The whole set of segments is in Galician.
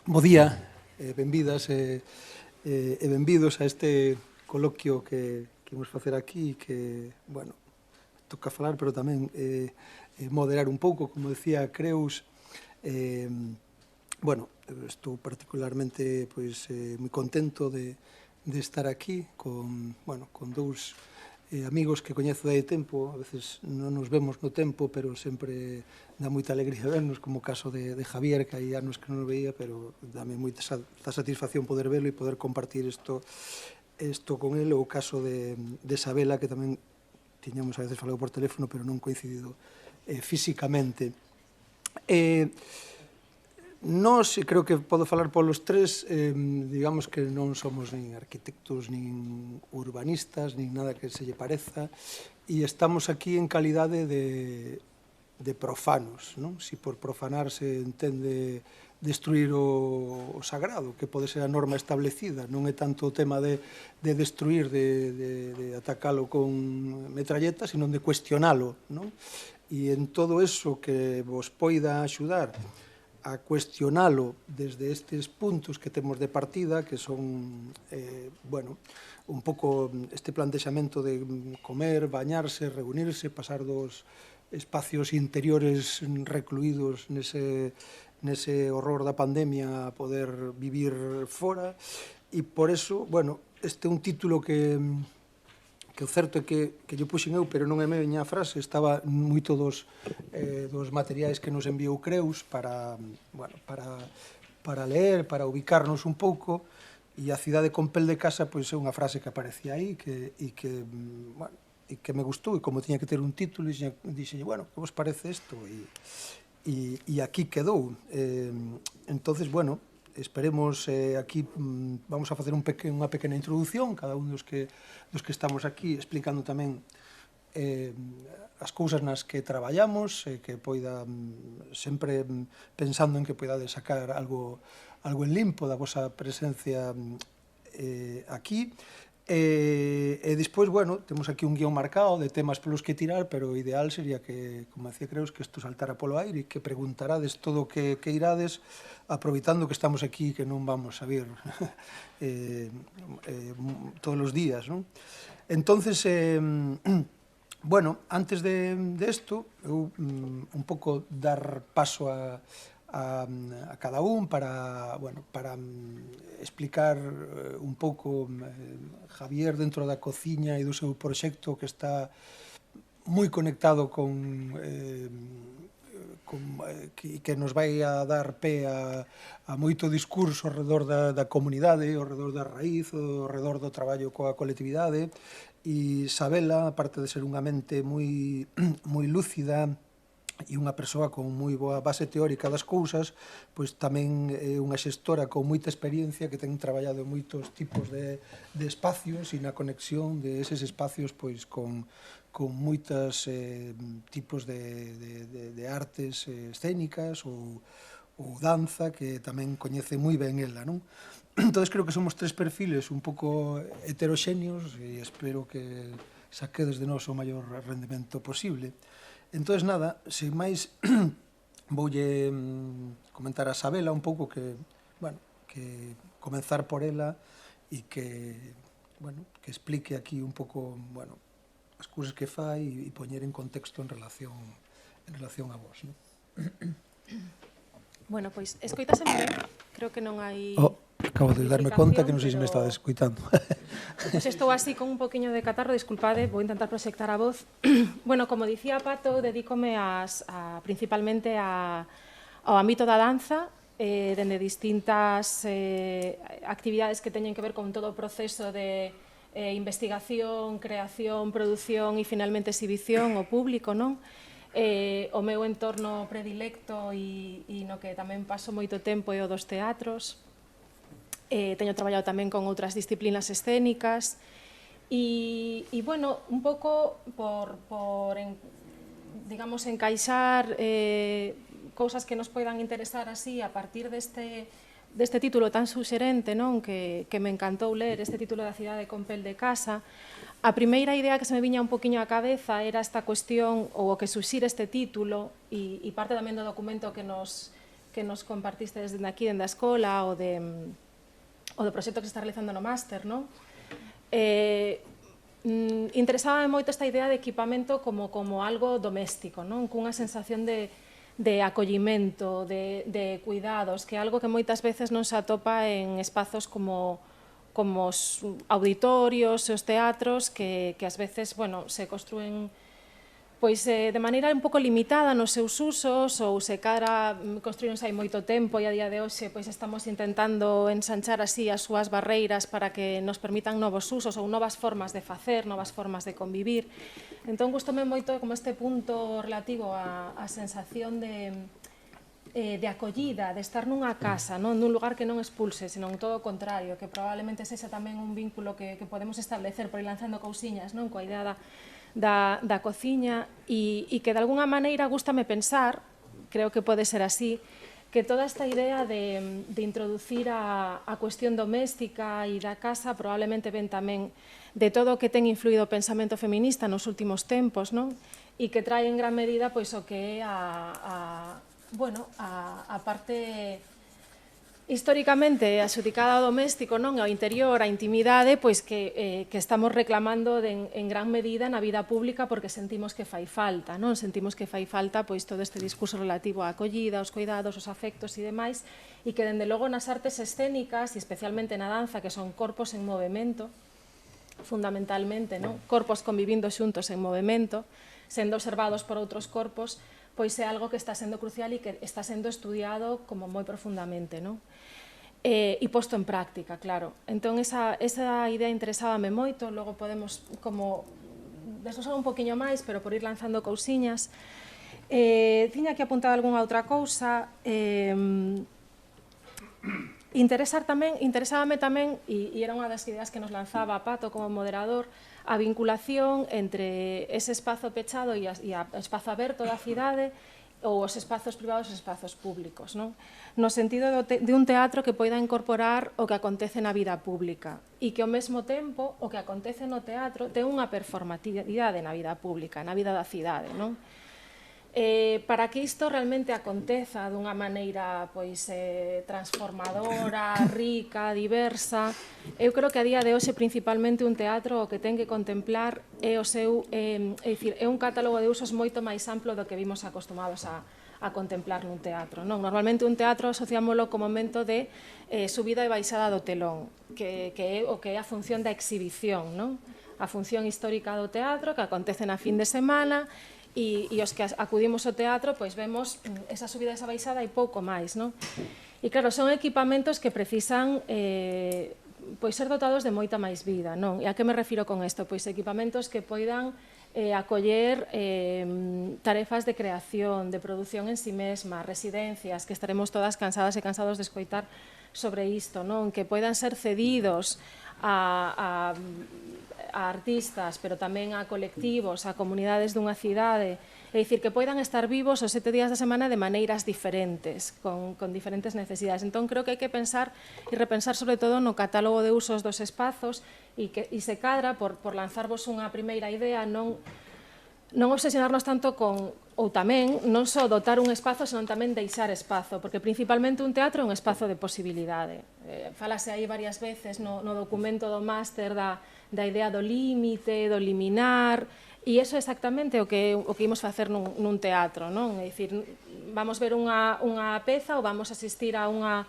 Bo día, benvidas e benvidos a este coloquio que imos facer aquí, que, bueno, toca falar, pero tamén moderar un pouco, como decía Creus. Bueno, estou particularmente moi contento de estar aquí con dous amigos que coñezo de hai tempo. A veces non nos vemos no tempo, pero sempre dá moita alegría vernos, como o caso de Javier, que hai anos que non o veía, pero dame moita satisfacción poder verlo e poder compartir isto con ele. O caso de Isabela, que tamén tiñamos a veces falado por teléfono, pero non coincidido físicamente. Nós, creo que podo falar polos tres, digamos que non somos nin arquitectos, nin urbanistas, nin nada que se lle pareza, e estamos aquí en calidade de profanos, non? Si por profanar se entende destruir o sagrado, que pode ser a norma establecida, non é tanto o tema de destruir, de atacalo con metralletas, sino de cuestionalo, non? E en todo eso que vos poida axudar a cuestionalo desde estes puntos que temos de partida, que son, bueno, un pouco este plantexamento de comer, bañarse, reunirse, pasar dos espacios interiores recluídos nese horror da pandemia a poder vivir fora. E por eso, bueno, este é un título que o certo é que lle puxen eu, pero non é miña frase, estaba moito dos materiais que nos enviou Creus para ler, para ubicarnos un pouco, e a cidade con pel de casa pois é unha frase que aparecía aí e que me gustou, e como tiña que ter un título, dixenlle, bueno, que vos parece isto? E aquí quedou. Entonces, bueno, esperemos, aquí vamos a facer unha pequena introdución, cada un dos que estamos aquí, explicando tamén as cousas nas que traballamos, que poida, sempre pensando en que poidades sacar algo en limpo da vosa presencia aquí. E despois, bueno, temos aquí un guión marcado de temas polos que tirar, pero o ideal sería que, como decía Creus, que isto saltara polo aire e que preguntarades todo o que irades, aproveitando que estamos aquí, que non vamos a vir todos os días, non? Entonces, bueno, antes de isto, eu un pouco dar paso a cada un para explicar un pouco Javier dentro da cociña e do seu proxecto, que está moi conectado que nos vai a dar pé a moito discurso ao redor da comunidade, ao redor da raíz, ao redor do traballo coa colectividade. E Isabela, aparte de ser unha mente moi lúcida e unha persoa con moi boa base teórica das cousas, pois tamén é unha xestora con moita experiencia, que ten traballado en moitos tipos de espacios e na conexión de eses espacios pois con moitos tipos de artes escénicas ou danza, que tamén coñece moi ben ela, non? Entón, creo que somos tres perfiles un pouco heteroxéneos e espero que saquedes de nós o maior rendemento posible. Entón, nada, sen máis, voulle comentar a Isabela un pouco que comenzar por ela e que explique aquí un pouco, as cousas que fai e poñer en contexto en relación a vos, non? Bueno, pois, escoitáseme ben, creo que non hai... Acabo de darme conta que non sei se me estaba escoitando. Pois estou así con un poquinho de catarro, disculpade, vou intentar proxectar a voz. Bueno, como dicía Pato, dedícome principalmente ao ámbito da danza, dende distintas actividades que teñen que ver con todo o proceso de investigación, creación, produción e finalmente exhibición ao público, non? O meu entorno predilecto e no que tamén paso moito tempo é o dos teatros. Teño traballado tamén con outras disciplinas escénicas e, bueno, un pouco por digamos, encaixar cousas que nos poidan interesar así a partir deste título tan suxerente, non? Que me encantou ler, este título da cidade con pel de casa. A primeira idea que se me viña un poquinho á cabeza era esta cuestión, ou o que suxire este título, e parte tamén do documento que nos nos compartiste desde aquí, dende a escola, o do proxecto que se está realizando no máster, non? Interesábame moito esta idea de equipamento como algo doméstico, non? Cunha sensación de acollimento, de cuidados, que é algo que moitas veces non se atopa en espazos como os auditorios e os teatros, que ás veces, bueno, se construen de maneira un pouco limitada nos seus usos, ou se cadra construíronse hai moito tempo e a día de hoxe estamos intentando ensanchar así as súas barreiras para que nos permitan novos usos ou novas formas de facer, novas formas de convivir. Entón, gustoume moito como este punto relativo á sensación de acollida, de estar nunha casa, nun lugar que non expulse, senón todo o contrario, que probablemente sexa tamén un vínculo que podemos establecer por ir lanzando cousiñas, coa idea da cociña, e que de alguna maneira gústame pensar, creo que pode ser así, que toda esta idea de introducir a cuestión doméstica e da casa probablemente ven tamén de todo o que ten influído o pensamento feminista nos últimos tempos, e que trae en gran medida o que é a parte históricamente axudicada ao doméstico, ao interior, á intimidade, que estamos reclamando en gran medida na vida pública porque sentimos que fai falta, sentimos que fai falta todo este discurso relativo á acollida, aos cuidados, aos afectos e demais, e que dende logo nas artes escénicas, e especialmente na danza, que son corpos en movimento, fundamentalmente, corpos convivindo xuntos en movimento, sendo observados por outros corpos, é algo que está sendo crucial e que está sendo estudiado como moi profundamente, e posto en práctica, claro. Entón, esa idea interesábame moito, logo podemos como desglosar un poquinho máis, pero por ir lanzando cousiñas. Tiña que apuntar algunha outra cousa. Interesábame tamén, e era unha das ideas que nos lanzaba Pato como moderador, a vinculación entre ese espazo pechado e o espazo aberto da cidade, ou os espazos privados e os espazos públicos, no sentido de un teatro que poida incorporar o que acontece na vida pública e que ao mesmo tempo o que acontece no teatro ten unha performatividade na vida pública, na vida da cidade, para que isto realmente aconteza dunha maneira transformadora, rica, diversa, eu creo que a día de hoxe principalmente un teatro o que ten que contemplar é un catálogo de usos moito máis amplo do que vimos acostumados a contemplar nun teatro. Normalmente un teatro asociámoslo como momento de subida e baixada do telón, que é o que é a función da exhibición, a función histórica do teatro que acontece na fin de semana, e os que acudimos ao teatro vemos esa subida e esa baixada e pouco máis. E claro, son equipamentos que precisan ser dotados de moita máis vida. E a que me refiro con isto? Equipamentos que poidan acoller tarefas de creación, de produción en si mesma, residencias, que estaremos todas cansadas e cansados de escoitar sobre isto, que poidan ser cedidos a artistas, pero tamén a colectivos, a comunidades dunha cidade, é dicir, que poidan estar vivos os 7 días da semana de maneiras diferentes, con diferentes necesidades. Entón, creo que hai que pensar e repensar sobre todo no catálogo de usos dos espazos e se cadra, por lanzarvos unha primeira idea, non obsesionarnos tanto con, ou tamén, non só dotar un espazo, senón tamén deixar espazo, porque principalmente un teatro é un espazo de posibilidade. Falase aí varias veces no documento do máster da idea do límite, do liminar, e iso é exactamente o que imos facer nun teatro, non? É dicir, vamos ver unha peza ou vamos asistir a unha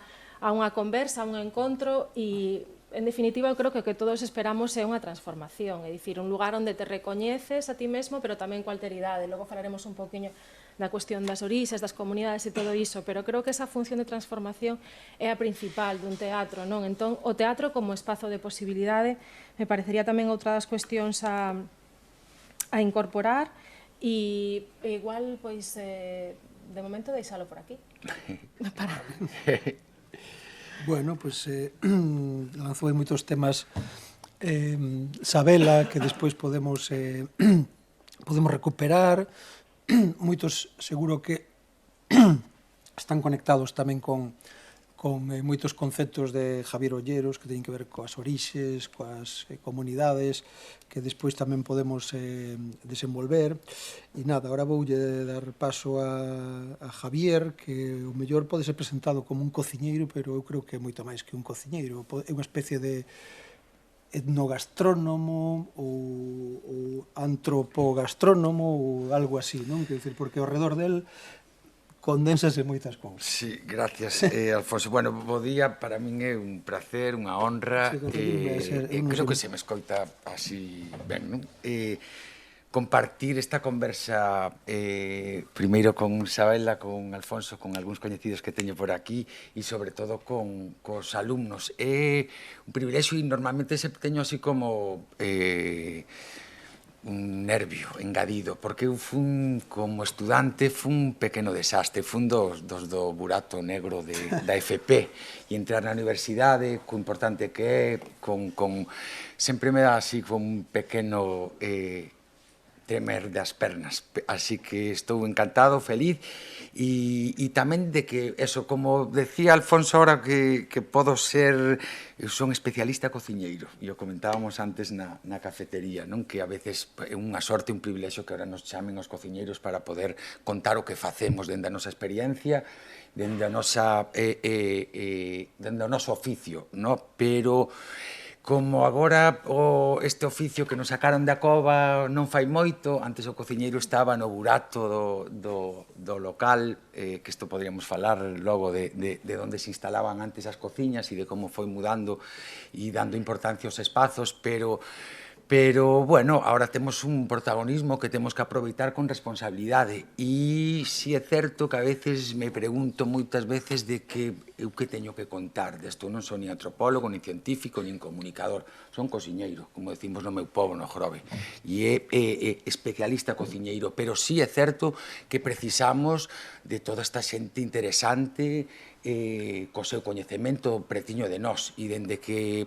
conversa, a un encontro, e en definitiva, eu creo que o que todos esperamos é unha transformación, é dicir, un lugar onde te recoñeces a ti mesmo, pero tamén coa alteridade. Logo falaremos un poquinho da cuestión das orixes, das comunidades e todo iso, pero creo que esa función de transformación é a principal dun teatro, non? Entón, o teatro como espazo de posibilidade me parecería tamén outra das cuestións a incorporar, e igual, de momento, deixalo por aquí. Bueno, lanzou moitos temas Sabela que despois podemos recuperar. Moitos seguro que están conectados tamén con con moitos conceptos de Javier Olleros que teñen que ver coas orixes, coas comunidades, que despois tamén podemos desenvolver. E nada, agora voulle dar paso a Javier, que o mellor pode ser presentado como un cociñeiro, pero eu creo que é moito máis que un cociñeiro. É unha especie de etnogastrónomo ou antropogastrónomo ou algo así, non? Quer dizer, porque ao redor del condénsase moitas cousas. Sí, gracias, Alfonso. Bueno, bo día, para min é un placer, unha honra. Creo que se me escoita así ben, non? Compartir esta conversa primeiro con Isabela, con Alfonso, con algúns coñecidos que teño por aquí e sobre todo cos alumnos. É un privilexio e normalmente se teño así como un nervio engadido, porque eu fun, como estudante, fun un pequeno desastre, fun dos do burato negro da FP, e entrar na universidade, co importante que é, sempre me dá así como un pequeno tremer das pernas, así que estou encantado, feliz, e tamén de que, eso, como decía Alfonso ahora, que podo ser, eu son especialista cociñeiro, e o comentábamos antes na cafetería, non? Que a veces é unha sorte, un privilexio que ahora nos chamen os cociñeiros para poder contar o que facemos dende a nosa experiencia, dende o noso oficio, non? Pero como agora este oficio que nos sacaron da cova non fai moito, antes o cociñeiro estaba no burato do local, que isto podríamos falar logo de onde se instalaban antes as cociñas e de como foi mudando e dando importancia aos espazos, pero, bueno, agora temos un protagonismo que temos que aproveitar con responsabilidade. E si é certo que a veces me pregunto moitas veces de que eu que teño que contar. Desto non son ni antropólogo, ni científico, ni comunicador. Son cociñeiro, como decimos no meu pobo, no Grove. E é especialista cociñeiro. Pero si é certo que precisamos de toda esta xente interesante, co seu coñecemento pretiño de nós, e dende que,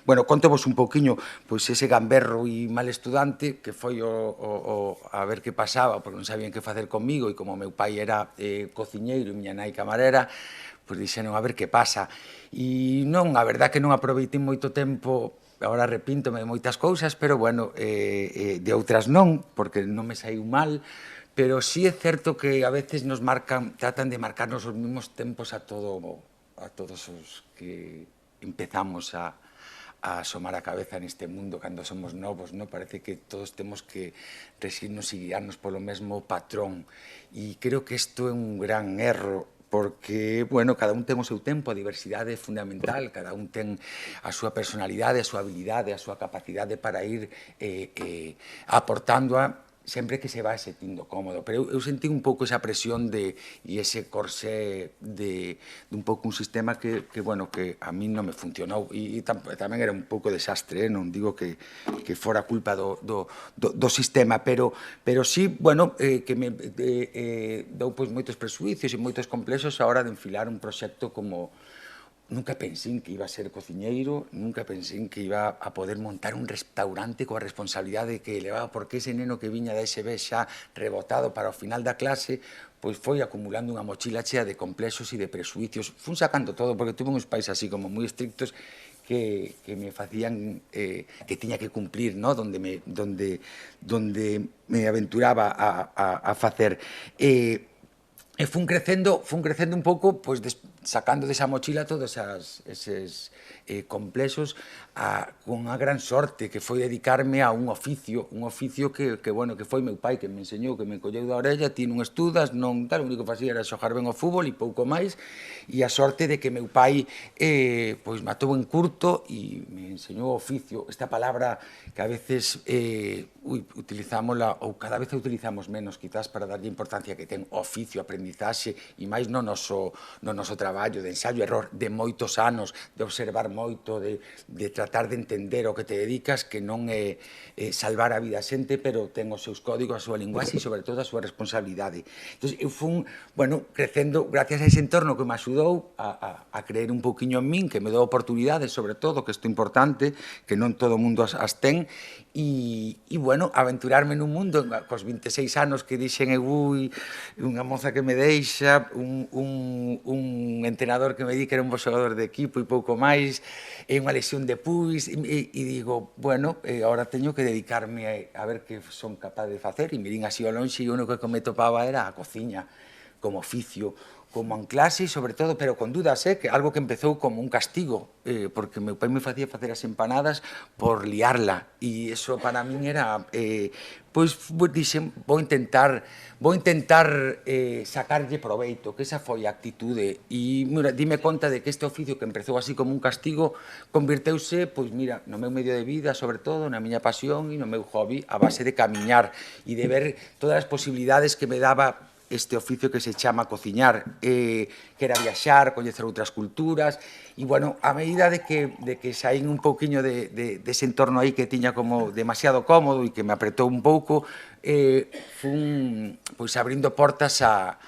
bueno, contevos un pouquiño, pois ese gamberro e mal estudante que foi a ver que pasaba, porque non sabían que facer comigo, e como meu pai era cociñeiro e miña nai camarera, pois dixeron a ver que pasa. E non, a verdad que non aproveitei moito tempo, agora arrepíntome de moitas cousas, pero bueno, de outras non, porque non me saiu mal. Pero sí é certo que a veces nos tratan de marcarnos os mesmos tempos a todos os que empezamos a asomar a cabeza neste mundo cando somos novos, non? Parece que todos temos que regirnos e guiarnos polo mesmo patrón. E creo que isto é un gran erro, porque, bueno, cada un ten o seu tempo, a diversidade é fundamental, cada un ten a súa personalidade, a súa habilidade, a súa capacidade para ir aportando sempre que se vai sentindo cómodo. Pero eu sentí un pouco esa presión e ese corsé de un pouco un sistema que, bueno, que a mí non me funcionou. E tamén era un pouco desastre, non digo que fora culpa do sistema, pero sí, bueno, que me dou moitos presuicios e moitos complexos a hora de enfilar un proxecto como... Nunca pensín que iba a ser cociñeiro, nunca pensín que iba a poder montar un restaurante coa responsabilidade que levaba, porque ese neno que viña da SB xa rebotado para o final da clase, pois foi acumulando unha mochila chea de complexos e de presuicios. Fun sacando todo, porque tuve uns pais así como moi estrictos que me facían que tiña que cumplir, ¿no? Donde me aventuraba a facer. E fun crecendo un pouco, pois, sacando desa mochila todos eses complexos con unha gran sorte que foi dedicarme a un oficio que, bueno, que foi meu pai que me enseñou, que me colleu da orella, ti non estudas, non tal, o único que facía era xogar ben ao fútbol e pouco máis, e a sorte de que meu pai pois matou en curto e me enseñou o oficio, esta palabra que a veces utilizámola, ou cada vez a utilizamos menos, quizás para darlle importancia que ten oficio, aprendizaxe, e máis no noso traballo de ensayo e error de moitos anos, de observar moito, de tratar de entender o que te dedicas, que non é salvar a vida a xente, pero ten os seus códigos, a súa linguaxe e, sobre todo, a súa responsabilidade. Entón, eu fun, bueno, crecendo gracias a ese entorno que me axudou a creer un pouquiño en min, que me dou oportunidades, sobre todo, que isto é importante, que non todo o mundo as ten, bueno, aventurarme nun mundo cos 26 anos que dixen ui, unha moza que me deixa, un entrenador que me di que era un bo xogador de equipo e pouco máis, e unha lesión de pubis, e digo, bueno, agora teño que dedicarme a ver que son capaz de facer, e mirín así ao lonxe e o único que me topaba era a cociña como oficio, como anclase e sobre todo, pero con dudas, que algo que empezou como un castigo, porque meu pai me facía facer as empanadas por liarla, e iso para min era, pois dixen, vou intentar sacarlle proveito, que esa foi a actitude, e mira, dime conta de que este oficio que empezou así como un castigo, convirteuse, pois mira, no meu medio de vida, sobre todo, na miña pasión e no meu hobby, a base de camiñar e de ver todas as posibilidades que me daba este oficio que se chama cociñar, que era viaxar, coñecer outras culturas, e, bueno, a medida de que saín un pouquiño dese entorno aí que tiña como demasiado cómodo e que me apretou un pouco, fun, pois, abrindo portas a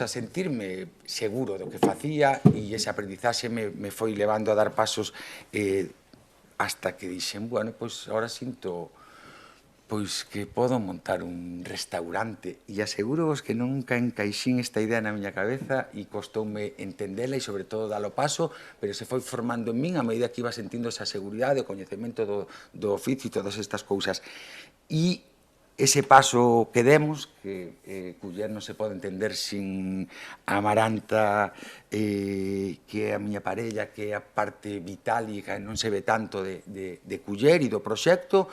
sentirme seguro do que facía, e ese aprendizaxe me foi levando a dar pasos hasta que dixen, bueno, pois, agora sinto pois que podo montar un restaurante, e aseguro-vos que nunca encaixín esta idea na miña cabeza e costoume entendela e sobre todo dalo paso, pero se foi formando en min a medida que iba sentindo esa seguridade, o coñecemento do oficio e todas estas cousas. E ese paso que demos, que Culler non se pode entender sin Amaranta, que é a miña parella, que é a parte vital e que non se ve tanto de Culler e do proxecto,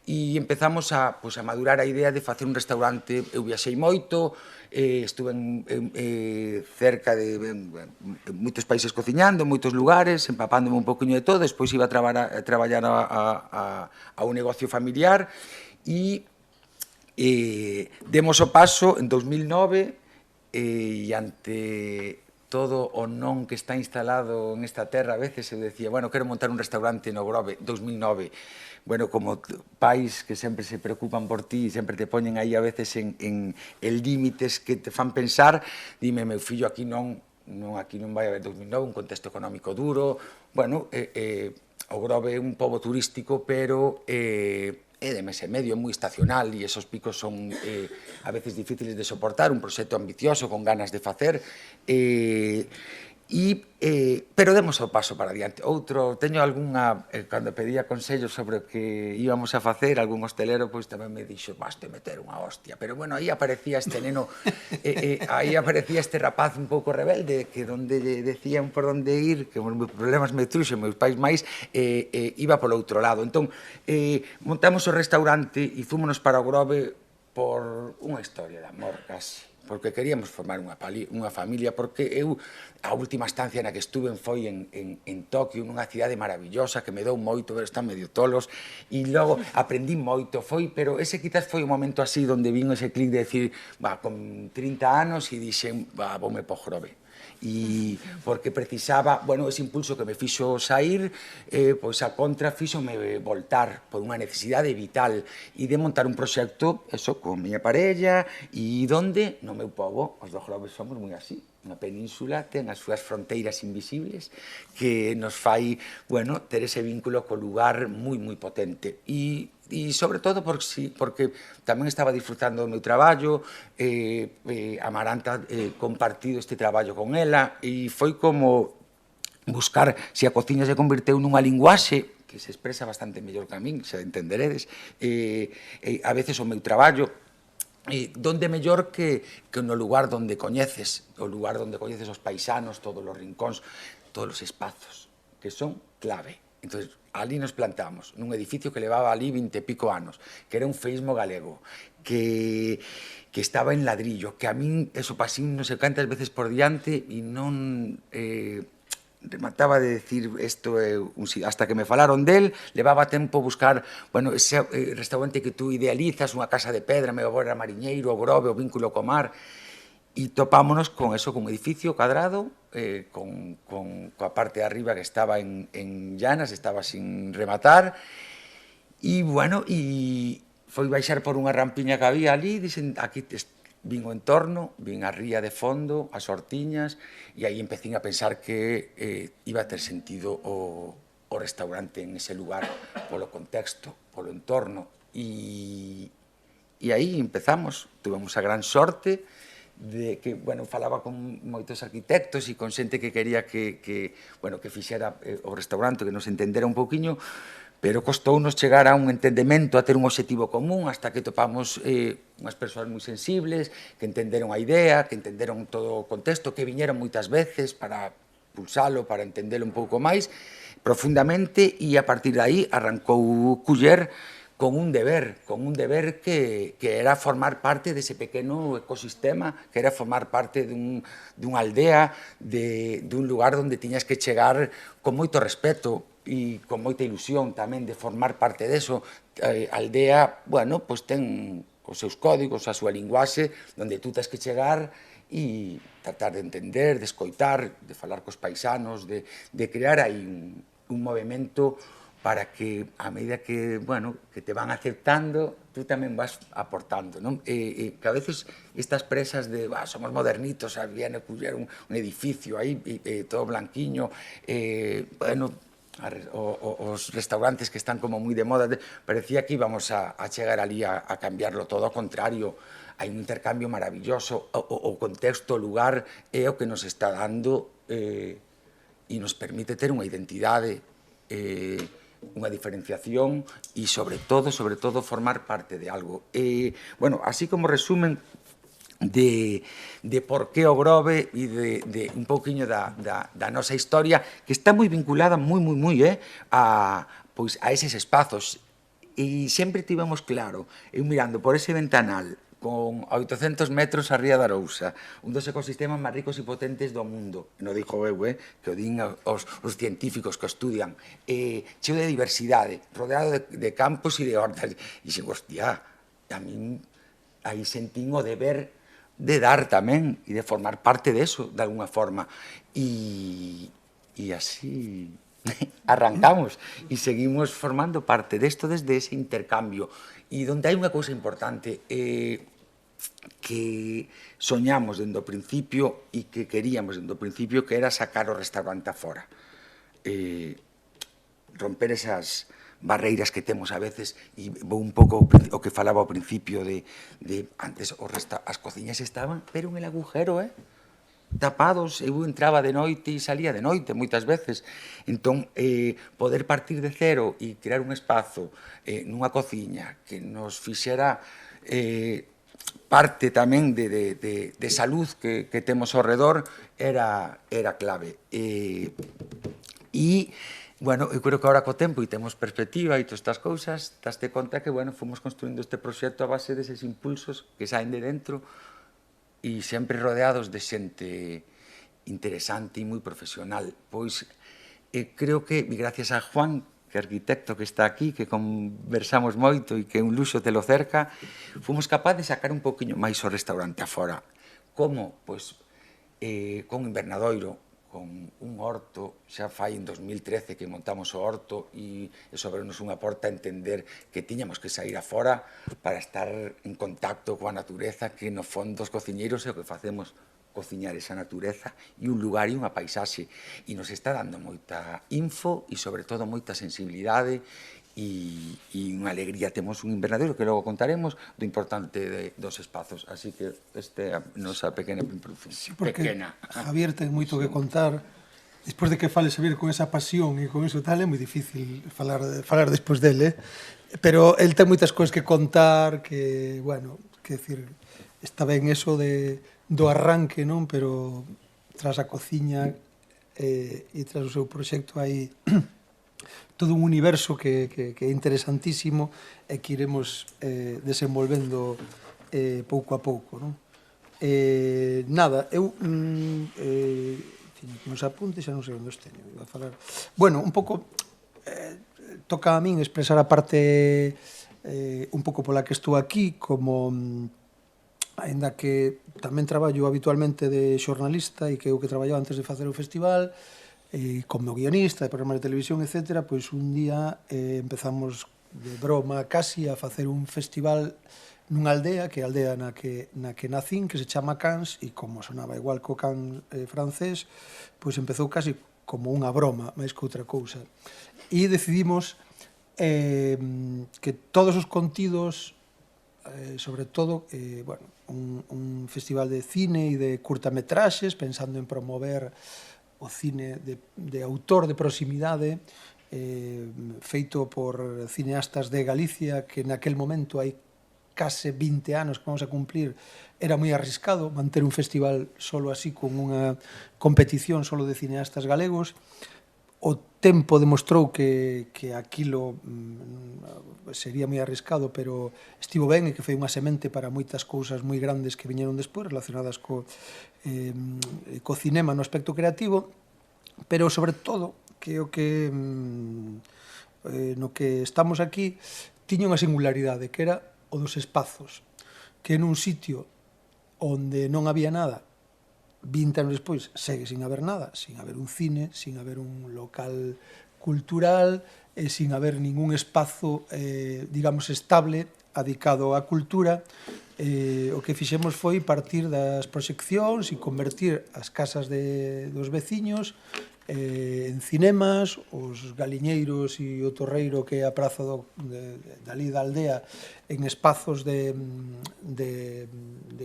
e empezamos a madurar a idea de facer un restaurante. Eu viaxei moito, estuve cerca de moitos países cociñando, en moitos lugares, empapándome un poquinho de todo, despois iba a traballar a un negocio familiar, e demos o paso en 2009, e ante todo o non que está instalado en esta terra, a veces eu decía, bueno, quero montar un restaurante no Grove, 2009. Bueno, como pais que sempre se preocupan por ti e sempre te poñen aí a veces en límites que te fan pensar, dime, meu fillo, aquí non vai haber 2009, un contexto económico duro. Bueno, o Grove é un pobo turístico, pero é de mes e medio, moi estacional, e esos picos son a veces difíciles de soportar, un proxecto ambicioso, con ganas de facer, pero demos o paso para adiante. Outro, teño algunha, cando pedía consellos sobre o que íbamos a facer, algún hostelero pois tamén me dixo, baste meter unha hostia, pero bueno, aí aparecía este neno, aí aparecía este rapaz un pouco rebelde, que donde decían por onde ir, que os meus problemas me truxen, meus pais máis, iba polo outro lado. Entón, montamos o restaurante e fúmonos para o Grove por unha historia de amor, casi, porque queríamos formar unha familia, porque eu, a última estancia na que estuve foi en Tokio, nunha cidade maravillosa, que me dou moito, pero están medio tolos, e logo aprendí moito, pero ese quizás foi o momento así onde vin ese clic de decir, con 30 anos, e dixen, voume po Grove. E porque precisaba, bueno, ese impulso que me fixo sair, pois a contra fixome voltar por unha necesidade vital e de montar un proxecto, eso, con miña parella, e donde, no meu pobo, os do Grove somos moi así, unha península ten as súas fronteiras invisibles que nos fai, bueno, ter ese vínculo co lugar moi, moi potente. E sobre todo porque tamén estaba disfrutando do meu traballo, Amaranta compartido este traballo con ela, e foi como buscar se a cociña se converteu nunha linguaxe que se expresa bastante mellor que a min, se entenderedes, a veces o meu traballo, donde mellor que no lugar donde coñeces, o lugar donde coñeces os paisanos, todos os rincóns, todos os espazos, que son clave. Entón, ali nos plantamos, nun edificio que levaba ali 20 e pico anos, que era un feísmo galego, que estaba en ladrillo, que a min eso pasín non sei cantas veces por diante e non remataba de decir isto hasta que me falaron del, levaba tempo buscar, bueno, ese restaurante que tú idealizas, unha casa de pedra, meu avó era mariñeiro, o Grove, o vínculo co mar, e topámonos con eso, con un edificio cuadrado, coa parte de arriba que estaba en llanas, estaba sin rematar, e, bueno, foi baixar por unha rampiña que había ali, dixen, aquí vin o entorno, vin a ría de fondo, as hortiñas, e aí empecín a pensar que iba a ter sentido o o restaurante en ese lugar polo contexto, polo entorno, e aí empezamos. Tuvemos a gran sorte de que, bueno, falaba con moitos arquitectos e con xente que quería que fixera o restaurante, que nos entendera un pouquiño, pero costounos chegar a un entendemento, a ter un obxectivo común, hasta que topamos unhas persoas moi sensibles, que entenderon a idea, que entenderon todo o contexto, que viñeron moitas veces para pulsalo, para entendelo un pouco máis profundamente, e a partir de aí arrancou Culler con un deber que era formar parte dese pequeno ecosistema, que era formar parte dunha aldea, dun lugar onde tiñas que chegar con moito respeto e con moita ilusión tamén de formar parte deso. A aldea, bueno, pois ten os seus códigos, a súa linguaxe, onde tú tens que chegar e tratar de entender, de escoitar, de falar cos paisanos, de crear aí un movimento para que, a medida que, bueno, que te van aceptando, tú tamén vas aportando, non? Que a veces estas presas de, somos modernitos, viene a puxer un edificio aí, todo blanquiño, bueno, os restaurantes que están como moi de moda, parecía que íbamos a chegar ali a cambiarlo todo, ao contrario, hai un intercambio maravilloso, o contexto, o lugar, é o que nos está dando e nos permite ter unha identidade, unha diferenciación e, sobre todo, formar parte de algo. Bueno, así como resumen de por que o Grove e de un pouquiño da nosa historia, que está moi vinculada moi a eses espazos. E sempre tivemos claro, eu mirando por ese ventanal, con 800 metros a ría da Arousa, un dos ecosistemas máis ricos e potentes do mundo, non digo eu, que o din os científicos que o estudian, cheo de diversidade, rodeado de campos e de hortas, e xe, hostia, a min aí sentín o deber de dar tamén e de formar parte deso, de alguna forma, e así arrancamos e seguimos formando parte desto desde ese intercambio. E donde hai unha cousa importante que soñamos dende o principio e que queríamos dende o principio, que era sacar o restaurante afora, romper esas barreiras que temos a veces, e vou un pouco o que falaba ao principio de antes as cociñas estaban, pero en el agujero, tapados, eu entraba de noite e salía de noite moitas veces. Entón, poder partir de cero e crear un espazo nunha cociña que nos fixera parte tamén de salud que temos ao redor era clave. E, bueno, eu creo que agora co tempo e temos perspectiva e todas estas cousas, daste conta que, bueno, fomos construindo este proxecto a base deses impulsos que saen de dentro e sempre rodeados de xente interesante e moi profesional. Pois, creo que, e gracias a Juan, que é arquitecto que está aquí, que conversamos moito e que é un luxo telo cerca, fomos capaces de sacar un poquinho máis o restaurante afora. Como? Pois, con invernadoiro, con un horto, xa fai en 2013 que montamos o horto e sobrenos unha porta a entender que tiñamos que sair afora para estar en contacto coa natureza, que no fondo os cociñeiros é o que facemos, cociñar esa natureza e un lugar e unha paisaxe. E nos está dando moita info e, sobre todo, moita sensibilidade e unha alegría. Temos un invernadeiro que logo contaremos do importante dos espazos. Así que esta é a nosa pequena introducción. Sí, porque Javier ten moito que contar. Despois de que fale Javier con esa pasión e con eso tal, é moi difícil falar despois dele, pero el ten moitas cousas que contar, que, bueno, que decir, está ben eso do arranque, non? Pero tras a cociña e tras o seu proxecto hai todo un universo que é interesantísimo e que iremos desenvolvendo pouco a pouco, non? Nada, eu nos apuntes, xa non sei onde os teño, iba a falar. Bueno, un pouco toca a min expresar a parte un pouco pola que estou aquí, como aínda que tamén traballo habitualmente de xornalista e que eu que traballaba antes de facer o festival, como guionista de programas de televisión, etc., pois un día empezamos de broma casi a facer un festival nunha aldea, que é a aldea na que nacín, que se chama Cans, e como sonaba igual co can francés, pois empezou casi como unha broma, máis que outra cousa. E decidimos que todos os contidos, sobre todo, bueno, un festival de cine e de curtametraxes, pensando en promover o cine de autor de proximidade, feito por cineastas de Galicia, que naquel momento hai case 20 anos que vamos a cumplir, era moi arriscado manter un festival solo así, con unha competición solo de cineastas galegos. O tempo demostrou que aquilo sería moi arriscado, pero estivo ben, e que foi unha semente para moitas cousas moi grandes que viñeron despois, relacionadas co cinema no aspecto creativo, pero sobre todo, que o que no que estamos aquí, tiña unha singularidade, que era o dos espazos, que nun sitio onde non había nada, 20 anos despois segue sin haber nada, sin haber un cine, sin haber un local cultural, e sin haber ningún espazo, digamos, estable, adicado á cultura. O que fixemos foi partir das proxeccións e convertir as casas dos veciños en cinemas, os Galiñeiros e o Torreiro, que é a praza dali da aldea, en espazos de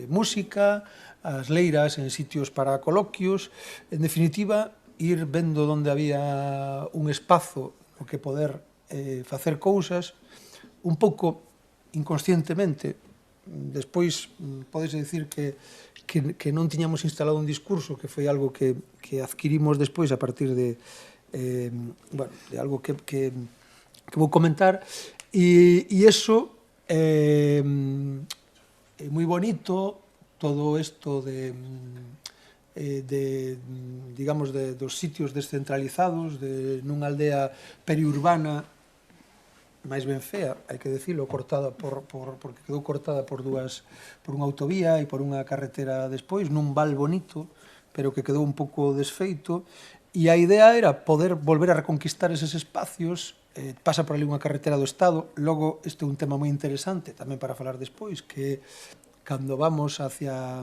música, as leiras en sitios para coloquios, en definitiva, ir vendo onde había un espazo no que poder facer cousas, un pouco inconscientemente. Despois, podes dicir que non tiñamos instalado un discurso, que foi algo que adquirimos despois a partir de algo que vou comentar, e iso é moi bonito, todo isto digamos, dos sitios descentralizados, nunha aldea periurbana, máis ben fea, hai que decirlo, cortada porque quedou cortada por unha autovía e por unha carretera despois, nun val bonito, pero que quedou un pouco desfeito, e a idea era poder volver a reconquistar eses espacios. Pasa por ali unha carretera do Estado. Logo, este é un tema moi interesante tamén para falar despois, que cando vamos hacia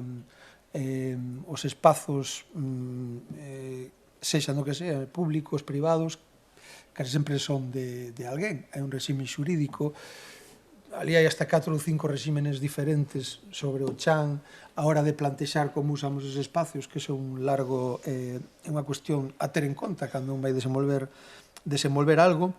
os espazos, sexa no que sea, públicos, privados, case sempre son de alguén, hai un regime xurídico, ali hai hasta 4 ou 5 regímenes diferentes sobre o chan, a hora de plantexar como usamos os espacios, que é unha cuestión a ter en conta cando un vai desenvolver algo.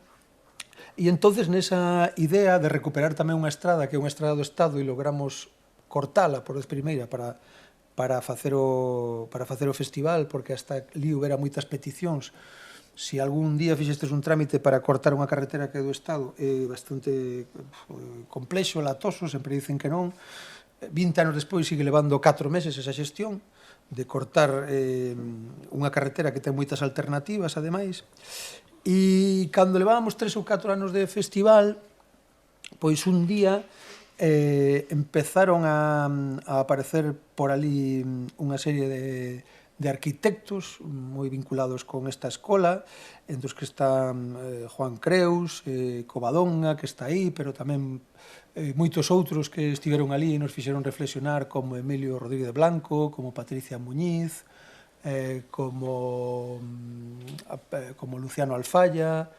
E entonces, nesa idea de recuperar tamén unha estrada, que é unha estrada do Estado, e logramos cortala por vez primeira para facer o festival, porque hasta ali houbera moitas peticións. Se algún día fixestes un trámite para cortar unha carretera que é do Estado, é bastante complexo, latoso, sempre dicen que non. 20 anos despois sigue levando 4 meses esa xestión de cortar unha carretera que ten moitas alternativas, ademais. E cando levábamos 3 ou 4 anos de festival, pois un día empezaron a aparecer por ali unha serie de arquitectos moi vinculados con esta escola, entre os que está Juan Creus, Covadonga, que está aí, pero tamén moitos outros que estiveron ali e nos fixeron reflexionar, como Emilio Rodríguez Blanco, como Patricia Muñiz, como Luciano Alfaya,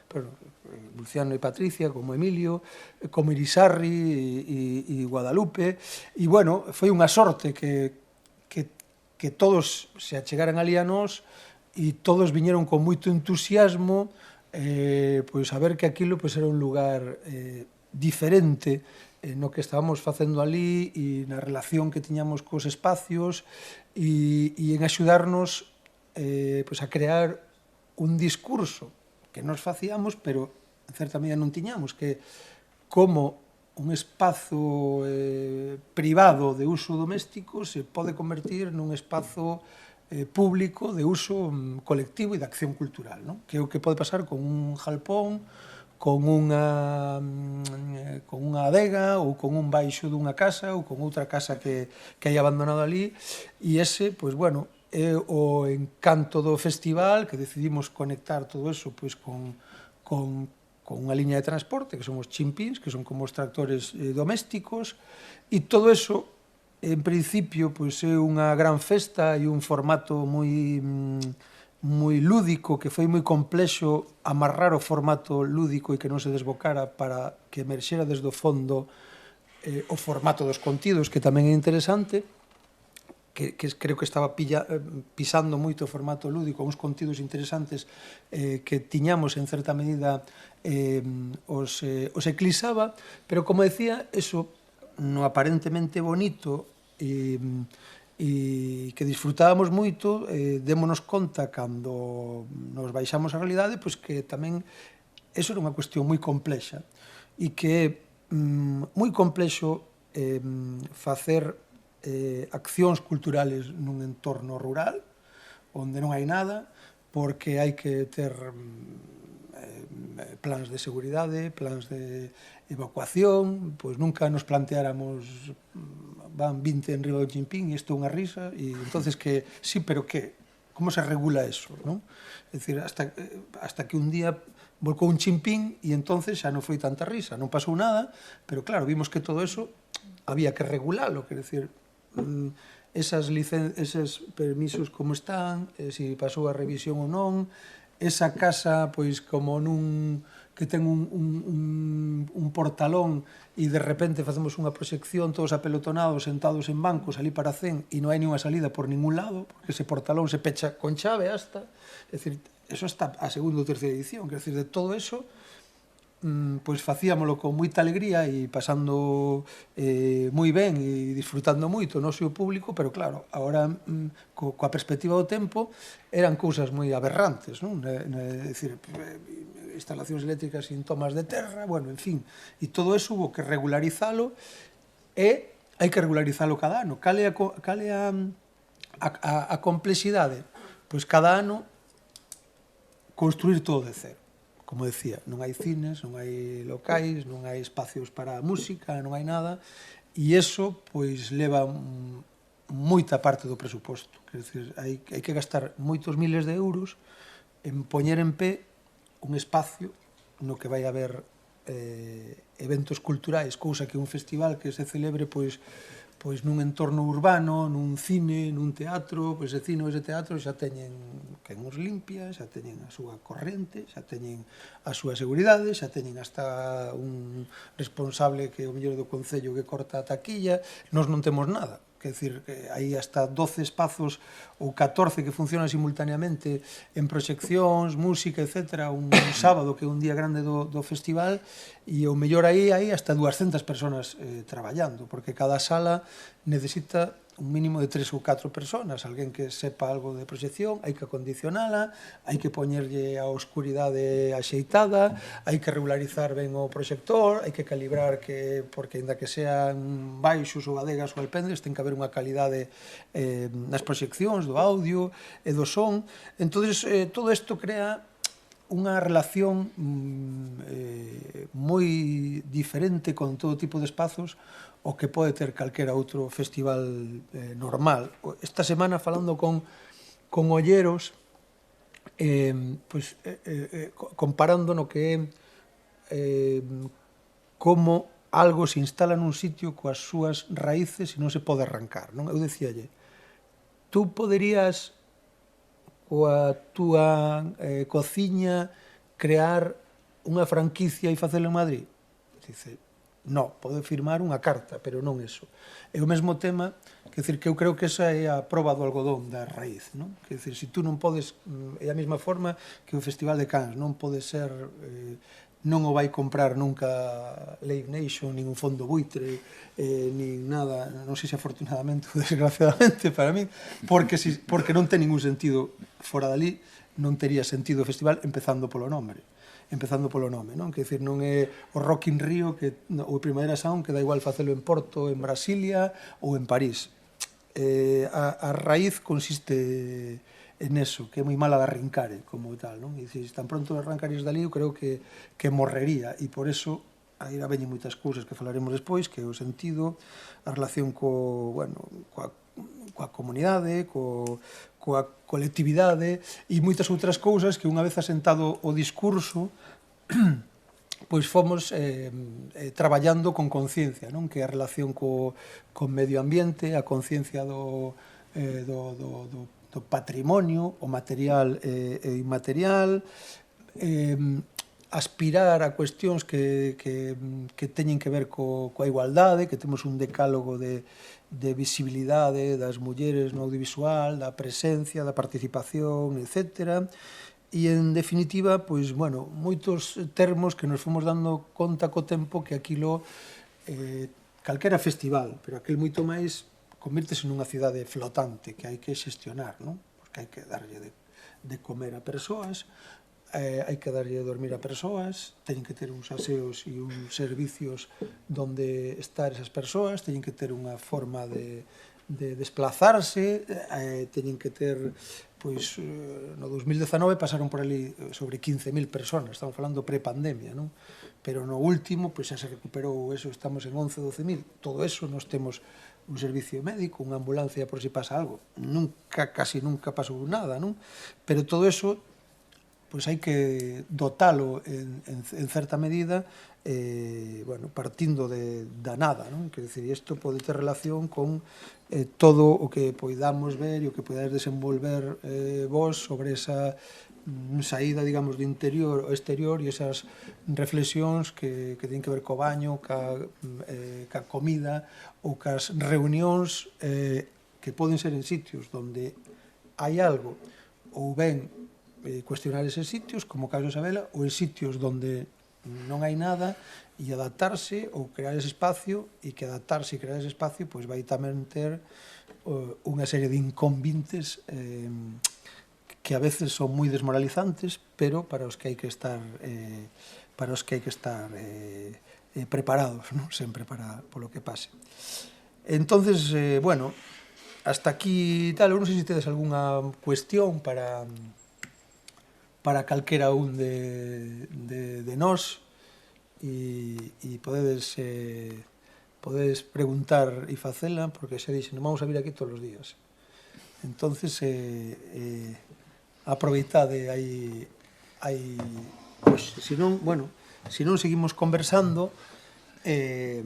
Luciano e Patricia, como Emilio, como Irisarri e Guadalupe. E, bueno, foi unha sorte que todos se achegaran ali a nós, e todos viñeron con moito entusiasmo, pois a ver que aquilo era un lugar diferente no que estábamos facendo ali, e na relación que tiñamos cos espacios, e en axudarnos a crear un discurso que nos facíamos, pero en certa medida non tiñamos, que como un espazo privado de uso doméstico se pode convertir nun espazo público de uso colectivo e de acción cultural, non? Que é o que pode pasar con un galpón, con unha adega, ou con un baixo dunha casa, ou con outra casa que hai abandonado ali. E ese, pois, bueno, é o encanto do festival, que decidimos conectar todo eso con unha liña de transporte, que son os chimpíns, que son como os tractores domésticos, e todo eso, en principio, é unha gran festa e un formato moi moi lúdico, que foi moi complexo amarrar o formato lúdico e que non se desbocara para que emerxera desde o fondo o formato dos contidos, que tamén é interesante, que creo que estaba pisando moito o formato lúdico, uns contidos interesantes que tiñamos en certa medida os eclipsaba, pero como decía, eso no aparentemente bonito e que disfrutábamos moito, démonos conta cando nos baixamos a realidade, pois que tamén eso era unha cuestión moi complexa e que é moi complexo facer accións culturales nun entorno rural onde non hai nada, porque hai que ter plans de seguridade, plans de evacuación, pois nunca nos planteáramos van 20 en riba do chimpín e isto é unha risa, e entonces que, sí, pero que? Como se regula eso, non? É dicir, hasta que un día volcou un chimpín e entonces xa non foi tanta risa, non pasou nada, pero claro, vimos que todo eso había que regulalo, quer decir, esos permisos como están, se pasou a revisión ou non, esa casa, pois, como nun que ten un portalón e de repente facemos unha proxección todos apelotonados, sentados en bancos ali para 100 e non hai ninguna salida por ningún lado, porque ese portalón se pecha con chave hasta, é dicir, eso está a segunda ou terceira edición, quer decir, de todo eso pois facíamolo con moita alegría e pasando moi ben e disfrutando moito no seu público, pero claro, agora coa perspectiva do tempo eran cousas moi aberrantes, non? É dicir, instalacións eléctricas sin tomas de terra, bueno, en fin, e todo eso hubo que regularizalo e hai que regularizalo cada ano. Cal é a complexidade? Pois cada ano construir todo de cero. Como decía, non hai cines, non hai locais, non hai espacios para a música, non hai nada, e iso pois leva moita parte do presuposto. Quer dizer, hai que gastar moitos miles de euros en poñer en pé un espacio no que vai haber eventos culturais, cousa que un festival que se celebre pois nun entorno urbano, nun cine, nun teatro, pois ese cine ou ese teatro xa teñen quen os limpia, xa teñen a súa corrente, xa teñen a súa seguridade, xa teñen hasta un responsable que é o mellor do concello que corta a taquilla, nós non temos nada. Quer decir, que hai hasta 12 espazos ou 14 que funcionan simultaneamente en proxeccións, música, etc. Un sábado, que é un día grande do festival, e o mellor aí hai hasta 200 personas traballando, porque cada sala necesita un mínimo de 3 ou 4 personas, alguén que sepa algo de proxección, hai que acondicionala, hai que poñerlle a oscuridade axeitada, hai que regularizar ben o proxector, hai que calibrar que, porque ainda que sean baixos ou adegas ou alpendres, ten que haber unha calidade nas proxeccións do audio e do son. Entonces, todo isto crea unha relación moi diferente con todo tipo de espazos o que pode ter calquera outro festival normal. Esta semana, falando con olleros, comparando no que é como algo se instala nun sitio coas súas raíces e non se pode arrancar, non? Eu dicíalle, tú poderías coa túa cociña crear unha franquicia e facelo en Madrid? Dice, no, pode firmar unha carta, pero non eso. É o mesmo tema, quer dizer, que eu creo que esa é a proba do algodón da raíz, non? Quer dizer, se tú non podes, é a mesma forma que o Festival de Cannes non pode ser, non o vai comprar nunca Live Nation, nin un fondo buitre, nin nada, non sei se afortunadamente ou desgraciadamente para mí, porque non ten ningún sentido fora dali, non tería sentido o festival empezando polo nome, non? Quer dizer, non é o Rock in Rio ou Primavera Sound, que dá igual facelo en Porto, en Brasilia ou en París. A raíz consiste en eso, que é moi mala de arrancar, como tal, non? E se tan pronto arrancarías dali, eu creo que morrería, e por eso aí veñen moitas cousas que falaremos despois, que é o sentido, a relación coa comunidade, coa colectividade e moitas outras cousas que unha vez asentado o discurso pois fomos traballando con conciencia, non? Que é a relación co medio ambiente, a conciencia do patrimonio, o material e inmaterial, aspirar a cuestións que teñen que ver coa igualdade, que temos un decálogo de visibilidade das mulleres no audiovisual, da presencia, da participación, etc. E, en definitiva, pois, bueno, moitos termos que nos fomos dando conta co tempo que aquilo, calquera festival, pero aquel moito máis, convírtese nunha cidade flotante que hai que xestionar, non? Porque hai que darlle de comer a persoas, hai que darlle de dormir a persoas, teñen que ter uns aseos e uns servicios donde estar esas persoas, teñen que ter unha forma de desplazarse, teñen que ter, pois, no 2019 pasaron por ali sobre 15.000 personas, estamos falando pre-pandemia, non? Pero no último, pois, xa se recuperou eso, estamos en 11.000, 12.000, todo eso nos temos un servicio médico, unha ambulancia por si pasa algo, casi nunca pasou nada, non? Pero todo eso, pois hai que dotalo en certa medida, bueno, partindo da nada, non? Quer dizer, isto pode ter relación con todo o que poidamos ver e o que poidades desenvolver vos sobre esa saída, digamos, do interior ao exterior e esas reflexións que teñen que ver co baño, ca comida ou cas reunións que poden ser en sitios onde hai algo ou ben cuestionar eses sitios, como o caso de Isabela, ou en sitios onde non hai nada e adaptarse ou crear ese espacio, e que adaptarse e crear ese espacio pois vai tamén ter unha serie de inconvintes que a veces son moi desmoralizantes, pero para os que hai que estar preparados, non? Sempre polo que pase. Entonces, bueno, hasta aquí tal, eu non sei se tedes algunha cuestión para calquera un de nós, e podedes preguntar e facela, porque xa dixen, non vamos a vir aquí todos os días. Entonces, aproveitade aí, pois, se non seguimos conversando, e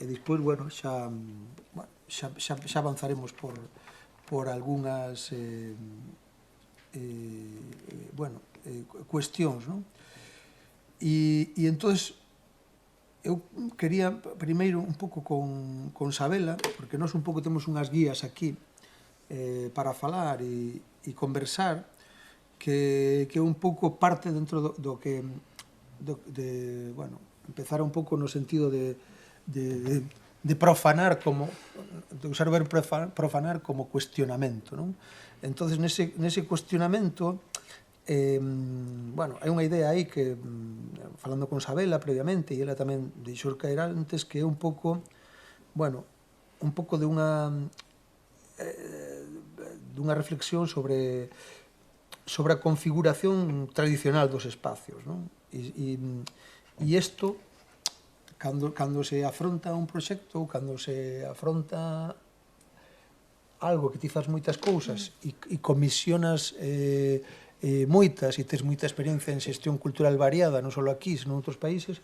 despois, bueno, xa avanzaremos por algunhas cuestións, non? E entonces eu quería primeiro un pouco con Sabela, porque nós un pouco temos unhas guías aquí para falar e conversar, que un pouco parte dentro do que empezar un pouco no sentido de profanar, de usar o verbo profanar como cuestionamento, non? Entonces, nese cuestionamento, hai unha idea aí que, falando con Sabela previamente, e ela tamén deixou caer antes, que é un pouco de unha reflexión sobre a configuración tradicional dos espacios, non? E isto, cando se afronta un proxecto, ou cando se afronta algo que ti faz moitas cousas e comisionas moitas, e tes moita experiencia en xestión cultural variada, non só aquí, senón en outros países,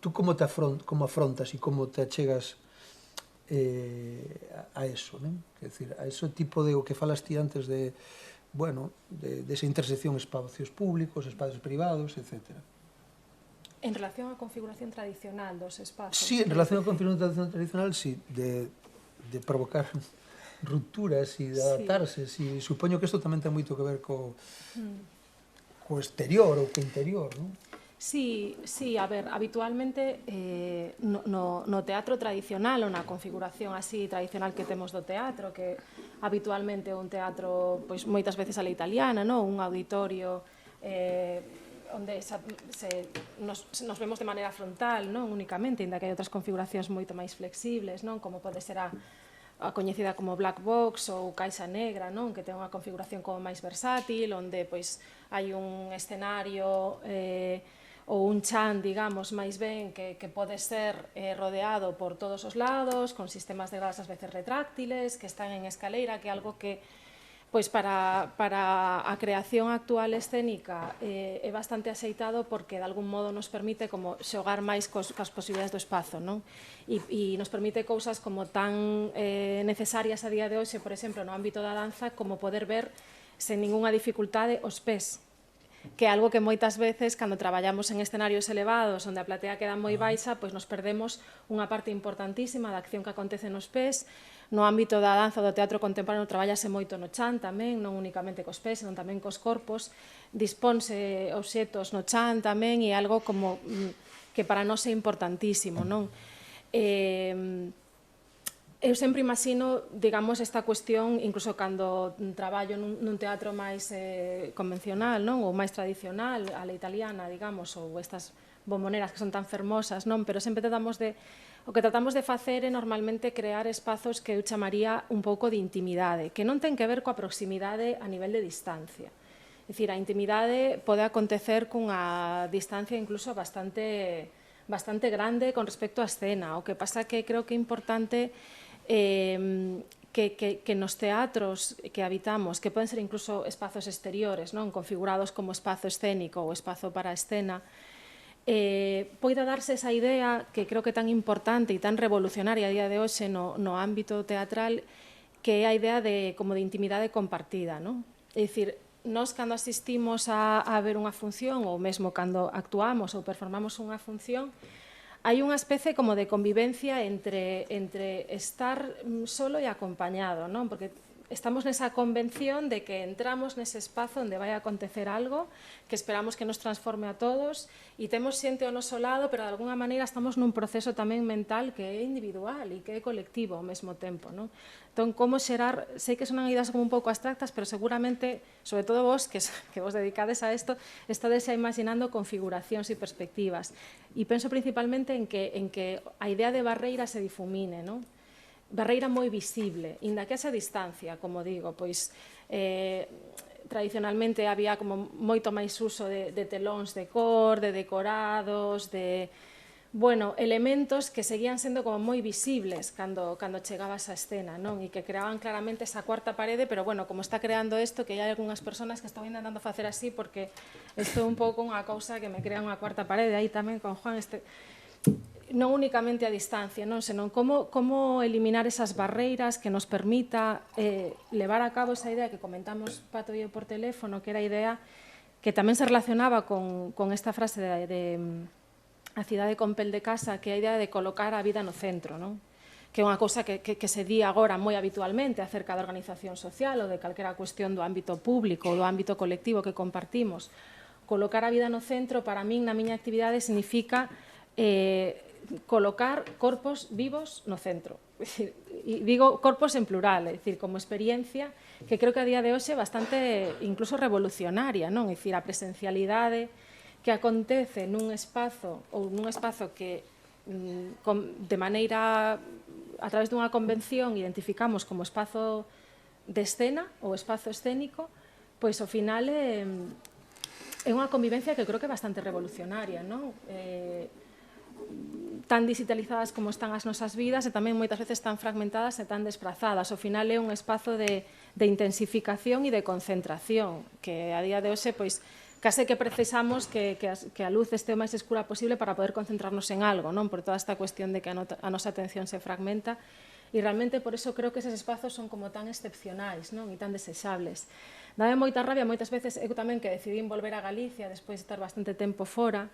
tú como afrontas e como te achegas a eso, non? Quer dizer, a ese tipo de o que falas ti antes de esa intersección espacios públicos, espacios privados, etc. En relación á configuración tradicional dos espacios. Sí, en relación á configuración tradicional, sí, de provocar rupturas e de adaptarse. Sí, supoño que isto tamén ten moito que ver co exterior ou co interior, non? Sí, a ver, habitualmente no teatro tradicional ou na configuración así tradicional que temos do teatro, que habitualmente é un teatro pois moitas veces a la italiana, non? Un auditorio onde nos vemos de maneira frontal, non únicamente, ainda que hai outras configuracións moito máis flexibles, non? Como pode ser a coñecida como black box ou caixa negra, non? Que ten unha configuración como máis versátil, onde pois hai un escenario ou un chan, digamos, máis ben, que pode ser rodeado por todos os lados, con sistemas de gradas ás veces retráctiles, que están en escaleira, que é algo que pois para a creación actual escénica é bastante axeitado porque de algún modo nos permite como xogar máis cas posibilidades do espazo, non? E nos permite cousas como tan necesarias a día de hoxe, por exemplo, no ámbito da danza, como poder ver sen ninguna dificultade os pés, que é algo que moitas veces, cando traballamos en escenarios elevados, onde a platea queda moi baixa, pois nos perdemos unha parte importantísima da acción que acontece nos pés. No ámbito da danza do teatro contemporáneo traballase moito no chan tamén, non únicamente cos pés, senón tamén cos corpos. Disponse obxetos no chan tamén e algo como que para nós é importantísimo, non? Eu sempre imagino, digamos, esta cuestión, incluso cando traballo nun teatro máis convencional, non? Ou máis tradicional, a la italiana, digamos, ou estas bomboneras que son tan fermosas, non? Pero sempre o que tratamos de facer é normalmente crear espazos que eu chamaría un pouco de intimidade, que non ten que ver coa proximidade a nivel de distancia. É dicir, a intimidade pode acontecer cunha distancia incluso bastante grande con respecto á escena. O que pasa que creo que é importante que nos teatros que habitamos, que poden ser incluso espazos exteriores, non? Configurados como espazo escénico ou espazo para a escena, poida darse esa idea que creo que é tan importante e tan revolucionaria a día de hoxe no ámbito teatral, que é a idea de intimidade compartida, non? É dicir, nós cando asistimos a ver unha función ou mesmo cando actuamos ou performamos unha función, hai unha especie como de convivencia entre estar solo e acompañado, non? Porque estamos nesa convención de que entramos nese espazo onde vai acontecer algo que esperamos que nos transforme a todos e temos xente ao noso lado, pero de alguna maneira estamos nun proceso tamén mental que é individual e que é colectivo ao mesmo tempo, non? Entón, como xerar, sei que son ideas como un pouco abstractas, pero seguramente, sobre todo vos, que vos dedicades a isto, estades xa imaginando configuracións e perspectivas. E penso principalmente en que a idea de barreira se difumine, non? Barreira moi visible, inda que esa distancia, como digo, pois tradicionalmente había como moito máis uso de telóns de cor, de decorados, de elementos que seguían sendo como moi visibles cando chegabas á escena, non? E que creaban claramente esa cuarta parede, pero como está creando isto, que hai algunhas personas que están intentando facer así, porque isto é un pouco unha cousa que me crea unha cuarta parede, aí tamén con Juan non únicamente a distancia, non, senón como eliminar esas barreiras que nos permita levar a cabo esa idea que comentamos Pato e eu por teléfono, que era a idea que tamén se relacionaba con esta frase de a cidade con pel de casa, que é a idea de colocar a vida no centro, non? Que é unha cousa que se di agora moi habitualmente acerca da organización social ou de calquera cuestión do ámbito público ou do ámbito colectivo que compartimos. Colocar a vida no centro, para min, na miña actividade, significa colocar corpos vivos no centro. E digo corpos en plural, é dicir, como experiencia que creo que a día de hoxe é bastante incluso revolucionaria, non? É dicir, a presencialidade que acontece nun espazo ou nun espazo que de maneira a través dunha convención identificamos como espazo de escena ou espazo escénico, pois ao final é unha convivencia que creo que é bastante revolucionaria, non? Tan digitalizadas como están as nosas vidas e tamén moitas veces tan fragmentadas e tan desprazadas. Ao final é un espazo de intensificación e de concentración que a día de hoxe, pois, case que precisamos que a luz este o máis escura posible para poder concentrarnos en algo, non? Por toda esta cuestión de que a nosa atención se fragmenta e realmente por eso creo que eses espazos son como tan excepcionais, non? E tan desexables. Dame moita rabia moitas veces, eu tamén que decidín volver a Galicia despois de estar bastante tempo fora,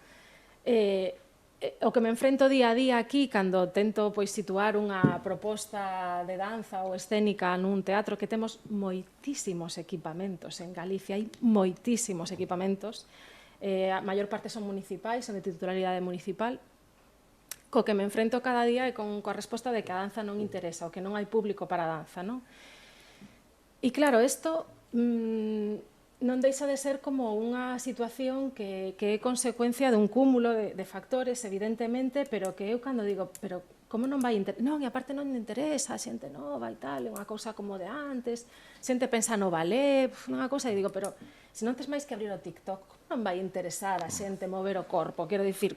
o que me enfrento día a día aquí cando tento situar unha proposta de danza ou escénica nun teatro, que temos moitísimos equipamentos en Galicia, hai moitísimos equipamentos, a maior parte son municipais, son de titularidade municipal, co que me enfrento cada día é coa resposta de que a danza non interesa, ou que non hai público para a danza, non? E claro, isto non deixa de ser como unha situación que é consecuencia dun cúmulo de factores, evidentemente, pero que eu cando digo, pero como non vai interesar? Non, e aparte non interesa, a xente nova e tal, é unha cousa como de antes, xente pensa no ballet, unha cousa, e digo, pero se non tes máis que abrir o TikTok, non vai interesar a xente mover o corpo, quero dicir,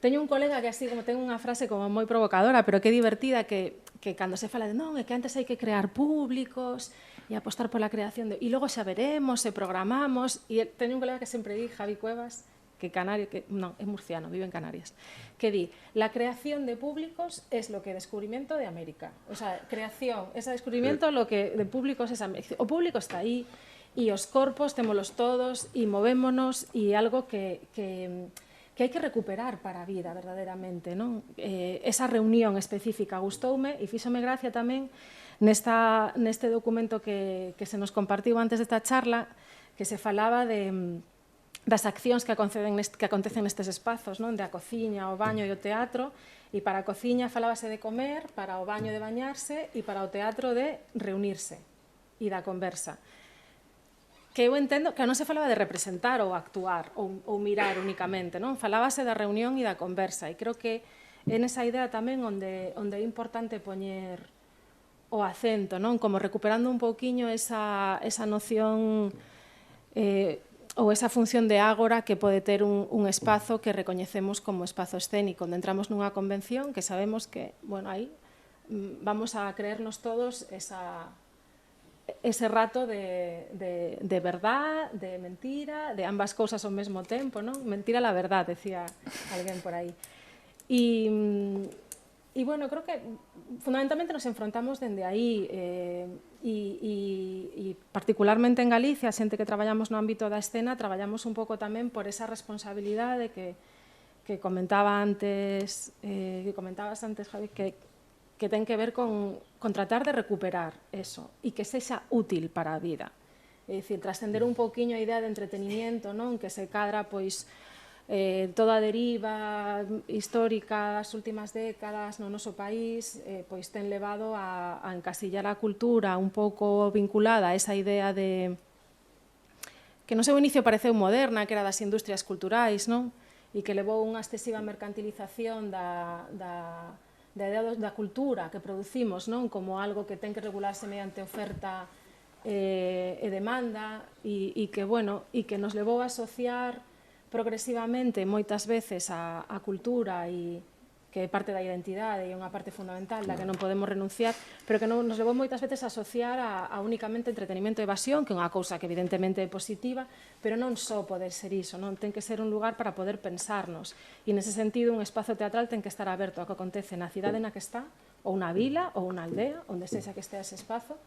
teño un colega que así como ten unha frase como moi provocadora, pero que é divertida, que cando se fala de non, é que antes hai que crear públicos, e apostar pola creación e logo xa veremos, se programamos, e teño un colega que sempre di, Javi Cuevas, que canario, que non, é murciano, vive en Canarias, que di, la creación de públicos es lo que descubrimiento de América. O sea, creación, ese descubrimiento lo que de públicos es América. O público está aí, e os corpos témolos todos, e movémonos, e algo que hai que recuperar para a vida, verdadeiramente, non? Esa reunión específica gustoume, e fíxome gracia tamén neste documento que se nos compartiu antes desta charla, que se falaba das accións que acontecen nestes espazos, non? De a cociña, o baño e o teatro, e para a cociña falábase de comer, para o baño de bañarse e para o teatro de reunirse e da conversa. Que eu entendo que non se falaba de representar ou actuar ou mirar únicamente, non? Falábase da reunión e da conversa, e creo que é nesa idea tamén onde é importante poñer o acento, non? Como recuperando un pouquiño esa noción ou esa función de ágora que pode ter un espazo que recoñecemos como espazo escénico, onde entramos nunha convención que sabemos que, bueno, aí vamos a creernos todos ese rato de verdad, de mentira, de ambas cousas ao mesmo tempo, non? Mentira a la verdad, decía alguén por aí. E, bueno, creo que fundamentalmente nos enfrontamos dende aí e particularmente en Galicia, a xente que traballamos no ámbito da escena, traballamos un pouco tamén por esa responsabilidade que comentabas antes, Javi, que ten que ver con tratar de recuperar eso e que sexa útil para a vida. É dicir, trascender un pouquiño a idea de entretenimiento, non? Que se cadra, pois, toda a deriva histórica das últimas décadas no noso país pois ten levado a encasillar a cultura un pouco vinculada a esa idea de que no seu inicio pareceu moderna, que era das industrias culturais, non? E que levou unha excesiva mercantilización da idea da cultura que producimos, non? Como algo que ten que regularse mediante oferta e demanda e que, bueno, e que nos levou a asociar progresivamente moitas veces a cultura e que é parte da identidade e unha parte fundamental da que non podemos renunciar, pero que nos levou moitas veces a asociar a únicamente entretenimento e evasión, que é unha cousa que evidentemente é positiva, pero non só poder ser iso, non? Ten que ser un lugar para poder pensarnos, e nese sentido un espazo teatral ten que estar aberto ao que acontece na cidade na que está, ou na vila, ou na aldea, onde sexa que estea ese espazo,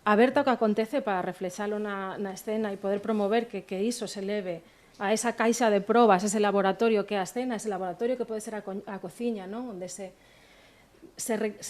aberto ao que acontece para reflexalo na escena e poder promover que iso se leve a esa caixa de probas, ese laboratorio que é a escena, ese laboratorio que pode ser a cociña, non? Onde se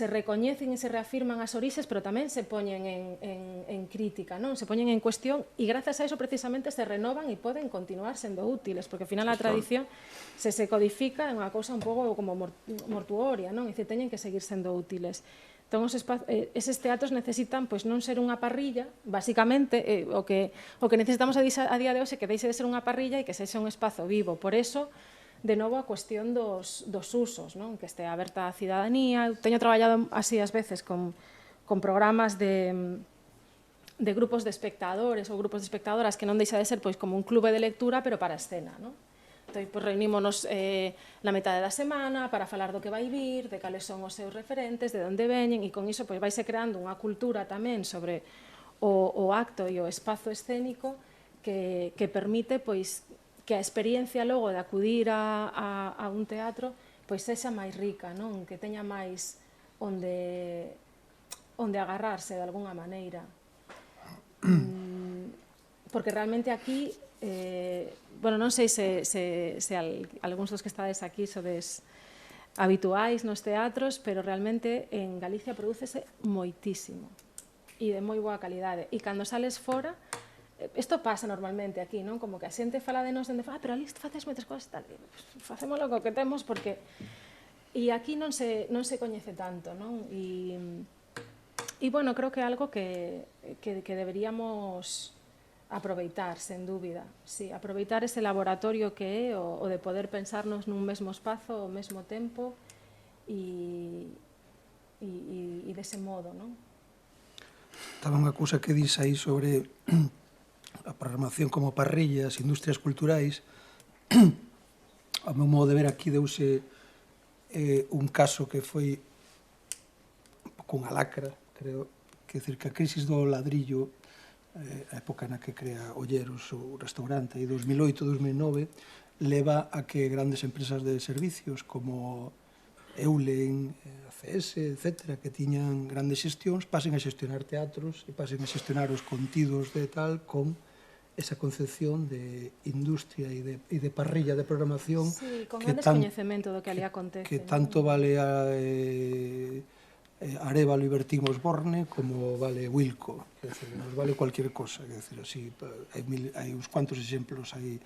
recoñecen e se reafirman as orixes, pero tamén se poñen en crítica, non? Se poñen en cuestión e grazas a iso precisamente se renovan e poden continuar sendo útiles, porque ao final a tradición se codifica en unha cousa un pouco como mortuoria, non? E se teñen que seguir sendo útiles. Entón, eses teatros necesitan pois, non ser unha parrilla, basicamente, o que necesitamos a día de hoxe é que deixe de ser unha parrilla e que sexa un espazo vivo. Por eso, de novo, a cuestión dos usos, non? Que este aberta á cidadanía. Eu teño traballado así ás veces con programas de grupos de espectadores ou grupos de espectadoras que non deixa de ser pois, como un clube de lectura, pero para a escena, non? Entón, pois, reunímonos na metade da semana para falar do que vai vir, de cales son os seus referentes, de onde veñen, e con iso pois, vaise creando unha cultura tamén sobre o acto e o espazo escénico que permite pois, que a experiencia logo de acudir a un teatro pois sexa máis rica, non? Que teña máis onde agarrarse de alguna maneira. Porque realmente aquí bueno, non sei se algúns dos que estades aquí sodes habituais nos teatros, pero realmente en Galicia prodúcese moitísimo e de moi boa calidade. E cando sales fora, isto pasa normalmente aquí, non? Como que a xente fala de nos dende fala, pero ali faces moitas cosas tal, facemos o que temos porque e aquí non se coñece tanto, non? E bueno, creo que é algo que deberíamos aproveitar, sen dúbida, sí, aproveitar ese laboratorio que é o de poder pensarnos nun mesmo espazo, ao mesmo tempo e dese modo, non? Estaba unha cousa que dis aí sobre a programación como parrilla, as industrias culturais. Ao meu modo de ver aquí deuse un caso que foi un pouco unha lacra, creo, Quer dizer, que a crisis do ladrillo, a época na que crea Olleros o restaurante, aí 2008-2009, leva a que grandes empresas de servicios como Eulen, ACS, etc., que tiñan grandes xestións, pasen a xestionar teatros e pasen a xestionar os contidos de tal con esa concepción de industria e de parrilla de programación sí, con gran descoñecemento do que ali acontece. Que tanto vale a Arévalo e Bertín Osborne como vale Wilco, é dicir, nos vale cualquier cosa, é dicir, así, hai uns cuantos exemplos aí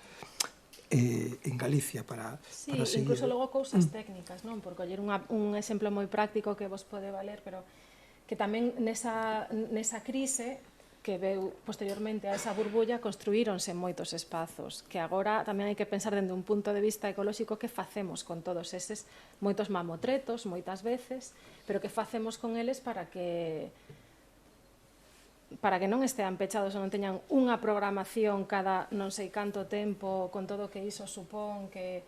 en Galicia para seguir. Sí, incluso logo cousas técnicas, non? Por coller un exemplo moi práctico que vos pode valer, pero que tamén nesa crise que veu posteriormente a esa burbulla construíronse moitos espazos, que agora tamén hai que pensar dende un punto de vista ecolóxico que facemos con todos eses moitos mamotretos, moitas veces, pero que facemos con eles para que non estean pechados ou non teñan unha programación cada non sei canto tempo con todo o que iso supón que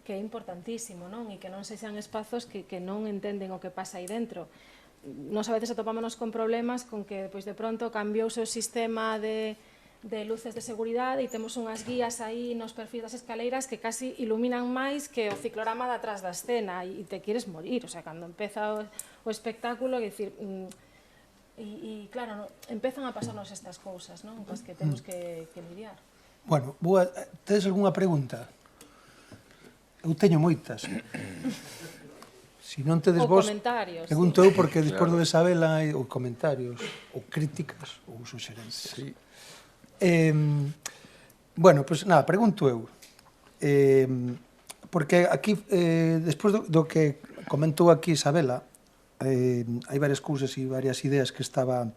é importantísimo, non? E que non sexan espazos que non entenden o que pasa aí dentro. Nos a veces atopámonos con problemas con que depois de pronto cambiouse o sistema de luces de seguridade e temos unhas guías aí nos perfis das escaleiras que casi iluminan máis que o ciclorama de atrás da escena e te quieres morir, o sea, cando empeza o espectáculo, é dicir, e claro, empezan a pasarnos estas cousas, non? Pues que temos que lidiar. Bueno, tedes algunha pregunta? Eu teño moitas. Si non tedes vos, pregunto eu porque despois do de Sabela hai ou comentarios, ou críticas, ou suxerencias. Sí. Bueno, pois nada, pregunto eu. Porque aquí, despois do que comentou aquí Isabela, hai varias cousas e varias ideas que estaba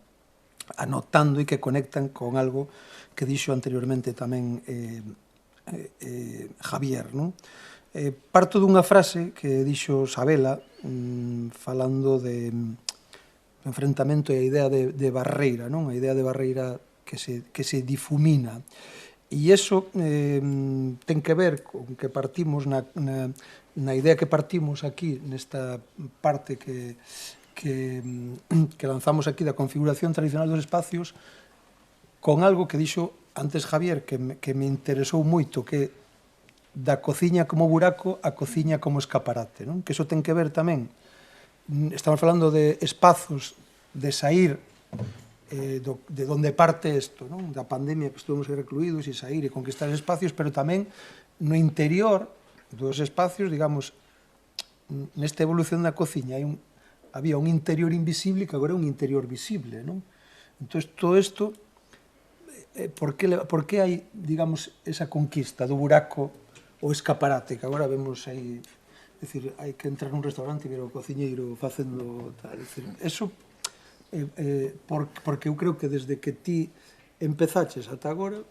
anotando e que conectan con algo que dixo anteriormente tamén Javier, non? Parto dunha frase que dixo Sabela falando de enfrentamento e a idea de barreira, non? A idea de barreira que se difumina. E iso ten que ver con que partimos na idea que partimos aquí nesta parte que lanzamos aquí da configuración tradicional dos espacios con algo que dixo antes Javier que me interesou moito, que da cociña como buraco a cociña como escaparate, non? Que iso ten que ver tamén, estamos falando de espazos de sair de onde parte isto, non? Da pandemia que estuvemos recluídos e sair e conquistar espacios, pero tamén no interior dos espacios, digamos, nesta evolución da cociña había un interior invisible que agora é un interior visible, non? Entón, todo isto, por que hai, digamos, esa conquista do buraco o escaparate, que agora vemos aí, é dicir, hai que entrar nun restaurante e ver o cociñeiro facendo tal, é dicir, eso, porque eu creo que desde que ti empezaches ata agora,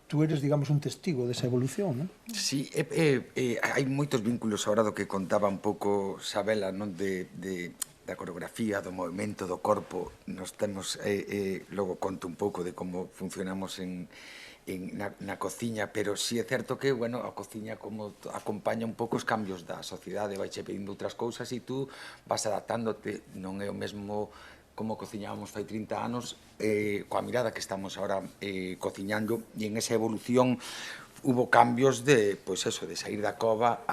tú eres, digamos, un testigo desa evolución, non? Sí, hai moitos vínculos agora do que contaba un pouco Sabela, non, da coreografía, do movimento do corpo. Nos temos, logo conto un pouco de como funcionamos na cociña, pero sí é certo que, bueno, a cociña como acompaña un pouco os cambios da sociedade, vaiche pedindo outras cousas e tú vas adaptándote, non é o mesmo como cociñábamos fai 30 anos, coa mirada que estamos agora cociñando, e en esa evolución hubo cambios de, pois eso, de sair da cova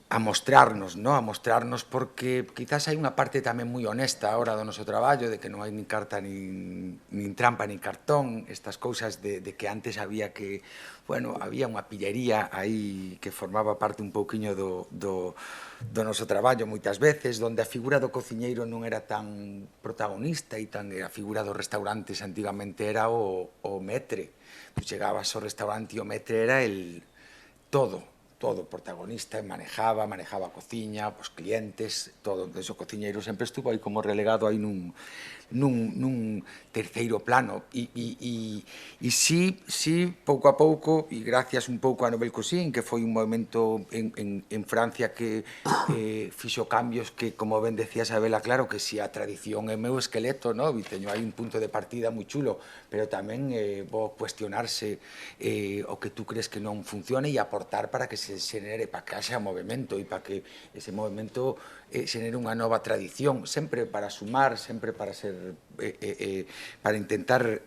a mostrarnos, ¿no? A mostrarnos porque quizás hai unha parte tamén moi honesta ahora do noso traballo, de que non hai nin carta, nin trampa, nin cartón, estas cousas de que antes había que, bueno, había unha pillería aí que formaba parte un pouquiño do noso traballo moitas veces, donde a figura do cociñeiro non era tan protagonista e tan a figura dos restaurantes antigamente era o metre. Tú chegabas ao restaurante e o metre era el todo protagonista, manejaba a cociña, os clientes, todo. Entón, o cociñeiro sempre estuvo aí como relegado aí nun terceiro plano. E sí, pouco a pouco, e gracias un pouco a Nouvelle Cuisine, que foi un movimento en Francia que fixo cambios que, como ben decía Isabela, claro que si a tradición é meu esqueleto, no? E teño aí un punto de partida moi chulo, pero tamén vou cuestionarse o que tú crees que non funcione e aportar para que se xenere, para que haxa movimento e para que ese movimento xenere unha nova tradición, sempre para sumar, sempre para ser para intentar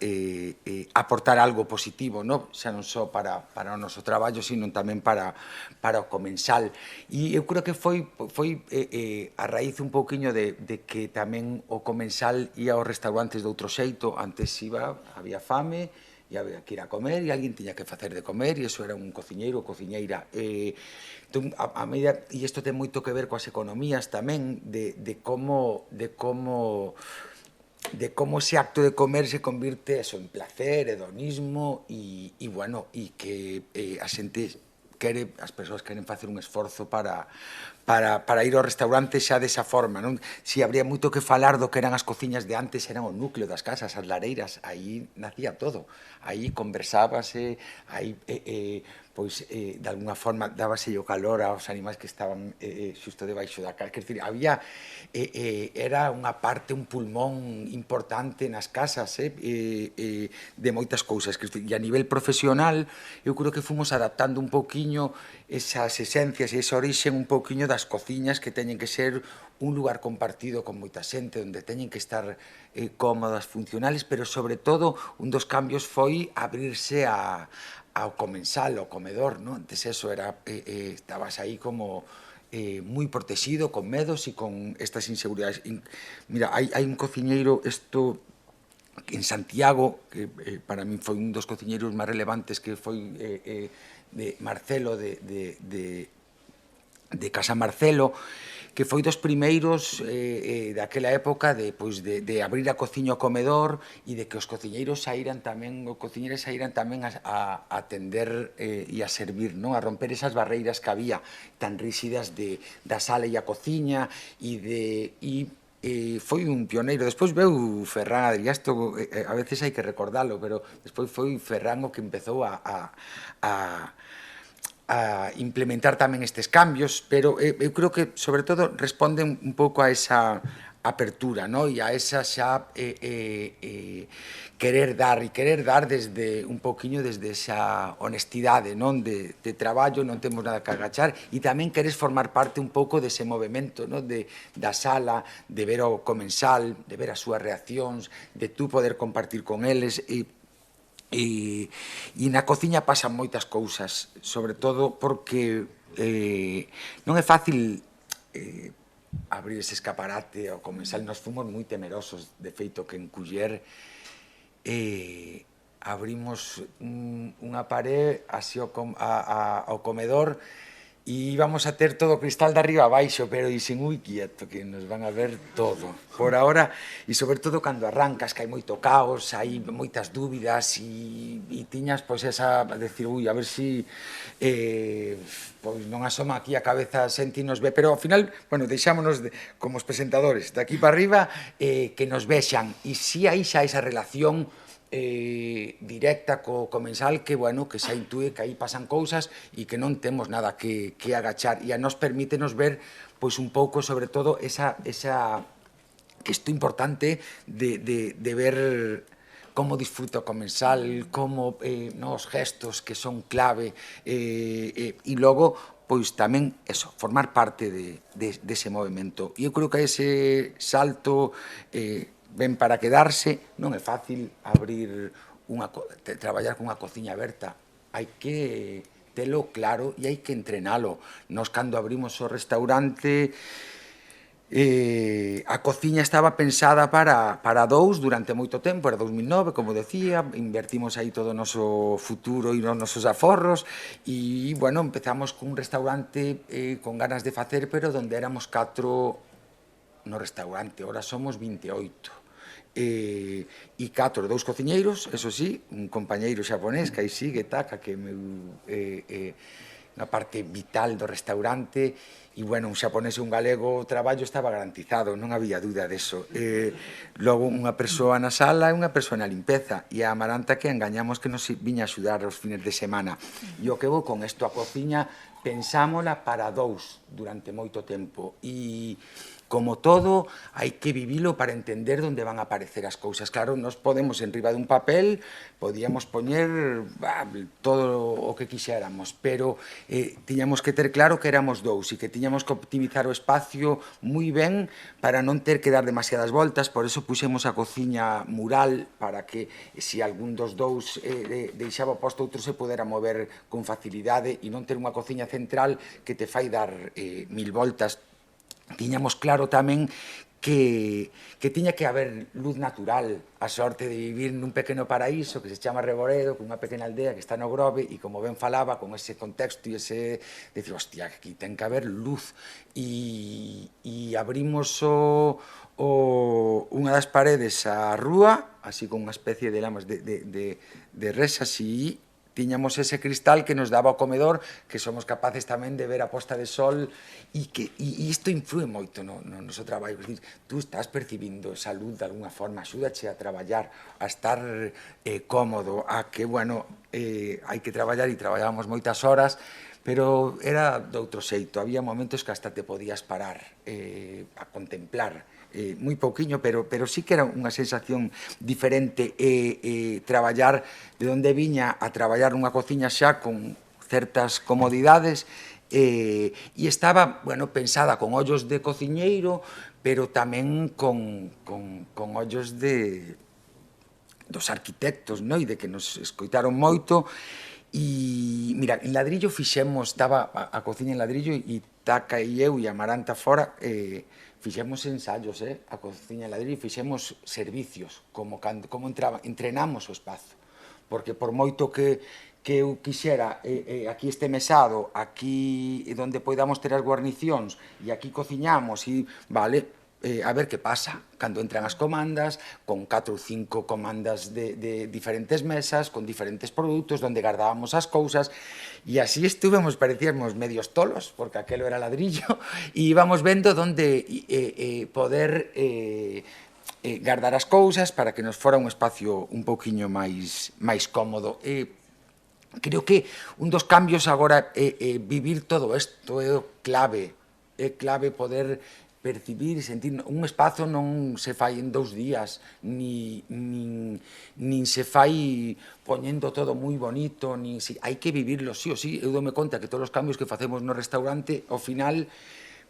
aportar algo positivo, non? Xa non só para o noso traballo, sino tamén para o comensal. E eu creo que foi a raíz un pouquiño de que tamén o comensal ia aos restaurantes de outro xeito. Antes había fame, e había que ir a comer, e alguén tiña que facer de comer, e iso era un cociñeiro ou cociñeira. Entón, a medida, e isto ten moito que ver coas economías tamén, de como ese acto de comer se convirte en placer, hedonismo, e que a xente quere, as persoas queren facer un esforzo para ir ao restaurante xa desa forma, non? Si habría moito que falar do que eran as cociñas de antes, eran o núcleo das casas, as lareiras, aí nacía todo, aí conversábase, aí de alguna forma dábase o calor aos animais que estaban xusto debaixo da casa, quer dizer, era unha parte, un pulmón importante nas casas de moitas cousas, e a nivel profesional eu creo que fomos adaptando un pouquiño esas esencias e esa orixe un pouquiño das cociñas que teñen que ser un lugar compartido con moita xente, onde teñen que estar cómodas, funcionales, pero sobre todo un dos cambios foi abrirse ao comensal, ao comedor, non? Antes eso era, estabas aí como moi protegido, con medos e con estas inseguridades. Mira, hai un cociñeiro, isto en Santiago, que para min foi un dos cociñeiros máis relevantes, que foi de Marcelo, de Casa Marcelo, que foi dos primeiros daquela época de abrir a cociña ao comedor e de que os cociñeiros saíran tamén, os cociñeiros saíran tamén a atender e a servir, non? A romper esas barreiras que había tan rígidas da sala e a cociña e foi un pioneiro. Despois veu Ferran Adrià, isto a veces hai que recordalo, pero despois foi Ferran o que empezou a implementar tamén estes cambios, pero eu creo que, sobre todo, responden un pouco a esa apertura, e a esa xa querer dar desde un poquinho desde esa honestidade, de traballo, non temos nada que agachar, e tamén queres formar parte un pouco dese movimento, da sala, de ver o comensal, de ver as súas reaccións, de tú poder compartir con eles, e na cociña pasan moitas cousas, sobre todo porque non é fácil abrir ese escaparate ao comensal. Nos fomos moi temerosos, de feito, que en Culler abrimos unha pared así ao comedor e íbamos a ter todo o cristal de arriba a baixo, pero dixen, ui, quieto, que nos van a ver todo. Por ahora, e sobre todo cando arrancas, que hai moito caos, hai moitas dúbidas, e tiñas, pois, esa, a decir, ui, a ver si non asoma aquí a cabeza xente e nos ve, pero ao final, bueno, deixámonos como os presentadores, de aquí para arriba, que nos vexan, e si hai xa esa relación directa co comensal, que, bueno, que xa intúe que aí pasan cousas e que non temos nada que agachar, e a nos permítenos ver, pois, un pouco, sobre todo, esa que isto importante de ver como disfruta o comensal, como os gestos que son clave, e logo, pois, tamén, eso, formar parte dese movimento. E eu creo que ese salto ven para quedarse. Non é fácil traballar cunha cociña aberta, hai que telo claro e hai que entrenalo. Nos, cando abrimos o restaurante, a cociña estaba pensada para dous durante moito tempo, era 2009, como decía, invertimos aí todo o noso futuro e os nosos aforros, e, bueno, empezamos cun restaurante con ganas de facer, pero donde éramos 4 no restaurante, ahora somos 28. E 4, 2 cociñeiros, eso sí, un compañeiro xaponés que aí sigue, Taka, que é unha parte vital do restaurante, bueno, un xaponés e un galego, o traballo estaba garantizado, non había dúda deso. Logo, unha persoa na sala e unha persoa na limpeza, e a Amaranta que engañamos que nos viña a axudar os fines de semana. E o que vou con isto, a cociña pensámola para dous durante moito tempo, e como todo, hai que vivilo para entender onde van a aparecer as cousas. Claro, nos podemos, en riba dun papel, podíamos poñer todo o que quixéramos, pero tiñamos que ter claro que éramos dous e que tiñamos que optimizar o espacio moi ben para non ter que dar demasiadas voltas. Por eso puxemos a cociña mural para que, se algún dos dous deixaba posto, outro se podera mover con facilidade e non ter unha cociña central que te fai dar 1000 voltas. Tiñamos claro tamén que tiña que haber luz natural, a sorte de vivir nun pequeno paraíso que se chama Reboredo, cunha pequena aldea que está no Grove, e como ben falaba, con ese contexto e ese... Decir, hostia, aquí ten que haber luz. E abrimos unha das paredes á rúa, así con unha especie de lamas de resas, e tiñamos ese cristal que nos daba o comedor, que somos capaces tamén de ver a posta de sol, e isto influe moito no noso traballo. Es dicir, tú estás percibindo esa luz de alguna forma, axúdache a traballar, a estar cómodo, a que, bueno, hai que traballar, e traballábamos moitas horas, pero era de outro xeito. Había momentos que hasta te podías parar a contemplar, moi pouquiño, pero sí que era unha sensación diferente traballar de onde viña a traballar nunha cociña xa con certas comodidades, e estaba, bueno, pensada con ollos de cociñeiro, pero tamén con ollos dos arquitectos, non? E de que nos escoitaron moito. E, mira, en ladrillo fixemos, estaba a cociña en ladrillo, e Taca e eu e a Amaranta fora, fixemos ensayos, a cociña en ladrillo, e fixemos servicios, como entrenamos o espazo, porque por moito que eu quixera aquí este mesado, aquí onde podamos ter as guarnicións, e aquí cociñamos, e vale, a ver que pasa cando entran as comandas, con 4 ou 5 comandas de diferentes mesas, con diferentes produtos, onde guardábamos as cousas, e así estuvemos, parecíamos medios tolos, porque aquelo era ladrillo, e íbamos vendo onde poder guardar as cousas para que nos fora un espacio un pouquiño máis cómodo. Creo que un dos cambios agora é vivir todo isto, é clave poder percibir e sentir. Un espazo non se fai en 2 días, nin se fai poñendo todo moi bonito, hai que vivirlo sí o sí. Eu dome conta que todos os cambios que facemos no restaurante, ao final,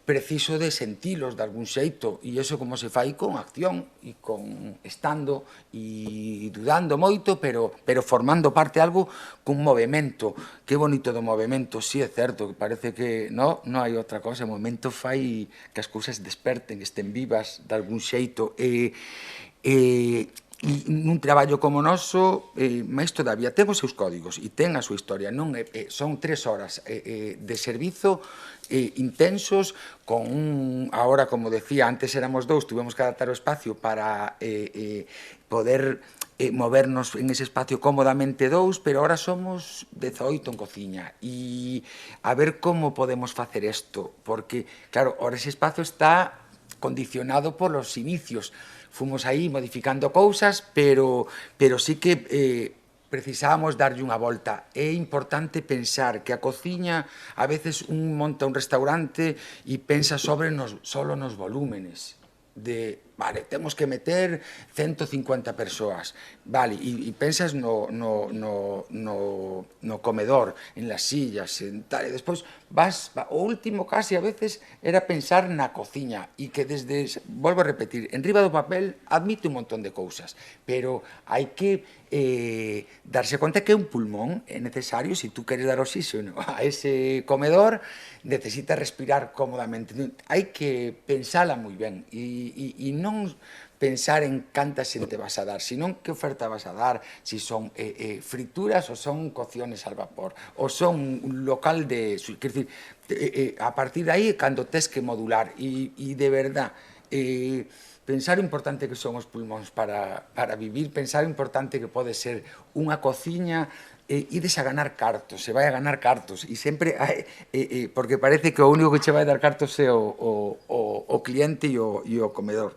preciso de sentilos de algún xeito, e iso como se fai con acción e con estando e dudando moito, pero formando parte algo cun movimento. Que bonito do movimento, sí, é certo, que parece que non hai outra cosa, o movimento fai que as cousas desperten, estén vivas de algún xeito, e nun traballo como o noso, máis todavía, ten os seus códigos e ten a súa historia, non son 3 horas de servizo intensos, con ahora, como decía, antes éramos 2, tuvemos que adaptar o espacio para poder movernos en ese espacio cómodamente 2, pero ahora somos 18 en cociña, e a ver como podemos facer isto, porque, claro, ahora ese espacio está condicionado polos inicios. Fomos aí modificando cousas, pero sí que precisábamos darlle unha volta. É importante pensar que a cociña, a veces un monta un restaurante e pensa solo nos volúmenes, de, vale, temos que meter 150 persoas, vale, e pensas no comedor, en las sillas, en tal, e despois vas, o último casi a veces era pensar na cociña, e que desde, volvo a repetir, en riba do papel admite un montón de cousas, pero hai que darse conta que un pulmón é necesario. Se tú queres dar oxígeno a ese comedor, necesitas respirar cómodamente. Hai que pensala moi ben e non pensar en canta xente vas a dar, senón que oferta vas a dar, se son frituras ou son cocciones al vapor, ou son un local de... Quer dizer, a partir de aí, cando tes que modular, e de verdad, pensar o importante que son os pulmóns para vivir, pensar o importante que pode ser unha cociña ides a ganar cartos, se vai a ganar cartos, e sempre, porque parece que o único que che vai dar cartos é o cliente e o comedor.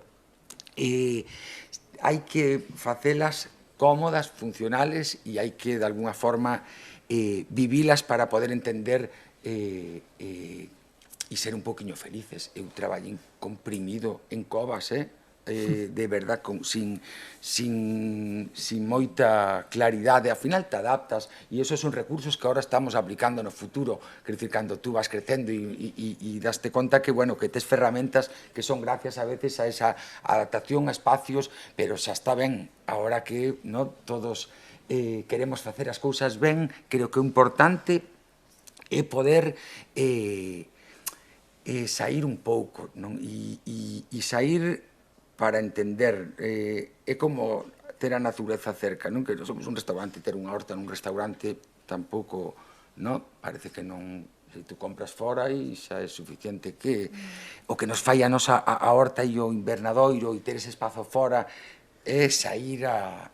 Hai que facelas cómodas, funcionales, e hai que, de alguna forma, vivilas para poder entender e ser un poquinho felices. Eu traballei comprimido en covas, de verdad, sin moita claridade. Ao final te adaptas, e esos son recursos que ahora estamos aplicando no futuro. Quer dicir, cando tú vas crecendo e daste conta que, bueno, que tes ferramentas que son gracias a veces a esa adaptación a espacios, pero xa está ben. Ahora que todos queremos facer as cousas ben, creo que o importante é poder sair un pouco, e sair para entender. É como ter a natureza cerca, non? Que non somos un restaurante, ter unha horta nun restaurante tampouco, parece que non. Se tú compras fora e xa é suficiente. Que o que nos fai a nosa a horta e o invernadoiro e ter ese espazo fora é sair a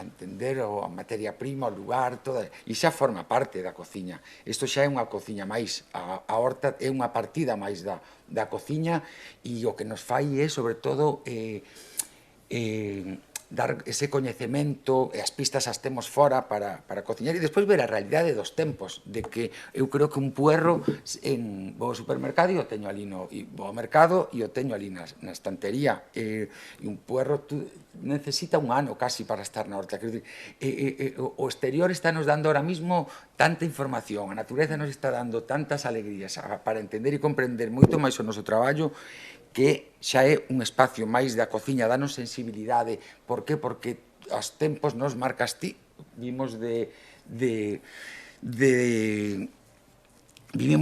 entender a materia prima, o lugar, e xa forma parte da cociña. Isto xa é unha cociña máis, a horta é unha partida máis da cociña, e o que nos fai é, sobre todo, dar ese coñecemento, e as pistas as temos fora para cociñar, e despois ver a realidade dos tempos, de que eu creo que un puerro, vou ao supermercado e o teño ali, vou ao mercado e o teño ali na estantería, e un puerro necesita un ano casi para estar na horta. O exterior está nos dando ahora mismo tanta información, a natureza nos está dando tantas alegrías para entender e comprender moito máis o noso traballo, que xa é un espacio máis da cociña, danos sensibilidade. Por qué? Porque os tempos nos marcas ti. Vivimos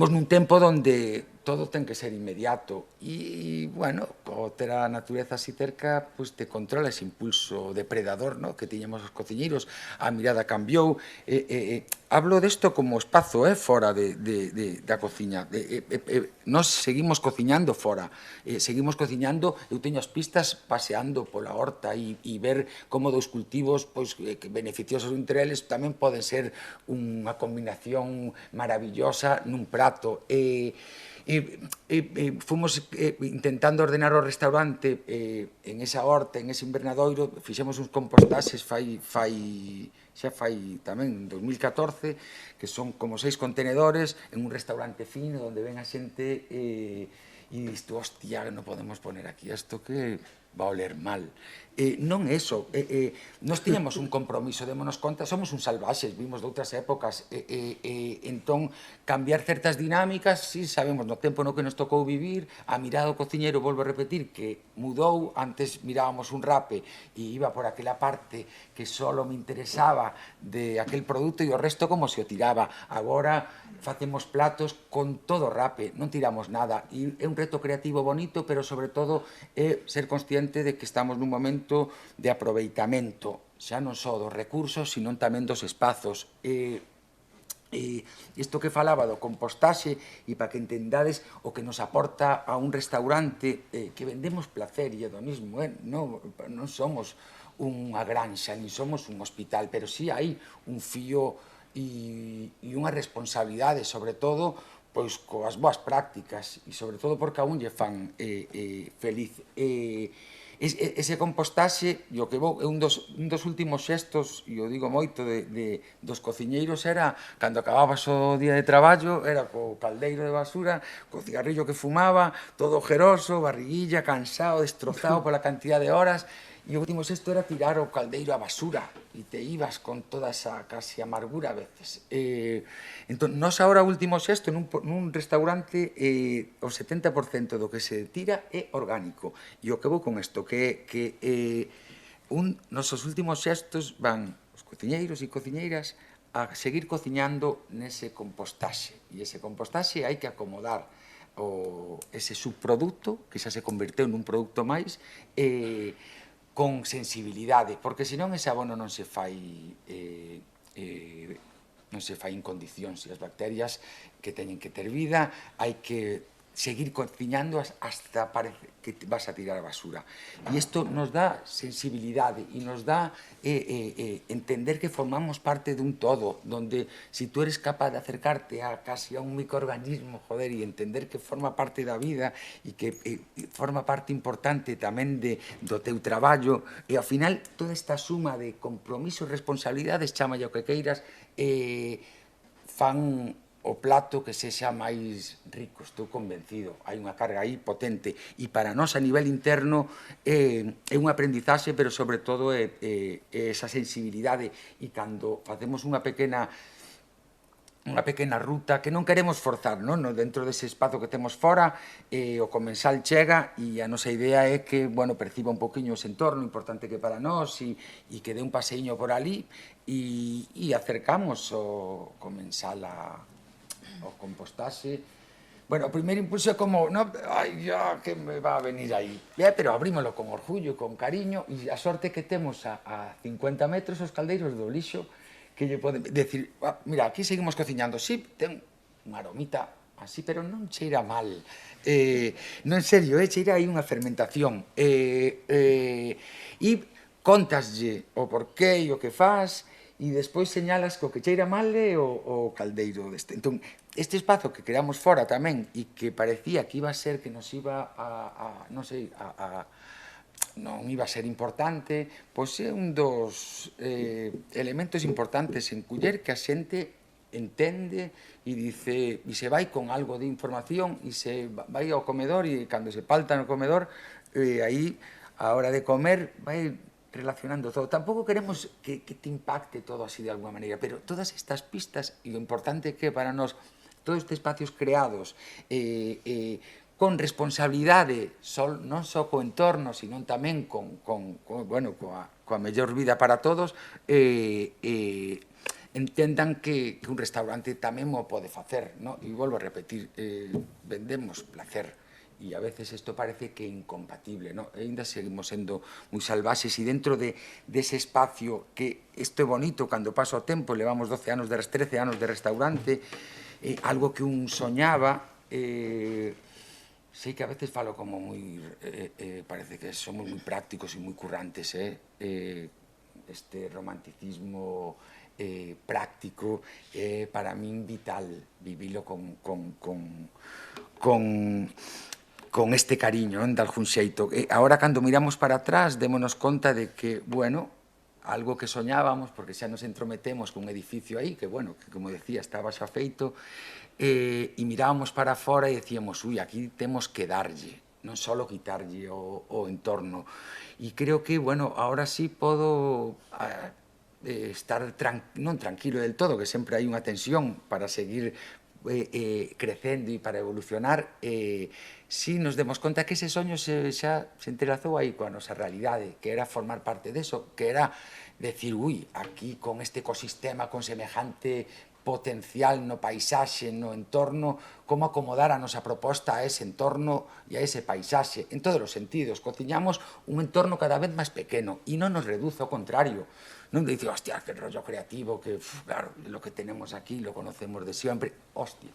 nun tempo onde todo ten que ser inmediato, e, bueno, ao ter a natureza así cerca, pois te controla ese impulso depredador que tiñamos os cociñeiros. A mirada cambiou. Hablo desto como espazo fora da cociña. Nós seguimos cociñando fora, seguimos cociñando. Eu teño as pistas paseando pola horta e ver como dos cultivos beneficiosos entre eles tamén poden ser unha combinación maravillosa nun prato. Fomos intentando ordenar o restaurante en esa horta, en ese invernadoiro. Fixemos uns compostaxes xa fai tamén en 2014, que son como 6 contenedores en un restaurante fino onde ven a xente e disto, hostia, non podemos poner aquí isto que va a oler mal. Non é iso. Nos tiñamos un compromiso, démonos conta, somos uns salvaxes, vimos de outras épocas, entón cambiar certas dinámicas, si sabemos no tempo no que nos tocou vivir. A mirada do cociñeiro, volvo a repetir, que mudou. Antes mirábamos un rape e iba por aquela parte que só me interesaba de aquel produto, e o resto como se o tiraba. Agora facemos platos con todo rape, non tiramos nada, e é un reto creativo bonito, pero sobre todo é ser consciente de que estamos nun momento de aproveitamento, xa non só dos recursos, sino tamén dos espazos. Isto que falaba do compostaxe, e para que entendades o que nos aporta a un restaurante, que vendemos placer, e é do mismo, non somos unha granxa, nin somos un hospital, pero si hai un fío e unha responsabilidade, sobre todo, pois coas boas prácticas, e sobre todo porque a un lle fan feliz. Ese compostaxe, e o que vou, é un dos últimos xestos, e o digo moito, dos cociñeiros, era, cando acababas o día de traballo, era co caldeiro de basura, co cigarrillo que fumaba, todo ojeroso, barriguilla, cansado, destrozado pola cantidad de horas, e o último xesto era tirar o caldeiro á basura, e te ibas con toda esa casi amargura a veces. Entón, nos agora o último xesto nun restaurante, o 70% do que se tira é orgánico. E o que vou con isto, que nosos últimos xestos van os cociñeiros e cociñeiras a seguir cociñando nese compostaxe. E ese compostaxe hai que acomodar ese subproducto, que xa se converteu nun produto máis, con sensibilidade, porque senón ese abono non se fai en condicións, e as bacterias que teñen que ter vida hai que seguir cociñando hasta parece que vas a tirar a basura. E isto nos dá sensibilidade e nos dá entender que formamos parte dun todo, donde si tú eres capaz de acercarte a casi a un microorganismo, joder, e entender que forma parte da vida e que forma parte importante tamén do teu traballo, e ao final toda esta suma de compromisos, responsabilidades, chámalla o que queiras, fan o plato que sexa máis rico, estou convencido. Hai unha carga aí potente e para nós a nivel interno é un aprendizaxe, pero sobre todo é esa sensibilidade e cando facemos unha pequena ruta que non queremos forzar, non? Dentro dese espazo que temos fora, o comensal chega e a nosa idea é que, bueno, perciba un poquinho ese entorno importante que para nós e que dé un paseiño por ali e acercamos o comensal ao compostaxe. Bueno, o primeiro impulso é como, no, ai, ya, que me va a venir aí. Pero abrímolo con orgullo, con cariño, e a sorte que temos a 50 metros os caldeiros do lixo, que lle poden decir, mira, aquí seguimos cociñando, sí, ten unha aromita así, pero non cheira mal. Non, en serio, cheira aí unha fermentación. E contaslle o porqué e o que faz, e despois señalas que o que cheira mal é o caldeiro deste. Entón, este espazo que creamos fora tamén e que parecía que iba a ser que nos iba non sei, non iba a ser importante, pois é un dos elementos importantes en Culler que a xente entende e dice, e se vai con algo de información e se vai ao comedor e cando se palta no comedor, aí a hora de comer vai relacionando todo. Tampouco queremos que te impacte todo así de alguma maneira, pero todas estas pistas, e o importante que para nós, todos estes espacios creados con responsabilidade, non só co entorno, sino tamén coa mellor vida para todos, entendan que un restaurante tamén o pode facer, e volvo a repetir, vendemos placer, e a veces isto parece que é incompatible, ainda seguimos sendo moi salvaxes e dentro dese espacio que isto é bonito cando paso o tempo, levamos 13 anos de restaurante, algo que un soñaba, sei que a veces falo como moi, parece que somos moi prácticos e moi currantes, este romanticismo práctico é para min vital, vivilo con este cariño, de algún xeito. Agora, cando miramos para atrás, démonos conta de que, bueno, algo que soñábamos, porque xa nos entrometemos cun edificio aí, que, bueno, que, como decía, estaba xa feito, e mirábamos para fora e decíamos, ui, aquí temos que darlle, non só quitarlle o entorno. E creo que, bueno, ahora sí podo estar non tranquilo del todo, que sempre hai unha tensión para seguir crecendo e para evolucionar, si nos demos conta que ese soño xa se entrelazou aí coa nosa realidade, que era formar parte deso, que era decir, ui, aquí con este ecosistema, con semejante potencial no paisaxe, no entorno, como acomodar a nosa proposta a ese entorno e a ese paisaxe, en todos os sentidos. Cociñamos un entorno cada vez máis pequeno e non nos reduce, ao contrario. Non dice, hostia, que rollo creativo, que, claro, lo que tenemos aquí lo conocemos de siempre. Hostia.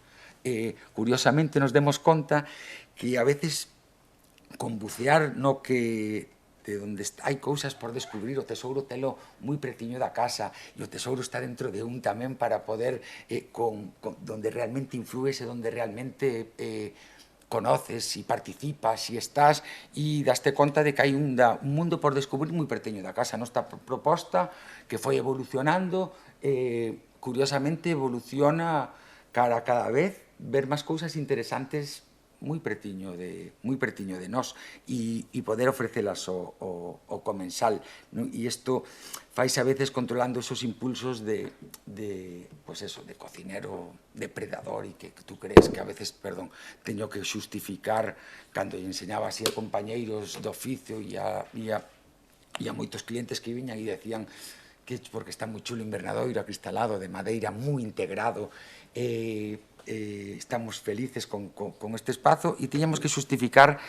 Curiosamente nos demos conta que a veces con bucear no que de onde hai cousas por descubrir, o tesouro telo moi pretiño da casa e o tesouro está dentro de un tamén para poder, donde realmente influes e donde realmente conoces e participas e estás e daste conta de que hai un mundo por descubrir moi perteño da casa. Nosta proposta que foi evolucionando, curiosamente evoluciona cara a cada vez ver máis cousas interesantes moi pertiño de nós e poder ofrecelas ao comensal. E isto faise a veces controlando esos impulsos de cocinero depredador e que tú crees que a veces, teño que xustificar cando lle enseñaba así a compañeiros do oficio e a moitos clientes que viñan e decían que porque está moi chulo invernadoiro acristalado de madeira moi integrado, estamos felices con este espazo e tiñamos que xustificar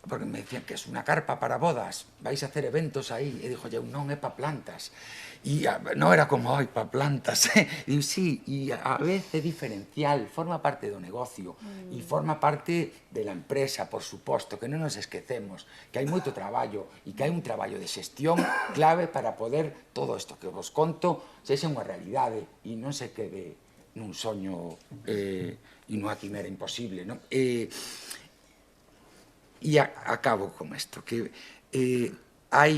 porque me decían que é unha carpa para bodas, vais a hacer eventos aí, e dixo, eu non é pa plantas, e non era como, ai, pa plantas, e digo, sí, e a vez é diferencial, forma parte do negocio, e forma parte de la empresa, por suposto, que non nos esquecemos, que hai moito traballo, e que hai un traballo de xestión clave para poder todo isto que vos conto sexa unha realidade, e non se quede nun soño e nunha quimera imposible, non? E acabo con isto, que hai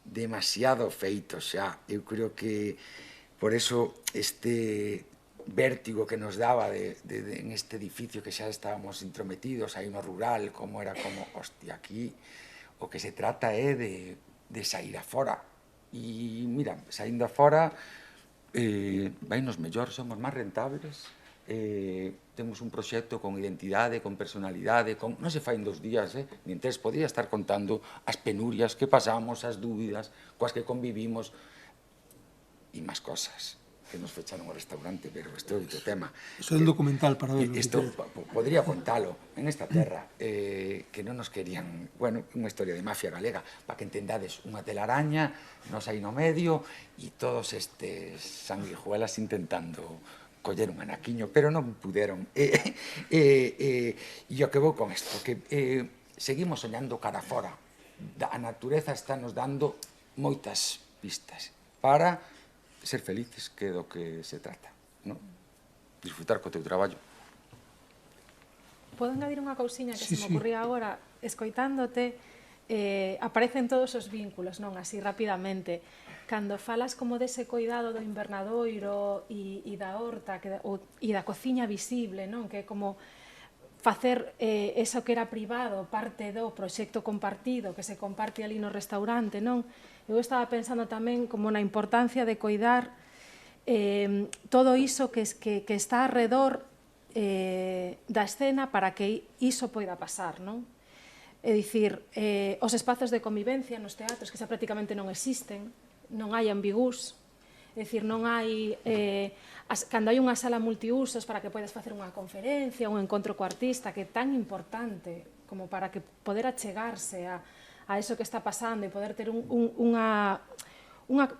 demasiado feito xa. Eu creo que por eso este vértigo que nos daba en este edificio que xa estábamos intrometidos aí no rural, como era como, hostia, aquí o que se trata é de sair afora. E mira, saindo afora vai nos mellor, somos máis rentables, temos un proxecto con identidade, con personalidade, non se fai en 2 días, nin 3, podría estar contando as penurias que pasamos, as dúbidas, coas que convivimos, e máis cosas, que nos fecharon o restaurante, pero isto é outro tema. Iso é un documental para verlo. Isto podría contalo en esta terra, que non nos querían, bueno, unha historia de mafia galega, para que entendades, unha telaraña, nos aí no medio, e todos estes sanguijuelas intentando coller un anaquiño, pero non puderon. E o que vou con isto, que seguimos soñando cara fora. A natureza está nos dando moitas pistas para ser felices, que é do que se trata, non? Disfrutar co teu traballo. Podo engadir unha cousiña que se me ocurría agora, escoitándote, aparecen todos os vínculos, non? Así rapidamente. Cando falas como dese cuidado do invernadoiro e da horta e da cociña visible, non? Que é como facer eso que era privado parte do proxecto compartido que se comparte ali no restaurante, non? Eu estaba pensando tamén como na importancia de coidar todo iso que está alrededor da escena para que iso poida pasar, non? É dicir, os espazos de convivencia nos teatros que xa prácticamente non existen, non hai ambigús, é dicir, non hai, cando hai unha sala multiusos para que podes facer unha conferencia, un encontro co artista, que é tan importante como para que poder achegarse a eso que está pasando e poder ter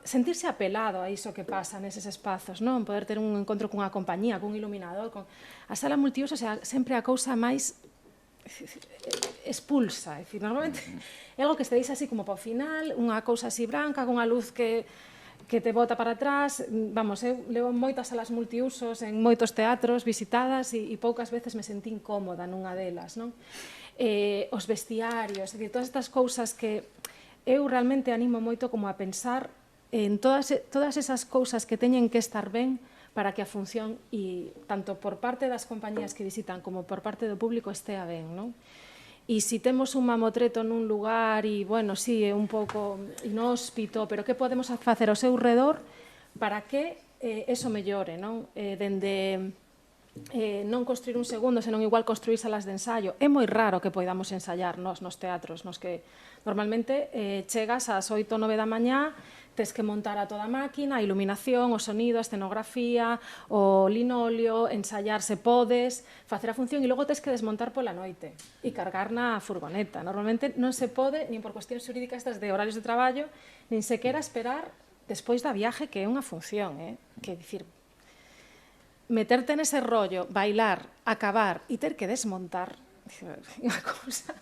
sentirse apelado a iso que pasa neses espazos, non? Poder ter un encontro cunha compañía, cun iluminador, a sala multiusos é sempre a cousa máis expulsa, é dicir, normalmente é algo que se deixa así como para o final, unha cousa así branca, cunha luz que te bota para atrás. Vamos, eu levo moitas salas multiusos en moitos teatros visitadas e poucas veces me sentí incómoda nunha delas, non? Os vestiarios, é dicir, todas estas cousas que eu realmente animo moito como a pensar en todas esas cousas que teñen que estar ben para que a función, e tanto por parte das compañías que visitan como por parte do público, estea ben, non? E se temos un mamotreto nun lugar e, bueno, sí, é un pouco inhóspito, pero que podemos facer ao seu redor para que eso mellore, non? Dende non construir un segundo, senón igual construir salas de ensaio. É moi raro que poidamos ensaiar nos teatros, nos que normalmente chegas ás 8 ou 9 da mañá, tes que montar a toda a máquina, a iluminación, o sonido, a escenografía, o linóleo, ensaiar se podes, facer a función e logo tes que desmontar pola noite e cargar na furgoneta. Normalmente non se pode, nin por cuestións xurídicas de horarios de traballo, nin sequera esperar despois da viaje, que é unha función, que dicir, meterte nese rollo, bailar, acabar e ter que desmontar, é unha cousa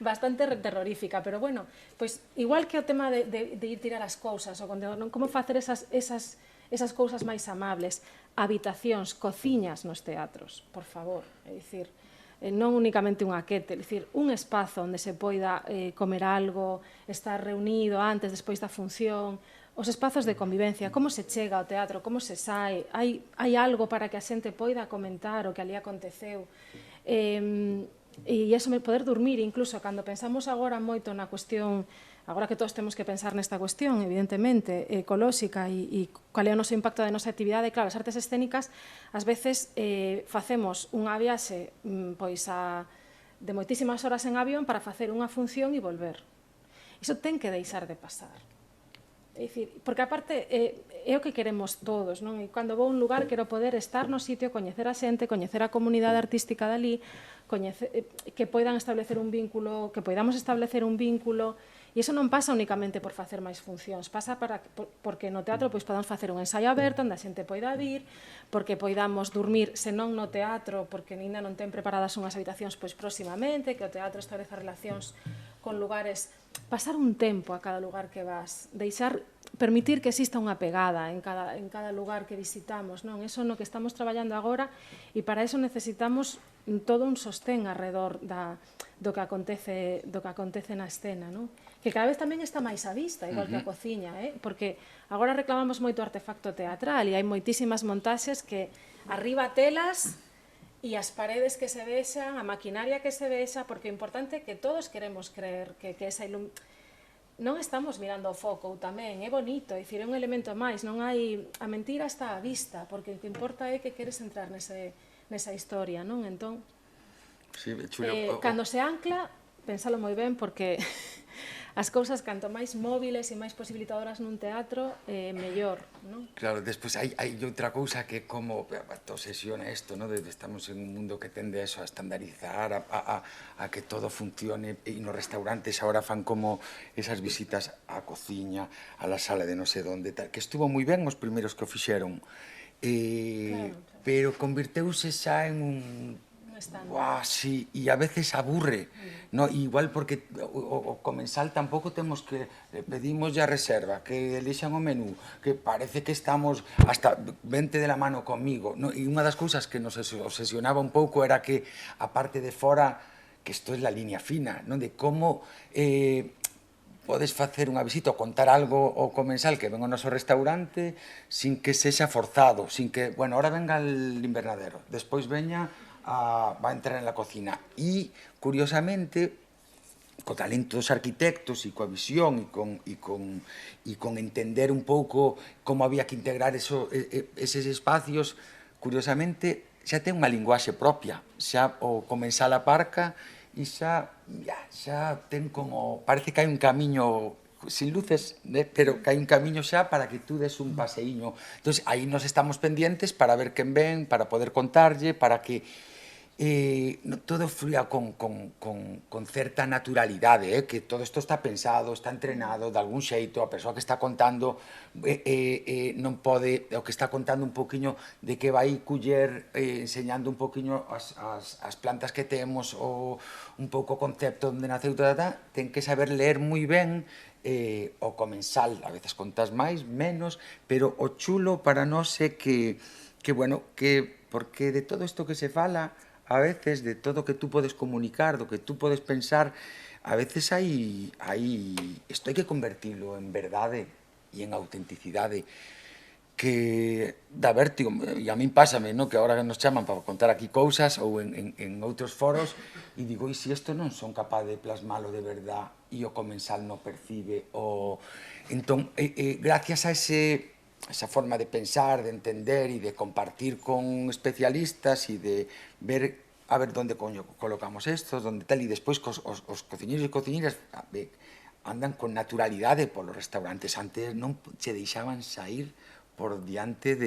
bastante terrorífica, pero bueno, pois igual que o tema de ir tirar as cousas, ou como facer esas cousas máis amables, habitacións, cociñas nos teatros, por favor, é dicir, non únicamente unha quete, é dicir, un espazo onde se poida comer algo, estar reunido antes, despois da función, os espazos de convivencia, como se chega ao teatro, como se sae, hai algo para que a xente poida comentar o que ali aconteceu, e iso me poder dormir, incluso cando pensamos agora moito na cuestión, agora que todos temos que pensar nesta cuestión, evidentemente, ecolóxica e cal é o noso impacto da nosa actividade, claro, as artes escénicas, ás veces facemos unha viaxe de moitísimas horas en avión para facer unha función e volver. Iso ten que deixar de pasar. É dicir, porque aparte é o que queremos todos, non? E cando vou a un lugar quero poder estar no sitio, coñecer a xente, coñecer a comunidade artística dali, que poidan establecer un vínculo, que poidamos establecer un vínculo. E iso non pasa únicamente por facer máis funcións, pasa porque no teatro podamos facer un ensaio aberto onde a xente poida vir, porque poidamos dormir, senón no teatro, porque ainda non ten preparadas unhas habitacións próximamente, que o teatro estableza relacións con lugares, pasar un tempo a cada lugar que vas, permitir que exista unha pegada en cada lugar que visitamos, non? Eso no que estamos traballando agora, e para eso necesitamos todo un sostén alrededor do que acontece na escena, non? Que cada vez tamén está máis á vista, igual que a cociña, porque agora reclamamos moito artefacto teatral e hai moitísimas montaxes que arriba telas e as paredes que se vexan, a maquinaria que se vexa, porque o importante é que todos queremos creer que esa non estamos mirando o foco tamén, é bonito, é dicir, é un elemento máis, non hai, a mentira está á vista, porque o que importa é que queres entrar nesa historia, non? Entón, cando se ancla, pensalo moi ben, porque as cousas canto máis móviles e máis posibilitadoras nun teatro, mellor, non? Claro, despois hai outra cousa que como te obsesiona isto, non? Estamos en un mundo que tende a eso, a estandarizar, a que todo funcione, e nos restaurantes agora fan como esas visitas á cociña, a la sala de non sei onde, tal, que estuvo moi ben os primeiros que o fixeron, pero convirteuse xa en un... sí, e a veces aburre, no? Igual porque o comensal tampouco temos que pedimos a reserva, que elixan o menú, que parece que estamos hasta vente de la mano conmigo, no? E unha das cousas que nos obsesionaba un pouco era que a parte de fora, que isto é la línea fina, non? De como podes facer unha visita ou contar algo ao comensal que ven ao noso restaurante sin que sexa forzado, sin que, bueno, ahora venga el invernadero, despois veña va a entrar en la cocina. E, curiosamente, co talento dos arquitectos e coa visión e con entender un pouco como había que integrar eses espacios, curiosamente, xa ten unha linguaxe propia. Xa o comensal aparca e xa ten como... Parece que hai un camiño sin luces, pero que hai un camiño xa para que tú des un paseíño. Entón, aí nos estamos pendientes para ver quen ven, para poder contarlle, para que todo flúa con certa naturalidade, que todo isto está pensado, está entrenado de algún xeito, a persoa que está contando non pode, o que está contando un poquinho de que vai culler enseñando un poquinho as plantas que temos ou un pouco o concepto onde naceu, ten que saber ler moi ben o comensal, a veces contas máis, menos, pero o chulo para nós é que porque de todo isto que se fala, a veces, de todo o que tú podes comunicar, do que tú podes pensar, a veces isto hai que convertilo en verdade e en autenticidade, que dá vértigo, e a min pásame, que agora nos chaman para contar aquí cousas ou en outros foros, e digo, e se isto non son capaz de plasmalo de verdade e o comensal non percibe, entón, gracias a esa forma de pensar, de entender e de compartir con especialistas e de ver a ver onde colocamos estos, onde tal, e despois os cociñeiros e cociñeiras andan con naturalidade polos restaurantes. Antes non che deixaban sair por diante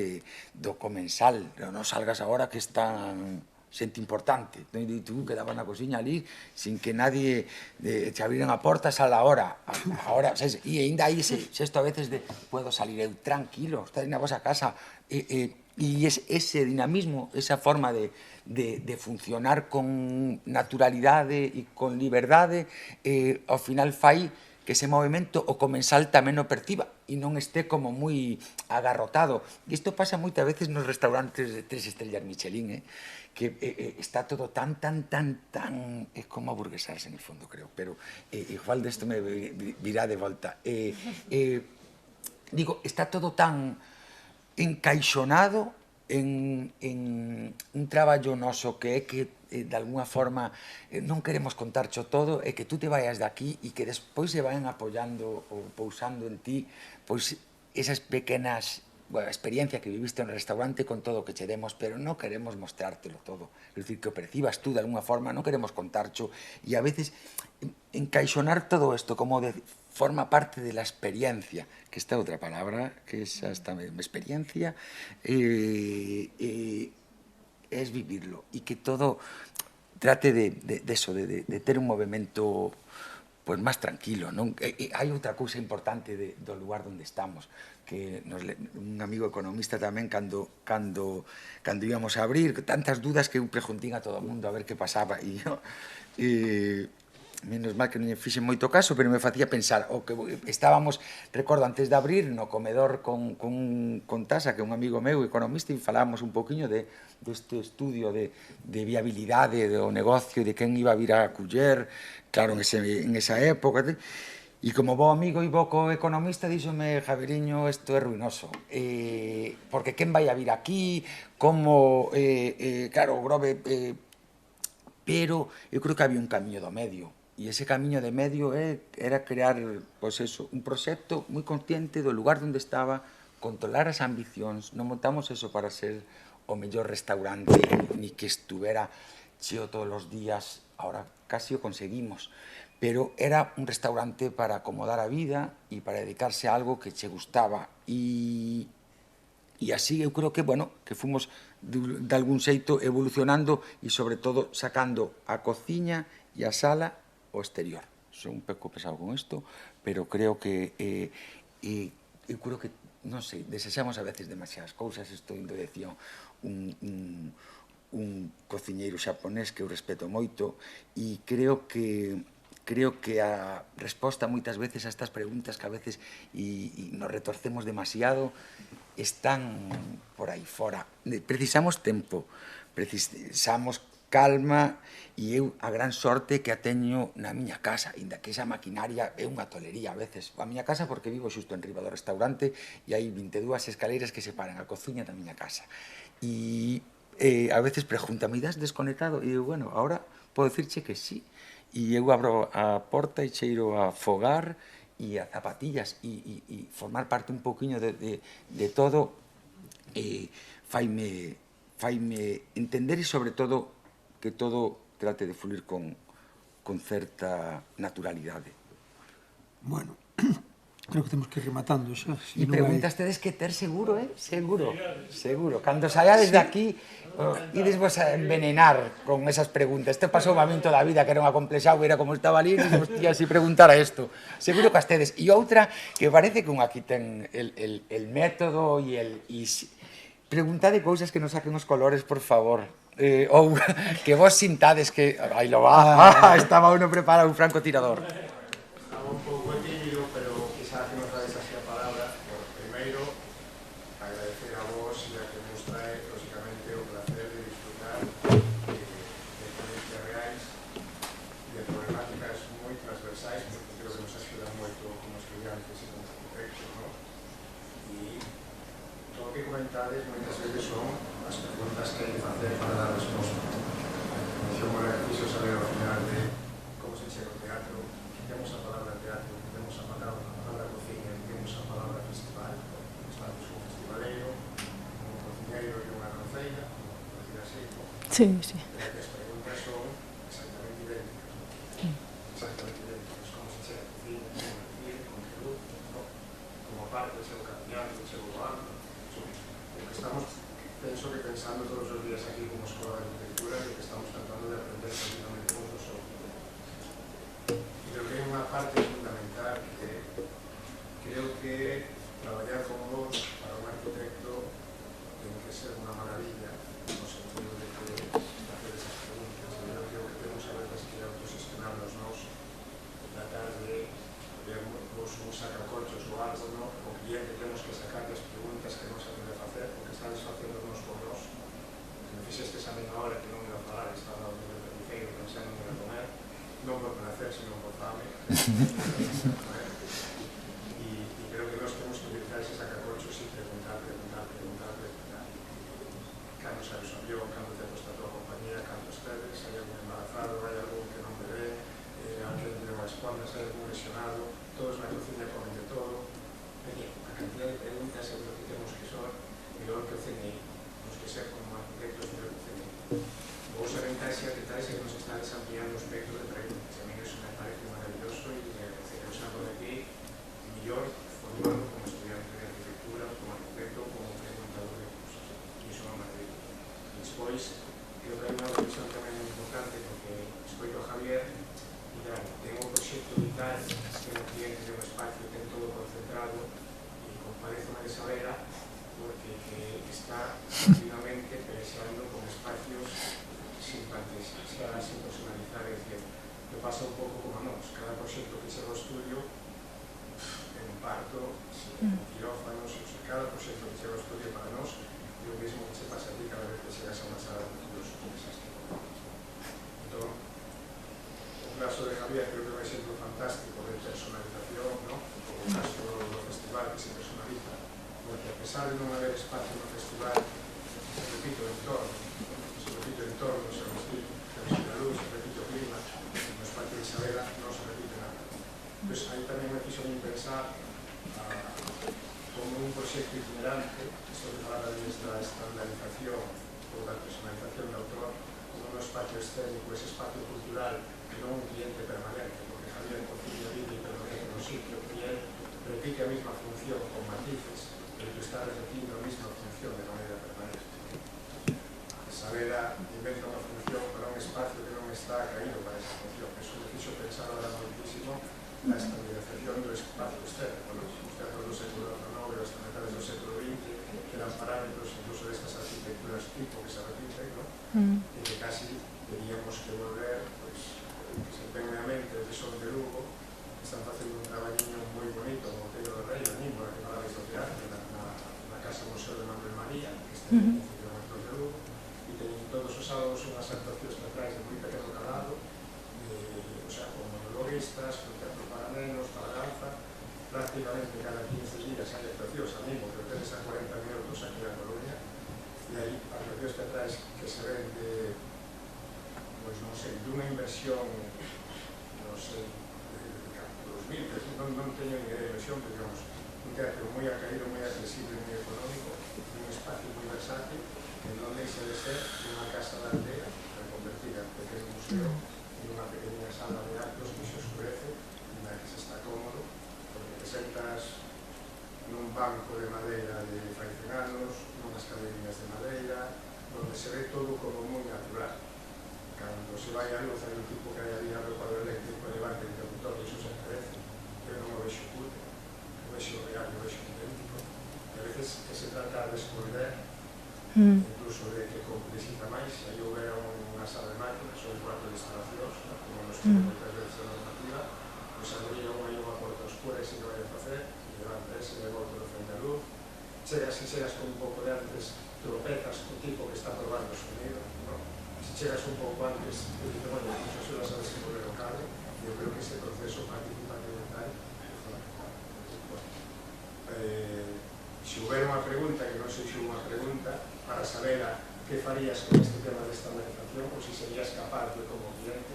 do comensal, non salgas agora que están xente importante, e tú quedabas na cociña ali sin que nadie te abriran a porta, sal a hora, e ainda hai ese xesto a veces de puedo salir eu tranquilo, estar na vosa casa, e ese dinamismo, esa forma de funcionar con naturalidade e con liberdade, ao final fai que ese movimento o comensal tamén o perciba e non este como moi agarrotado. E isto pasa moitas veces nos restaurantes de 3 estrellas Michelin, que está todo tan... É como aburguesarse, en el fondo, creo, pero igual desto me virá de volta. Digo, está todo tan encaixonado en un traballo noso que é que, de alguna forma, non queremos contarcho todo, e que tú te vayas de aquí e que despois se vayan apoyando ou pousando en ti pois esas pequenas experiencia que viviste en el restaurante con todo o que che demos, pero non queremos mostrártelo todo. É dicir, que o percibas tú de alguna forma, non queremos contarcho, e a veces encaixonar todo isto como forma parte de la experiencia, que esta outra palabra, que é esta experiencia, es vivirlo, e que todo trate de ter un movimento pois máis tranquilo, non? E hai outra cousa importante do lugar onde estamos, que un amigo economista tamén, cando íbamos a abrir, tantas dudas que eu preguntín a todo o mundo a ver que pasaba, e menos mal que non lle fixen moito caso, pero me facía pensar, o que estábamos, recordo, antes de abrir, no comedor con Tasa, que é un amigo meu, economista, e falábamos un poquinho deste estudio de viabilidade do negocio, de quen iba a vir a culler, claro, en esa época, e como bo amigo e bo economista, díxome, Javeriño, isto é ruinoso, porque quen vai a vir aquí, como, claro, Grove, pero eu creo que había un camiño do medio, e ese camiño de medio era crear, pois eso, un proxecto moi consciente do lugar onde estaba, controlar as ambicións, non montamos eso para ser o mellor restaurante, ni que estuvera cheo todos os días, ahora casi o conseguimos, pero era un restaurante para acomodar a vida e para dedicarse a algo que che gustaba, e así eu creo que, bueno, que fomos de algún xeito evolucionando e, sobre todo, sacando a cociña e a sala ao exterior. Sou un pouco pesado con isto, pero creo que eu creo que, non sei, desexamos a veces demasiadas cousas. Isto indo decía un cociñeiro xaponés que eu respeto moito, e creo que a resposta moitas veces a estas preguntas que a veces nos retorcemos demasiado están por aí fora. Precisamos tempo, precisamos calma, e eu a gran sorte que a teño na miña casa, inda que esa maquinaria é unha tolería a veces. A miña casa porque vivo xusto enriba do restaurante e hai 22 escaleiras que separan a cociña da miña casa. E a veces pregúntame, das desconectado? E eu, bueno, ahora podo dicirche que sí. E eu abro a porta e cheiro a fogar e a zapatillas, e formar parte un pouquiño de todo faime entender, e sobre todo que todo trate de fluir con certa naturalidade. Bueno, creo que temos que ir rematando xa. E preguntastedes que ter seguro, seguro, seguro. Cando saíades de aquí, ides vos a envenenar con esas preguntas. Este pasou a min toda a vida, que era unha complexado, era como estaba ali, e hostia, si preguntara isto. Seguro que astedes. E outra, que parece que un aquí ten el método e preguntade cousas que non saquen os colores, por favor. Ou que vos sintades que... Aí lo va, estaba uno preparado, un francotirador. Estaba un pouco tímido, pero quizá que nos dades así a palabra. Primeiro, agradecer a vos e a que nos trae, lógicamente, o placer de disfrutar de experiencias reais, de problemáticas moi transversais, porque creo que nos axudan moito como estudiantes e como arquitectos, ¿no? E todo o que comentades moitas veces son as preguntas que hai que facer para dar resposta. Xo quixo saber ao final de como se chega ao teatro, quitemos a palabra teatro, quitemos a palabra cociña, quitemos a palabra festival, estamos un festivaleiro, un cociñeiro e unha arroceira, por decir así, Sí, sí. pero que as preguntas son exactamente idénticas, exactamente idénticas, como se chega a cociña, como recibir, con que luz, como parte do seu camiñando, do seu voando, o que estamos, penso que pensando todos os días aquí como escola de arquitectura, e que estamos tratando de aprender continuamente con os outros. Creo que hai unha parte fundamental que creo que traballar con vos para un arquitecto ten que ser unha maravilla, no sentido de que hacer esas preguntas. Eu creo que temos a veces que autogestionarnos nós, tratar de vos un sacacorchos ou algo, ¿no? O cliente temos que sacar as preguntas que non sabemos facer, porque estades facendo nos con nós. Que me fixestes a mí hora que non me iba a falar, estaba ao nivel de Riqueiro pensando que iba a comer, non por placer, sino por fame. E creo que nós temos que utilizar ese sacacorchos e preguntar. Cando sabes o avión, cando te cuesta a tua compañía, cando estedes, hai algún embarazado, hai algún que non me ve, alguén de unha espalda, hai algún lesionado, todos na cociña comen de todo. A cantidad de preguntas é o que temos que ser melhor que o CNI. Temos que ser como arquitectos melhor que o CNI. Vos a ventaxa que tais é que nos estades ampliando o espectro de preguntas. A mí eso me parece maravilloso e eu salgo de aquí mellor formado como estudiante de arquitectura, como arquitecto, como preguntador de cursos. E iso é unha maravilla. Despois, creo que hai unha reflexión tamén importante tengo un proxecto vital, tengo un cliente de un espacio que ten todo concentrado e comparece unha desavera porque está continuamente pensando con espacios sin fantasía, sin personalizar, es decir, que pasa un pouco como a nós, cada proxecto que chega ao estudio en un parto, en quirófanos, o sea, cada proxecto que chega ao estudio para nós é o mesmo que se pasa aquí cada vez que chegas a unha sala de estudios desastre. Entón, o caso de Javier creo que é un exemplo fantástico de personalización, ¿no? Como o caso do festival que se personaliza, porque a pesar de non haber espacio no festival, se repite o entorno, se repite o entorno, se repite a luz, se repite o clima, no espacio de Isabela non se repite nada. Entón, aí tamén me quiso pensar como un proxecto itinerante, isto que falaba desta estandarización ou da personalización do autor, como un espacio escénico, ese espacio cultural, que non un cliente permanente, porque Javier Cociña vive permanente no sitio, que él repite a mesma función con matices, pero que está repetindo a mesma función de maneira permanente. Isabela inventa unha función para un espacio que non está caído para esa función. Eso me fixo pensar ahora moitísimo na estandarización do espacio externo. Os teatros do século XIX e as metades do século XX que eran parámetros incluso destas arquitecturas tipo que se repiten, ¿no? E que casi teníamos que volver, pues, que se tenga a mente de Son de Lugo, que están facendo un traballiño moi bonito no Outeiro do Rei, o Nimbo, que falabais do teatro, na Casa Museo de Manuel María, que está en o Centro de Lugo, e teñen todos os sábados unhas actuacións teatrais de moi pequeno calado, o sea, con monologuistas, con teatro para nenos, para danza, prácticamente cada 15 días hai actuacións a Nimbo, que tenes a 40 minutos aquí na Coruña, e hai actuacións teatrais que se ven de, pois non sei, dunha inversión, non sei, de 2000, non teño ni idea de inversión, pero digamos, un teatro moi acaído, moi accesible, moi económico, un espacio moi versátil, que non deixa de ser unha casa da aldea reconvertida en pequeno museo e unha pequena sala de actos que se oscurece, na que se está cómodo, porque te sentas nun banco de madeira de fai 100 anos, nunhas cadeirinhas de madeira, donde se ve todo como moi natural. Cando se vai a luz, hai un tipo que hai ali a ropa eléctrico, levanta o interruptor, e iso se aparece, pero non o vexo cutre, o vexo real, o vexo idéntico. E a veces que se trata de esconder, incluso de que necesita máis, se aí houbera unha sala de máquinas ou un cuarto de instalacións, como nos pide moitas veces a normativa, pois abría unha porta oscura e se que vai a facer, e levanta ese, e volta do frente a luz, chegas con un pouco de antes, tropezas co tipo que está probando o sonido, non? Se chegas un pouco antes, te dices, bueno, iso se vas a desenvolver o cable, e eu creo que ese proceso participativo mental é fundamental. Se houbera unha pregunta, que non sei se unha pregunta, para saber que farías con este tema de estandarización, ou se serías capaz de como cliente,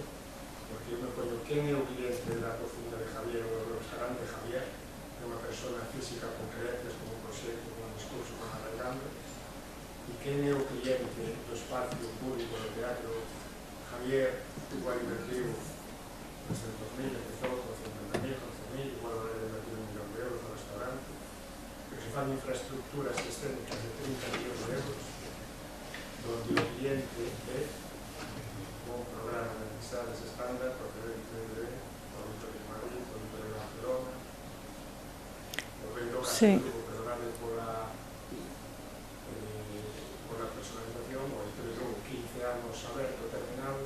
porque eu me pongo, quen é o cliente da cocina de Javier ou do restaurante de Javier, é unha persona física con creencias, con un proxecto, con un discurso, con arraigando, e quen é o cliente do espacio público do teatro. Javier igual invertiu 300.000, empezou con 50.000, con 100.000, igual vai invertir 1 millón de euros no restaurante, pero se fan infraestructuras escénicas de 30 millóns de euros, donde o cliente é un programa de amistades estándar procedente de Auditorio de Madrid, Auditorio de Barcelona, o vendo Castellugo, perdonade pola personalización, o Auditorio de Lugo, 15 anos aberto, terminado,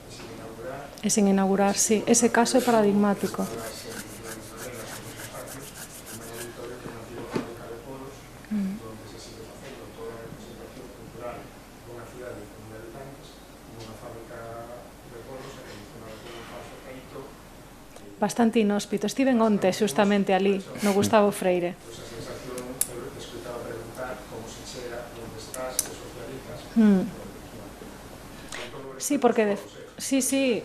e sin inaugurar. E sin inaugurar, sí. Ese caso é paradigmático. Bastante inhóspito. Estiven onte, xustamente ali, no Gustavo Freire. Pois a sensación, eu te escoitaba preguntar como se chega, onde estás, que socializas. Sí, porque... Sí.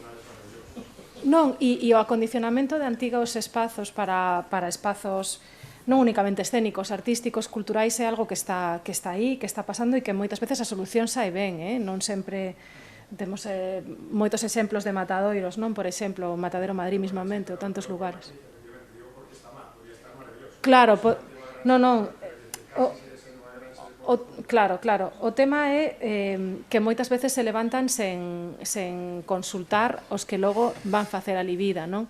Non, e o acondicionamento de antigos espazos para espazos non únicamente escénicos, artísticos, culturais, é algo que está aí, que está pasando e que moitas veces a solución sae ben, non sempre... Temos moitos exemplos de matadoiros, non? Por exemplo, o Matadero Madrid mismamente, ou tantos lugares. Claro, non. Claro. O tema é que moitas veces se levantan sen consultar os que logo van facer ali vida, non?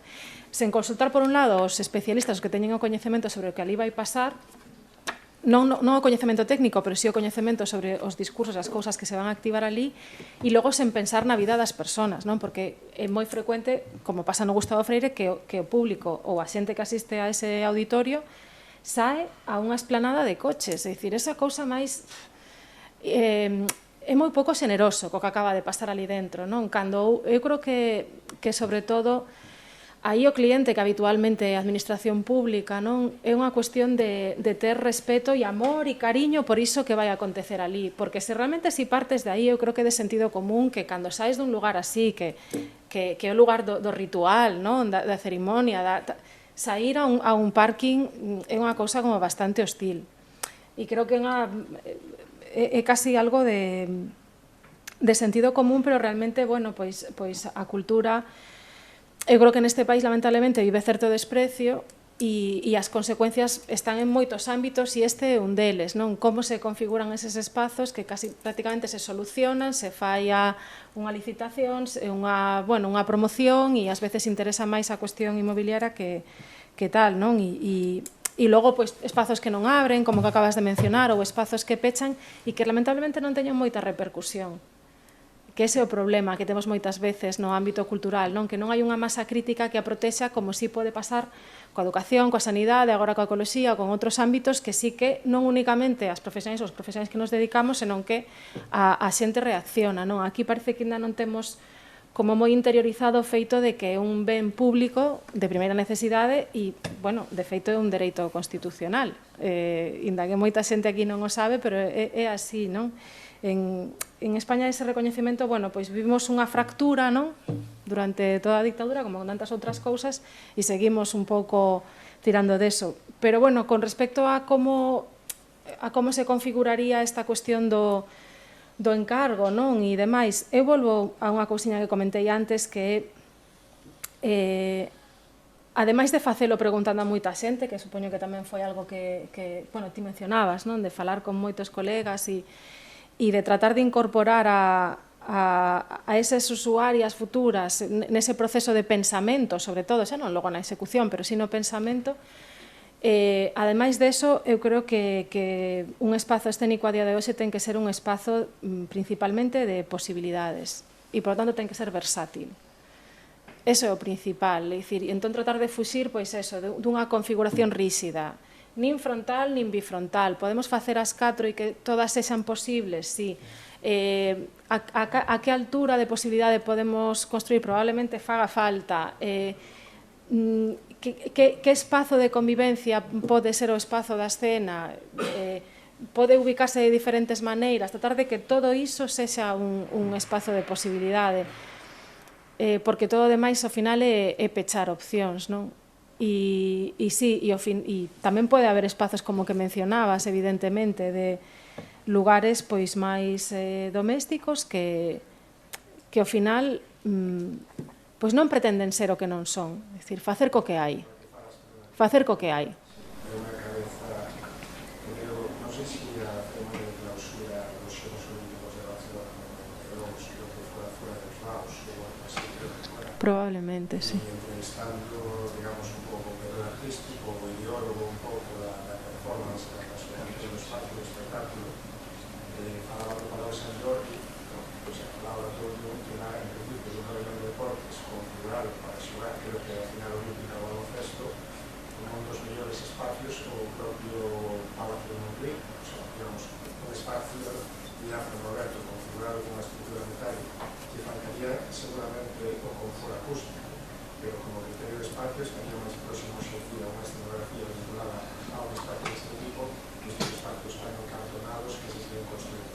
Sen consultar, por un lado, os especialistas, os que teñen o coñecemento sobre o que ali vai pasar, non o coñecemento técnico, pero sí o coñecemento sobre os discursos, as cousas que se van a activar ali, e logo sen pensar na vida das persoas, non? Porque é moi frecuente, como pasa no Gustavo Freire, que o público ou a xente que asiste a ese auditorio sae a unha esplanada de coches, é dicir, esa cousa máis é moi pouco xeneroso co que acaba de pasar ali dentro, non? Cando eu creo que sobre todo aí o cliente, que habitualmente é a administración pública, non, é unha cuestión de ter respeto e amor e cariño por iso que vai acontecer ali, porque se realmente si partes de aí, eu creo que é de sentido común que cando saes dun lugar así, que é o lugar do ritual, non, da cerimonia, sair a un parking é unha cousa como bastante hostil. E creo que é casi algo de sentido común, pero realmente, bueno, pois a cultura, eu creo que neste país, lamentablemente, vive certo desprecio e as consecuencias están en moitos ámbitos e este é un deles, non? Como se configuran eses espazos que casi prácticamente se solucionan, se fai unha licitación, unha promoción e ás veces interesa máis a cuestión inmobiliaria que tal, non? E logo, pois, espazos que non abren, como que acabas de mencionar, ou espazos que pechan e que lamentablemente non teñen moita repercusión. Que ese é o problema que temos moitas veces no ámbito cultural, non? Que non hai unha masa crítica que a protexa como si pode pasar coa educación, coa sanidade, agora coa ecoloxía, con outros ámbitos que sí que non únicamente as profesionais ou os profesionais que nos dedicamos, senón que a xente reacciona, non? Aquí parece que ainda non temos como moi interiorizado o feito de que é un ben público de primeira necesidade e, bueno, de feito é un dereito constitucional. Inda que moita xente aquí non o sabe, pero é así, non? En España ese recoñecemento, bueno, pois vivimos unha fractura, non? Durante toda a dictadura, como con tantas outras cousas, e seguimos un pouco tirando deso. Pero, bueno, con respecto a como se configuraría esta cuestión do encargo, non? E demais, eu volvo a unha cousiña que comentei antes, que ademais de facelo preguntando a moita xente, que supoño que tamén foi algo que bueno, ti mencionabas, non? De falar con moitos colegas e de tratar de incorporar a esas usuarias futuras nese proceso de pensamento, sobre todo, xa non logo na execución, pero sí no pensamento. Ademais deso, eu creo que un espazo escénico a día de hoxe ten que ser un espazo principalmente de posibilidades e, por lo tanto, ten que ser versátil. Eso é o principal, é dicir, entón tratar de fuxir, pois eso, dunha configuración ríxida, nin frontal, nin bifrontal. Podemos facer as 4 e que todas sexan posibles, sí. A que altura de posibilidade podemos construir? Probablemente faga falta. Que espazo de convivencia pode ser o espazo da escena? Pode ubicarse de diferentes maneiras. Tratar de que todo iso sexa un espazo de posibilidade. Porque todo o demais, ao final, é pechar opcións, non? E sí, e tamén pode haber espazos como que mencionabas, evidentemente, de lugares pois máis domésticos que ao final pois non pretenden ser o que non son, é dicir, facer co que hai. Facer co que hai. Non sei se a ceremonia de clausura dos Xogos Olímpicos de Barcelona creo que fora fora dos Laos ou algo así, creo que fora. Probablemente, sí. Entrevistando, digamos, un pouco o período artístico, o ideólogo un pouco da performance, da transferencia do espacio do espectáculo, falaba do Palau de San Jordi, pois a palabra todo o mundo era en principio do pabellón de deportes configurado para xogar, creo que a final olímpica o baloncesto, un dos mellores espacios o propio Palacio de Moncloa, o sea, digamos, un espacio diáfano aberto configurado con unha estrutura metálica que faltaría seguramente o confort acústico, pero como criterio de espacio estaría máis próximo a xercir a unha escenografía vinculada a un espacio deste tipo, que estes espacios están encantonados que se siguen construindo.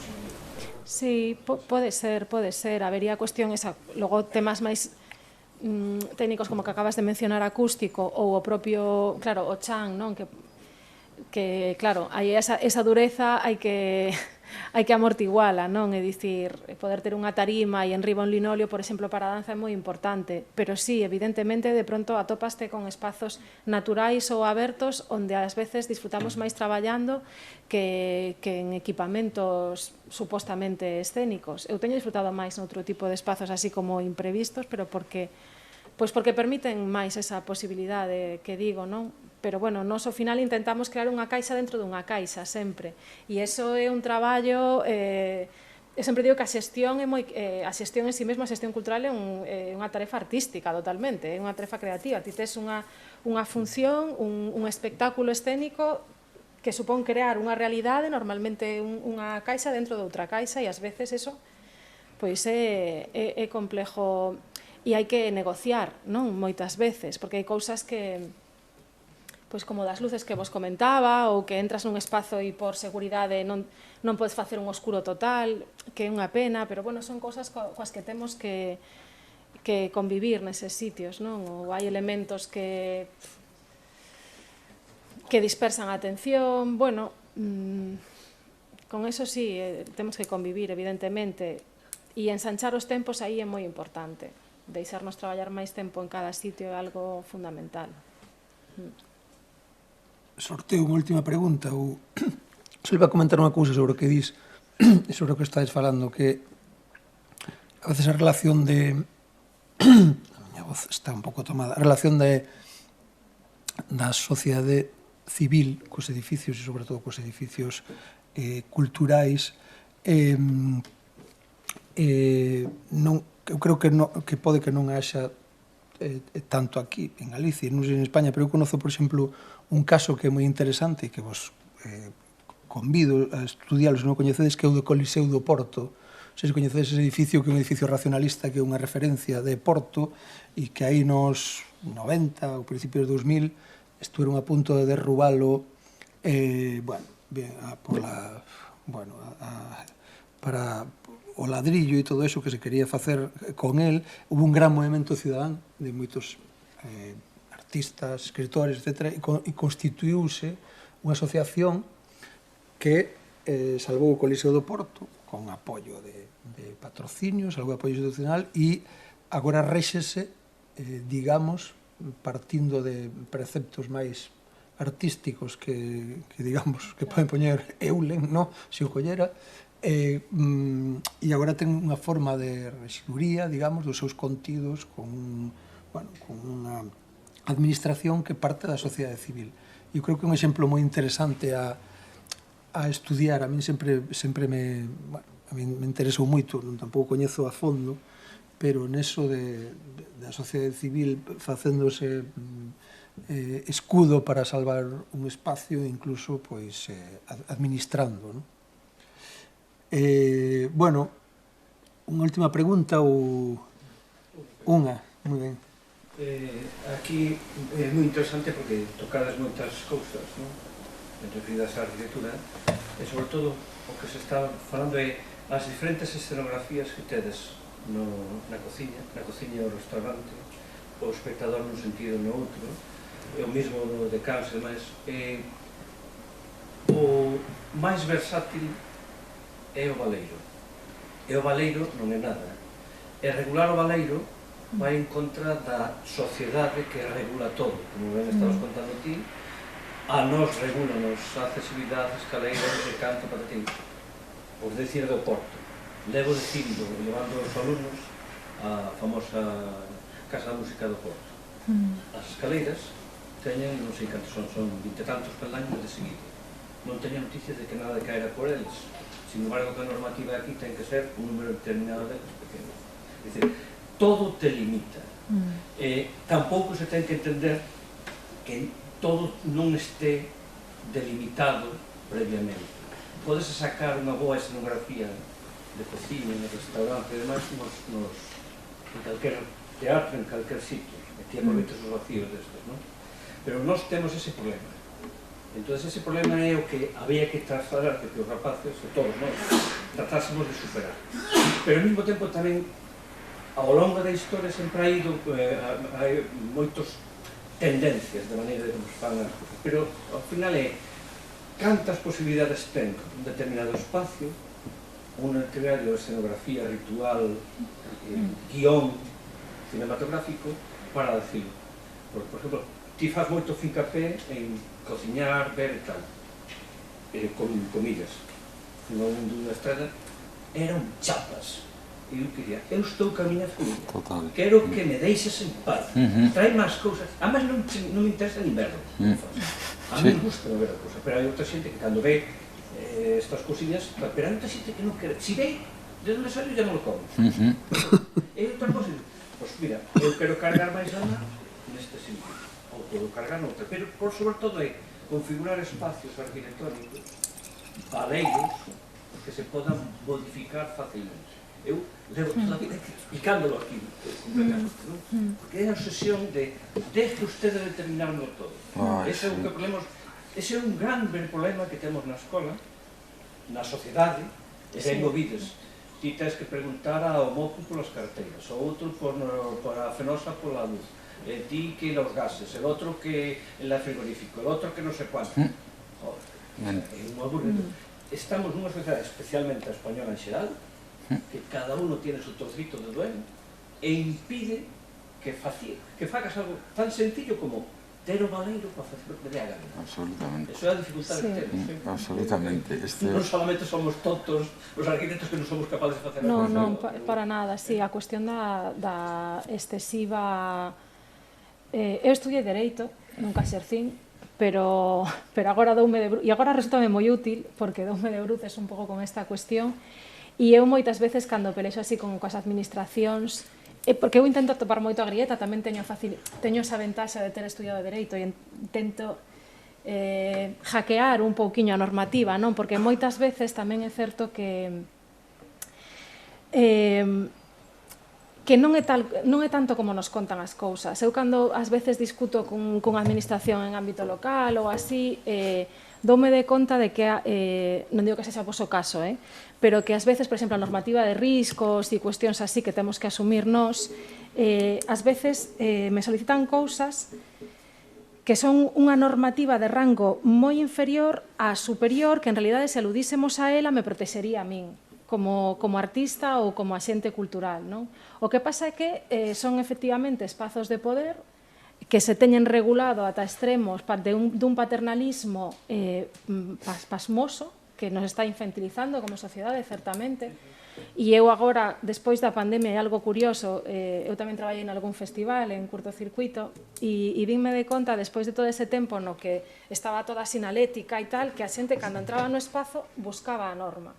Sí, pode ser. Habería cuestión esa, logo temas máis técnicos como que acabas de mencionar, acústico, ou o propio, claro, o chan, non? Que claro, hai esa dureza, hai que hai que amortiguala, non? É dicir, poder ter unha tarima e enriba un linoleo, por exemplo, para a danza é moi importante, pero sí, evidentemente, de pronto atopaste con espazos naturais ou abertos onde ás veces disfrutamos máis traballando que en equipamentos supostamente escénicos. Eu teño disfrutado máis noutro tipo de espazos así como imprevistos, pero porque permiten máis esa posibilidade que digo, non? Pero, bueno, nós ao final intentamos crear unha caixa dentro dunha caixa, sempre. E iso é un traballo... Eu sempre digo que a xestión en si mesma, a xestión cultural é unha tarefa artística totalmente, é unha tarefa creativa. Ti tes unha función, un espectáculo escénico que supón crear unha realidade, normalmente unha caixa dentro de outra caixa, e ás veces eso pois é complexo e hai que negociar, non? Moitas veces, porque hai cousas que... pois como das luces que vos comentaba, ou que entras nun espazo e por seguridade non podes facer un oscuro total, que é unha pena, pero, bueno, son cousas coas que temos que convivir neses sitios, non? Ou hai elementos que dispersan a atención, bueno, con eso sí, temos que convivir, evidentemente, e ensanchar os tempos aí é moi importante. Deixarnos traballar máis tempo en cada sitio é algo fundamental. Sorteo unha última pregunta, ou só iba a comentar unha cousa sobre o que dis e sobre o que estáis falando, que a veces a relación de a miña voz está un pouco tomada, a relación da sociedade civil cos edificios e sobre todo cos edificios culturais non, eu creo que pode que non haxa tanto aquí en Galicia, non sei en España, pero eu conozo, por exemplo, un caso que é moi interesante e que vos convido a estudiarlo se non coñecedes, que é o do Coliseu do Porto. Se coñecedes ese edificio, que é un edificio racionalista, que é unha referencia de Porto, e que aí nos 90 ou principios de 2000 estuveron a punto de derrubalo para o ladrillo e todo eso que se quería facer con el. Hubo un gran movimento cidadán de moitos artistas, escritores, etc. E constituíuse unha asociación que salvou o Coliseo do Porto con apoio de patrocinios, algo de apoio institucional, e agora réxese, digamos, partindo de preceptos máis artísticos que digamos, que poden poñer Eulen, no? Se o collera, e agora ten unha forma de rexiduría, digamos, dos seus contidos con unha administración que parte da sociedade civil. Eu creo que é un exemplo moi interesante a estudiar. A min sempre me interesou moito, non tampouco coñezo a fondo, pero neso da sociedade civil facéndose escudo para salvar un espacio, incluso pois administrando, non? Bueno, unha última pregunta ou unha, moi ben. Aquí é moi interesante porque tocadas moitas cousas, non? Referidas á arquitectura, e sobre todo o que se está falando é as diferentes escenografías que tedes na cociña e o restaurante, o espectador nun sentido no outro, e o mesmo no de Cans e demais. O máis versátil é o baleiro, e o baleiro non é nada. E regular o baleiro vai en contra da sociedade que regula todo, como ben estabas contando ti. A nos regulanos a accesibilidade, escaleiras, de canto, patatín. Por decir do Porto, levo dicindo, levando os alumnos a famosa Casa da Música do Porto. As escaleiras teñen, non sei cantos son 20 e tantos peldaños de seguido. Non teñen noticia de que nada caera por eles. Sin embargo, que a normativa aquí ten que ser un número determinado de pequenos. É dicir, todo te limita. Tampouco se ten que entender que todo non este delimitado previamente. Podes sacar unha boa escenografía de cociña, de restaurante e demais en calquer teatro, en calquer sitio, e ti aproveitas os vacíos destes, non? Pero nós temos ese problema. Entón, ese problema é o que había que trasladar, que os rapaces, e todos nós, tratásemos de superar. Pero ao mesmo tempo tamén, ao longo da historia sempre hai moitos tendencias de maneira de como se fan as cousas, pero ao final é cantas posibilidades ten un determinado espacio, un itinerario de escenografía, ritual, guión cinematográfico para decirlo. Por exemplo, ti faz moito fincapé en cociñar, ver e tal, con comillas. No mundo dunha estrada eran chapas. E eu quería, eu estou ca miña familia, quero que me deixes en paz, trae máis cousas, además non me interesa nin verlo, a mí me gusta ver a cousa, pero hai outra xente que cando ve estas cosillas, pero hai outra xente que non quere, si ve, de onde sale ya non lo como. E outra cosa, pois mira, eu quero cargar máis alma neste sentido, ou podo cargar noutra, pero por sobre todo é configurar espacios arquitectónicos, valeiros, que se podan modificar facilmente. Eu levo toda a vida explicándolo aquí, completamente, non? Porque é a obsesión de deje usted de determinarlo todo. Ese é o que problema, ese é un gran problema que temos na escola, na sociedade, e ben movides. Ti tens que preguntar ao moco polas carteiras, o outro por a fenosa pola luz, ti que los gases, el outro que la frigorífico, el outro que non sei cuánto. É un aburrido. Estamos nunha sociedade, especialmente a española en xeral, que cada uno tiene su trocito de dueño e impide que fagas algo tan sencillo como ter o baleiro para facer o que dé a gana. Absolutamente. Eso é a dificultade que temos. Absolutamente. Non solamente somos tontos os arquitectos que non somos capaces de facer Non, non, para nada, sí, a cuestión da excesiva... Eu estudiei Dereito, nunca exercín, pero agora doume de bruces, e agora resultame moi útil, porque doume de bruces un pouco con esta cuestión. E eu moitas veces, cando pelexo así con coas administracións, porque eu intento topar moito a grieta, tamén teño esa ventaxa de ter estudiado Dereito e intento hackear un pouquiño a normativa, non? Porque moitas veces tamén é certo que non é tanto como nos contan as cousas. Eu cando ás veces discuto con administración en ámbito local ou así, doume de conta de que, non digo que sexa o voso caso, pero que ás veces, por exemplo, a normativa de riscos e cuestións así que temos que asumir nós, ás veces me solicitan cousas que son unha normativa de rango moi inferior á superior, que en realidade se aludísemos a ela me protexería a min, como artista ou como axente cultural, non? O que pasa é que son efectivamente espazos de poder que se teñen regulado ata extremos dun paternalismo pasmoso que nos está infantilizando como sociedade, certamente. E eu agora, despois da pandemia, é algo curioso, eu tamén traballei en algún festival, en curtocircuito, e vinme de conta, despois de todo ese tempo no que estaba toda sinalética e tal, que a xente, cando entraba no espazo, buscaba a norma.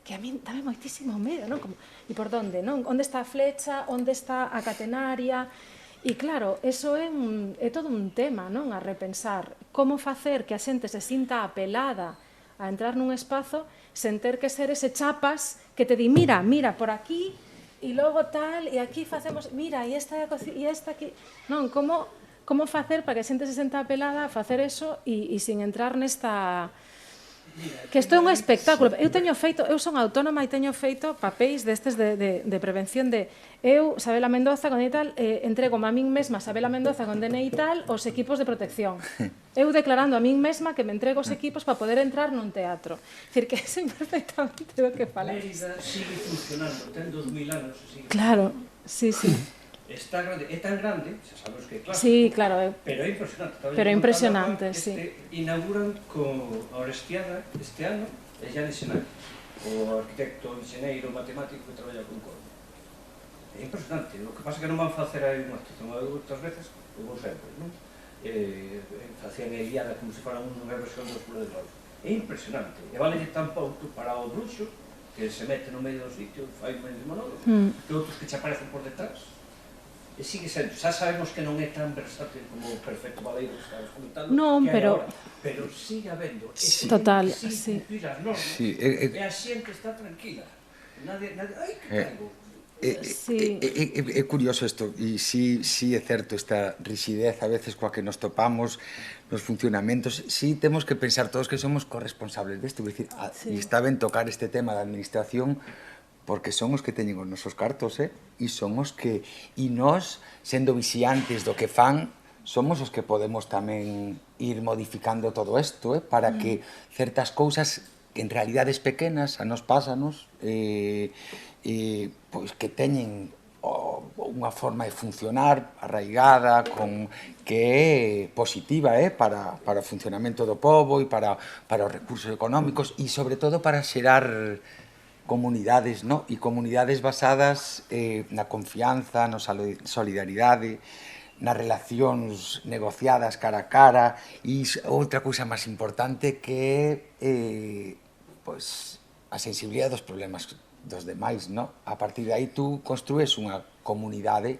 Que a mí dame moitísimo medo, non? E por onde, non? Onde está a flecha, onde está a catenaria... E claro, eso é todo un tema, non? A repensar como facer que a xente se sinta apelada a entrar nun espazo sen ter que ser ese chapas que te di, mira, por aquí, e logo tal, e aquí facemos, mira, e esta aquí... Non, como facer para que a xente se senta apelada a facer eso e sin entrar nesta... Que isto é un espectáculo. Eu son autónoma e teño feito papéis destes de prevención de... Eu, Sabela Mendoza, con tal, entrego a min mesma, Sabela Mendoza, con DNI tal, os equipos de protección. Eu declarando a min mesma que me entrego os equipos para poder entrar nun teatro. Dicir, que é perfectamente do que falas. Mérida sigue funcionando, ten 2000 anos. Claro, sí. Está grande, é tan grande, xa sabes que é clásico, sí, claro, pero é impresionante. Pero é impresionante, sí. Inauguran con a Orestiada este ano, e Gianni Senai, o arquitecto, enxeneiro, matemático que traballa con Corpo. É impresionante, o que pasa é que non van facer aí unha actuación, outras veces, como sempre, non? Facían a Iliada como se fora unha versión dos Pulos de Gloria. É impresionante, e vale tan pouco para o bruxo, que se mete no medio do sitio, fai un medio monólogo, que outros que che aparecen por detrás. E sigue sendo, xa sabemos que non é tan versátil como o perfecto baleiro que estabas comentando, non, pero sigue habendo total, sí. Cumplir as normas, e a xente está tranquila, nadie, ai, que caigo. É curioso isto, e sí é certo esta rigidez a veces coa que nos topamos nos funcionamentos, sí temos que pensar todos que somos corresponsables desto, e está ben tocar este tema da administración, porque son os que teñen os nosos cartos, e son os que, e nós, sendo vixiantes do que fan, somos os que podemos tamén ir modificando todo isto, para que certas cousas que en realidades pequenas a nos pásanos, pois que teñen unha forma de funcionar arraigada, que é positiva para o funcionamento do pobo e para os recursos económicos e, sobre todo, para xerar comunidades, e comunidades basadas na confianza, na solidaridade, nas relacións negociadas cara a cara, e outra cousa máis importante que é a sensibilidade dos problemas dos demais, a partir de aí tú construes unha comunidade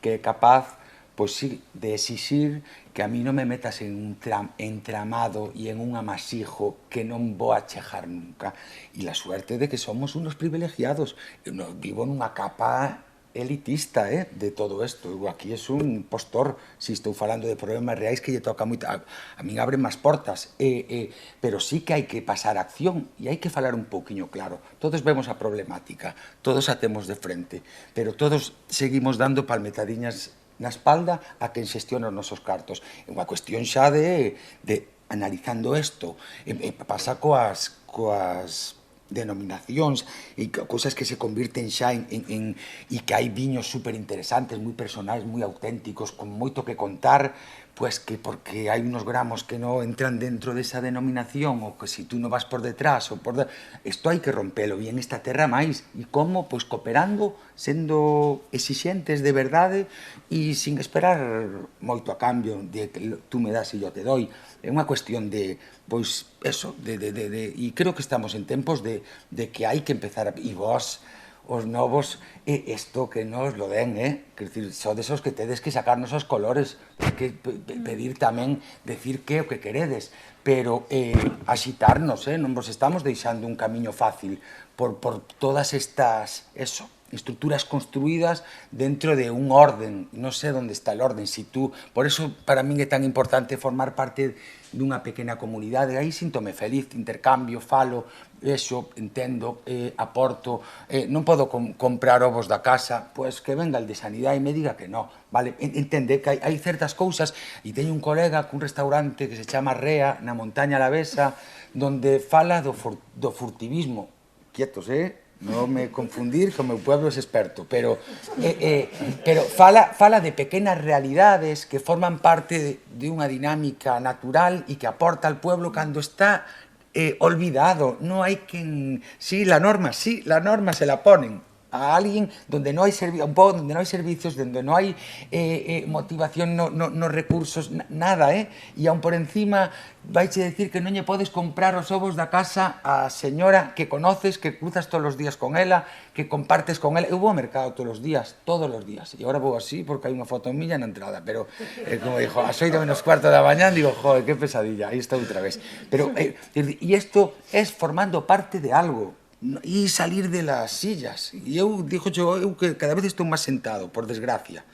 que é capaz, pois sí, de exixir que a mí non me metas en un entramado e en un amasijo que non vou a chegar nunca. E la suerte de que somos unos privilegiados. Eu vivo nunha capa elitista de todo isto. Eu aquí é un postor, se estou falando de problemas reais que lle toca moito. A min abren máis portas, pero sí que hai que pasar a acción e hai que falar un pouquiño claro. Todos vemos a problemática, todos a temos de frente, pero todos seguimos dando palmetadiñas na espalda a quen xestiona os nosos cartos. É unha cuestión xa de analizando isto, pasa coas denominacións e cousas que se convirten xa e que hai viños super interesantes, moi personais, moi auténticos, con moito que contar, pois que porque hai unos gramos que non entran dentro desa denominación ou que se tú non vas por detrás ou por isto hai que rompelo e en esta terra máis. E como? Pois cooperando, sendo exixentes de verdade e sin esperar moito a cambio de que tú me das e yo te doy. É unha cuestión de, pois, eso, e creo que estamos en tempos de que hai que empezar, e vos, os novos, isto que nos lo den, quer dicir, sodes os que tedes que sacarnos os colores, que pedir tamén, decir que o que queredes, pero axitarnos, non vos estamos deixando un camiño fácil por todas estas, eso, estructuras construídas dentro de un orden. Non sei onde está el orden. Por eso, para min é tan importante formar parte dunha pequena comunidade. Aí síntome feliz, intercambio, falo, eso, entendo, aporto. Non podo comprar ovos da casa, pois que venga el de Sanidade e me diga que non. Vale, entende que hai certas cousas, e teño un colega cun restaurante que se chama Rea, na Montaña Alavesa, donde fala do furtivismo. Quietos, non me confundir, que o meu pueblo é experto, pero fala de pequenas realidades que forman parte de unha dinámica natural e que aporta al pueblo cando está olvidado. Non hai quen... Sí, la norma se la ponen a alguien donde non hai servicios, un pouco donde non hai servicios, donde non hai motivación nos recursos, nada, e aún por encima vaiche decir que non lle podes comprar os ovos da casa a señora que conoces, que cruzas todos os días con ela, que compartes con ela. Eu vou ao mercado todos os días, e agora vou así porque hai unha foto milla na entrada, pero como dixo, a 8:45 da mañá, digo, joder, que pesadilla, aí está outra vez. Pero, e isto é formando parte de algo, e salir de las sillas. E eu dixo que cada vez estou máis sentado, por desgracia,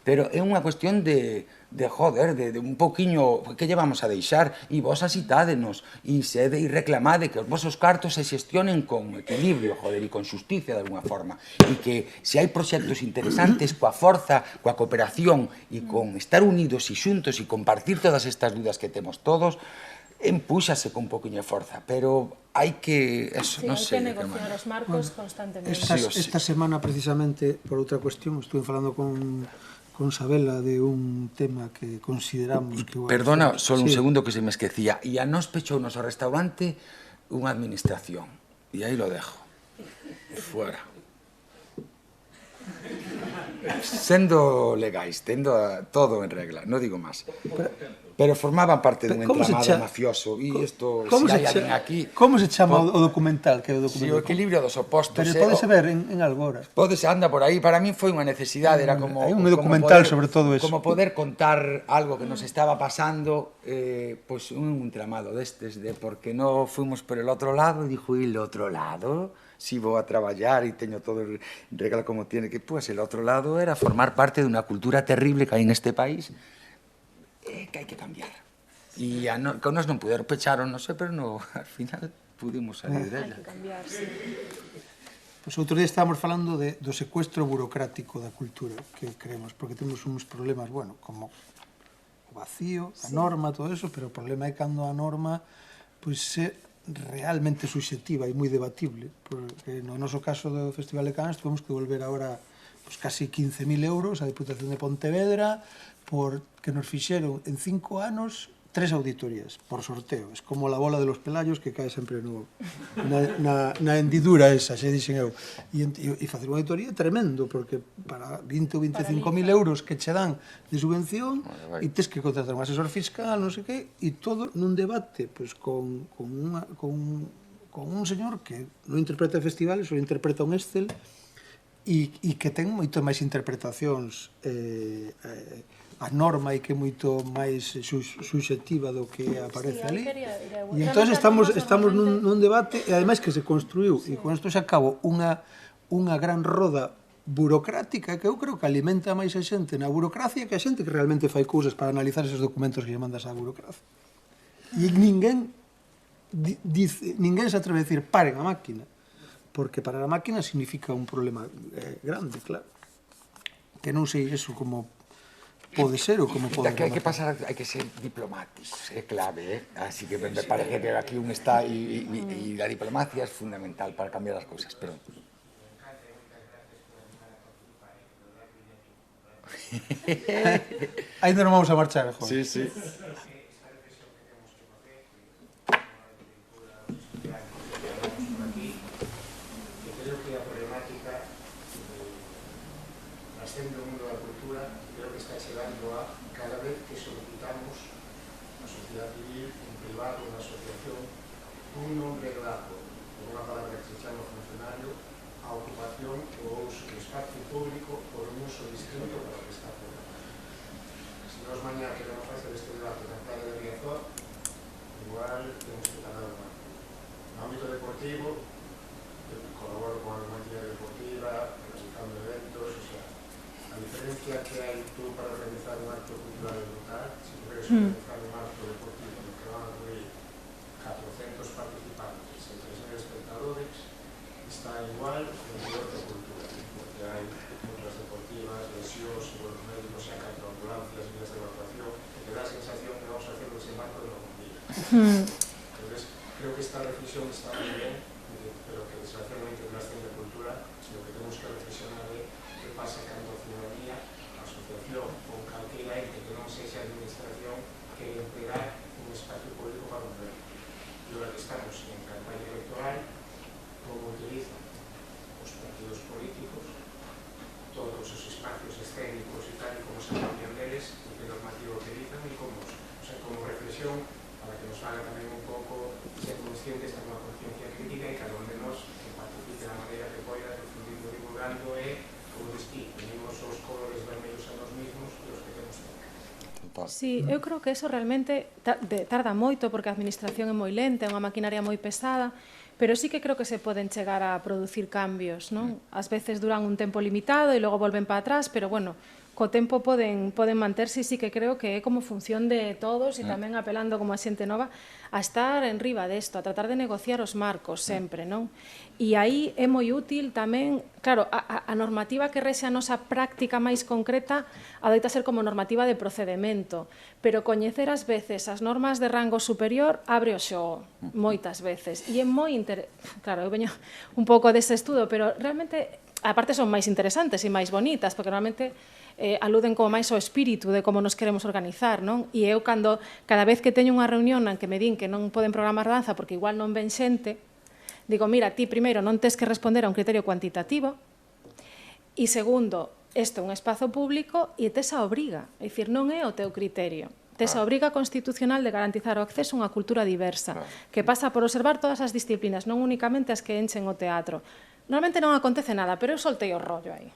pero é unha cuestión de joder, de un pouquiño que llevamos a deixar, e vos asitádenos e sede e reclamade que os vosos cartos se xestionen con equilibrio, joder, e con xusticia de alguna forma, e que se hai proxectos interesantes coa forza, coa cooperación e con estar unidos e xuntos e compartir todas estas dudas que temos todos, empúxase con un poquinho de forza, pero hai que, eso, non sei. Hai que negociar os marcos constantemente. Esta semana, precisamente, por outra cuestión, estuve falando con Sabela de un tema que consideramos que... Perdona, só un segundo que se me esquecía. E a nos pechou noso restaurante unha administración. E aí lo dejo. Fuera. Sendo legais, tendo todo en regla, non digo máis. Pero formaban parte dun entramado mafioso e isto, se hai alguén aquí... Como se chama o documental? Si, o equilibrio dos opostos. Pero podese ver en algo ahora. Podese, anda por aí. Para min foi unha necesidade, era como... Hai un documental sobre todo eso. Como poder contar algo que nos estaba pasando, pois un entramado destes, de porque non fuimos por el outro lado, e dixo, e el outro lado... Si vou a traballar e teño todo el regalo como tiene que... Pois el outro lado era formar parte dunha cultura terrible que hai neste país, que hai que cambiar. E con nos non puderon, pecharon, non sei, pero al final pudimos salir dela. Hai que cambiar, sí. Pois outro día estábamos falando do secuestro burocrático da cultura que creemos, porque temos uns problemas, bueno, como o vacío, a norma, todo eso, pero o problema é cando a norma pois é realmente subxectiva e moi debatible, porque no noso caso do Festival de Cannes tuvemos que devolver agora pois, casi 15.000 euros a Diputación de Pontevedra porque nos fixeron en 5 anos 3 auditorías por sorteo. Es como la bola de los pelallos que cae sempre na hendidura esa, xe dixen eu. E facer unha auditoría é tremendo, porque para 20 ou 25.000 euros que che dan de subvención, e tes que contratar un asesor fiscal, non sei que, e todo nun debate pois, con un señor que non interpreta festivales, só interpreta un Excel, e que ten moito máis interpretacións a norma e que é moito máis subxectiva do que aparece ali. E entón estamos nun debate, e ademais que se construiu, e con isto se acabou, unha gran roda burocrática que eu creo que alimenta máis a xente na burocracia que a xente que realmente fai cousas para analizar esos documentos que lle mandas á burocracia. E ninguén se atreve a decir paren a máquina, porque parar a máquina significa un problema grande, claro. Que non sei eso como pode ser ou como pode hai que pasar, hai que ser diplomáticos, é clave, así que me parece que aquí un está e la diplomacia é fundamental para cambiar as cousas, pero ainda non vamos a marchar, Juan. sí, sí. Ascende o mundo da cultura, creo que está chegando a cada vez que solicitamos a sociedade civil, un privado, unha asociación, un nombre dado, por unha palabra que se chama funcionario, a ocupación ou uso do espacio público por un uso distinto para o que está programado. Se nós mañá queremos facer este debate na playa de Riazor, igual temos que tardar un ano. No ámbito deportivo, colaboro con a entidade deportiva, realizando eventos, o sea, a diferencia que hai tú para organizar un acto cultural local, se puedes organizar un acto deportivo no que van a acudir 400 participantes e 3.000 espectadores, está igual en o de cultura, porque hai outras deportivas, lesións, os médicos sacan de ambulancias, vías de evacuación, que dá a sensación que vamos a hacer un desembarco de algún día. Entonces, creo que esta reflexión está moi bien, pero que desgraciadamente non está en la cultura, sino que temos que reflexionar de que pasa cando a ciudadanía, a asociación ou calquera ente que non sexa administración que emplear un espacio público para un evento. E agora que estamos en campaña electoral, como utilizan os partidos políticos todos os espacios escénicos e tal, e como se cambian deles, e que normativo utilizan e como, o sea, como reflexión para que nos haga tamén un pouco ser conscientes de unha conciencia crítica e cada un de nos que participe da maneira que poida, difundindo, divulgando e como destí, tenemos os colores vermellos a nos mismos e os que temos cerca. Sí, eu creo que eso realmente tarda moito porque a administración é moi lenta, é unha maquinaria moi pesada, pero sí que creo que se poden chegar a producir cambios, non? Ás veces duran un tempo limitado e logo volven para atrás, pero bueno, co tempo poden manterse e sí que creo que é como función de todos e tamén apelando como a xente nova a estar en riba desto, a tratar de negociar os marcos sempre, non? E aí é moi útil tamén, claro, a normativa que rexe a nosa práctica máis concreta adoita ser como normativa de procedimento, pero coñecer ás veces as normas de rango superior abre o xogo, moitas veces, e é moi claro, eu veño un pouco dese estudo, pero realmente, aparte son máis interesantes e máis bonitas, porque realmente aluden como máis ao espírito de como nos queremos organizar, non? E eu cada vez que teño unha reunión en que me din que non poden programar danza porque igual non ven xente, digo, mira, ti primeiro non tes que responder a un criterio cuantitativo e segundo, isto é un espazo público e tes a obriga, é dicir, non é o teu criterio. Tes a obriga constitucional de garantizar o acceso a unha cultura diversa, que pasa por observar todas as disciplinas, non únicamente as que enchen o teatro. Normalmente non acontece nada, pero eu soltei o rollo aí.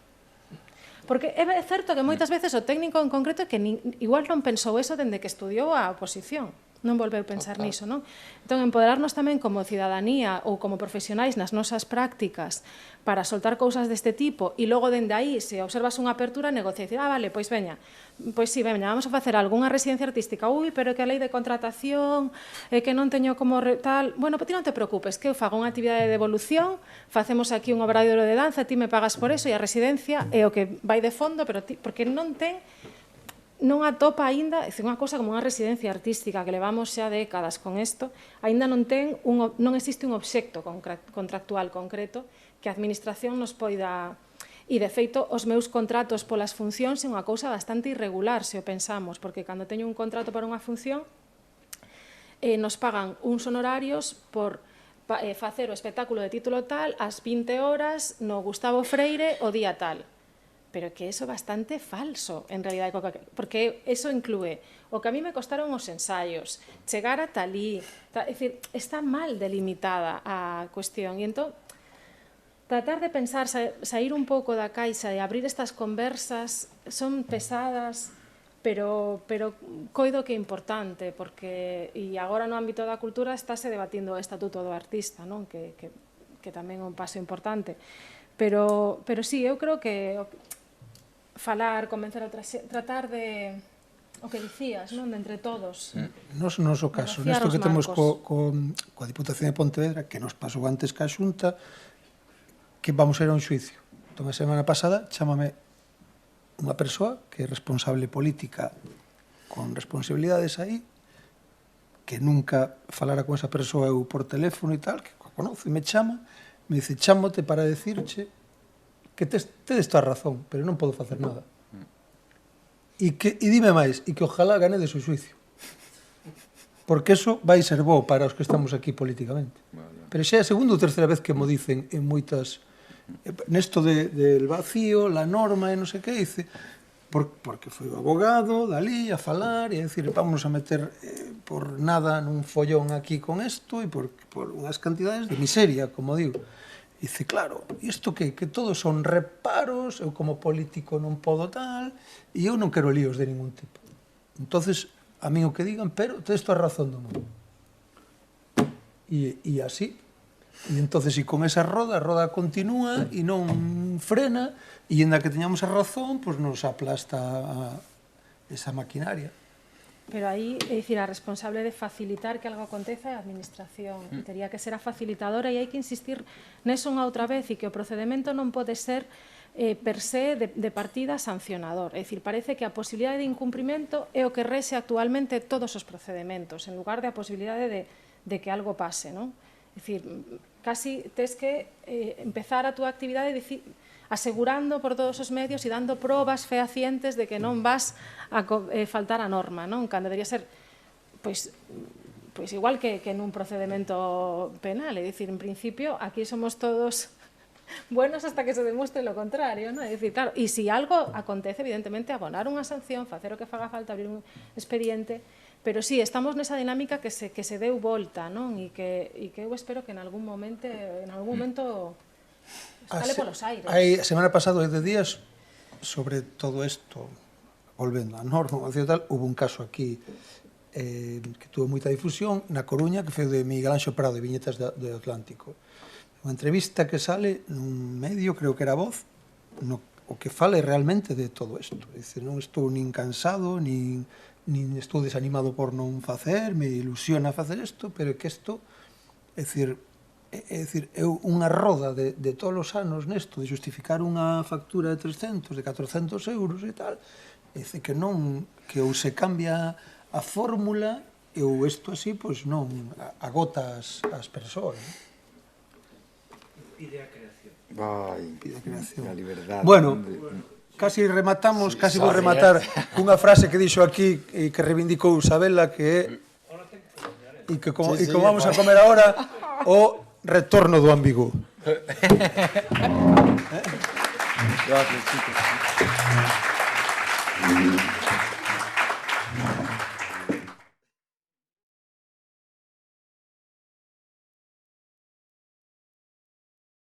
Porque é certo que moitas veces o técnico en concreto é que igual non pensou eso dende que estudiou a oposición. non volveu pensar niso, non? Entón, empoderarnos tamén como cidadanía ou como profesionais nas nosas prácticas para soltar cousas deste tipo e logo dende aí, se observas unha apertura, negociar e dicir, vale, pois veña, pois sí, veña, vamos a facer algunha residencia artística, pero que a lei de contratación, que non teño como tal, bueno, ti non te preocupes, que eu fago unha actividade de evolución, facemos aquí un obradoiro de danza, ti me pagas por eso e a residencia é o que vai de fondo, pero ti, porque non atopa aínda, é unha cousa como unha residencia artística que levamos xa décadas con isto, aínda non existe un obxecto contractual concreto que a administración nos poida. E, de feito, os meus contratos polas funcións é unha cousa bastante irregular, se o pensamos, porque cando teño un contrato para unha función, nos pagan uns honorarios por facer o espectáculo de título tal ás 20 horas no Gustavo Freire o día tal. Pero que eso é bastante falso, en realidade, porque eso inclúe o que a mí me costaron os ensaios, chegar a talí, é dicir, está mal delimitada a cuestión. E entón, tratar de pensar, sair un pouco da caixa e abrir estas conversas son pesadas, pero coido que é importante, porque, e agora no ámbito da cultura estáse debatindo o Estatuto do Artista, non? Que tamén é un paso importante. Pero sí, eu creo que falar, convencer, tratar de o que dicías, non? De entre todos. Nos noso caso, nesto que temos coa Diputación de Pontevedra, que nos pasou antes que a Xunta, que vamos a ir a un xuicio. Entón, a semana pasada, chámame unha persoa que é responsable política con responsabilidades aí, que nunca falara con esa persoa eu por teléfono e tal, que a conoce, me chama, me dice, chámote para decirche que tedes toda razón, pero non podo facer nada. E dime máis, e que ojalá ganedes o xuicio. Porque eso vai ser bo para os que estamos aquí políticamente. Pero xa é a segunda ou terceira vez que mo dicen en moitas... Nesto del vacío, la norma e non sei que, dice, porque foi o abogado dali a falar e a decir, vamos a meter por nada nun follón aquí con isto e por unhas cantidades de miseria, como digo. Dice, claro, isto que todos son reparos, eu como político non podo tal, e eu non quero líos de ningún tipo. Entonces, a mí o que digan, pero tedes toda a razón do mundo. E así, e entonces, e con esa roda, a roda continúa e non frena, e ainda que teñamos a razón, pois nos aplasta esa maquinaria. Pero aí, é dicir, a responsable de facilitar que algo aconteza é a administración. Tería que ser a facilitadora e hai que insistir neso unha outra vez e que o procedimento non pode ser per se de partida sancionador. É dicir, parece que a posibilidade de incumprimento é o que rexe actualmente todos os procedimentos, en lugar de a posibilidade de que algo pase, non? É dicir, casi tes que empezar a túa actividade asegurando por todos os medios e dando probas fehacientes de que non vas a faltar a norma, non? Cando debería ser, pois igual que nun procedimento penal, é dicir, en principio, aquí somos todos buenos hasta que se demuestre lo contrario, non? É dicir, claro, e se algo acontece, evidentemente, abonar unha sanción, facer o que faga falta, abrir un expediente, pero sí, estamos nesa dinámica que se deu volta, non? E que eu espero que en algún momento sale polos aires. A semana pasada, 10 días, sobre todo isto, volvendo á norma, hubo un caso aquí que tuvo moita difusión, na Coruña, que foi de Miguel Anxo Prado, de Viñetas do Atlántico. Unha entrevista que sale nun medio, creo que era Voz, o que fale realmente de todo isto. Non estou nin cansado, nin estou desanimado por non facer, me ilusiona facer isto, pero que isto, é dicir, unha roda de todos os anos nesto, de justificar unha factura de 300, de 400 euros e tal, é dicir, que ou se cambia a fórmula, ou isto así, pois non agota as persoas. Pide a creación. Pide a creación. A liberdade. Bueno, casi rematamos, casi vou rematar cunha frase que dixo aquí e que reivindicou Isabela, que é e que como vamos a comer agora o retorno do ambigú. Gracias, chicos.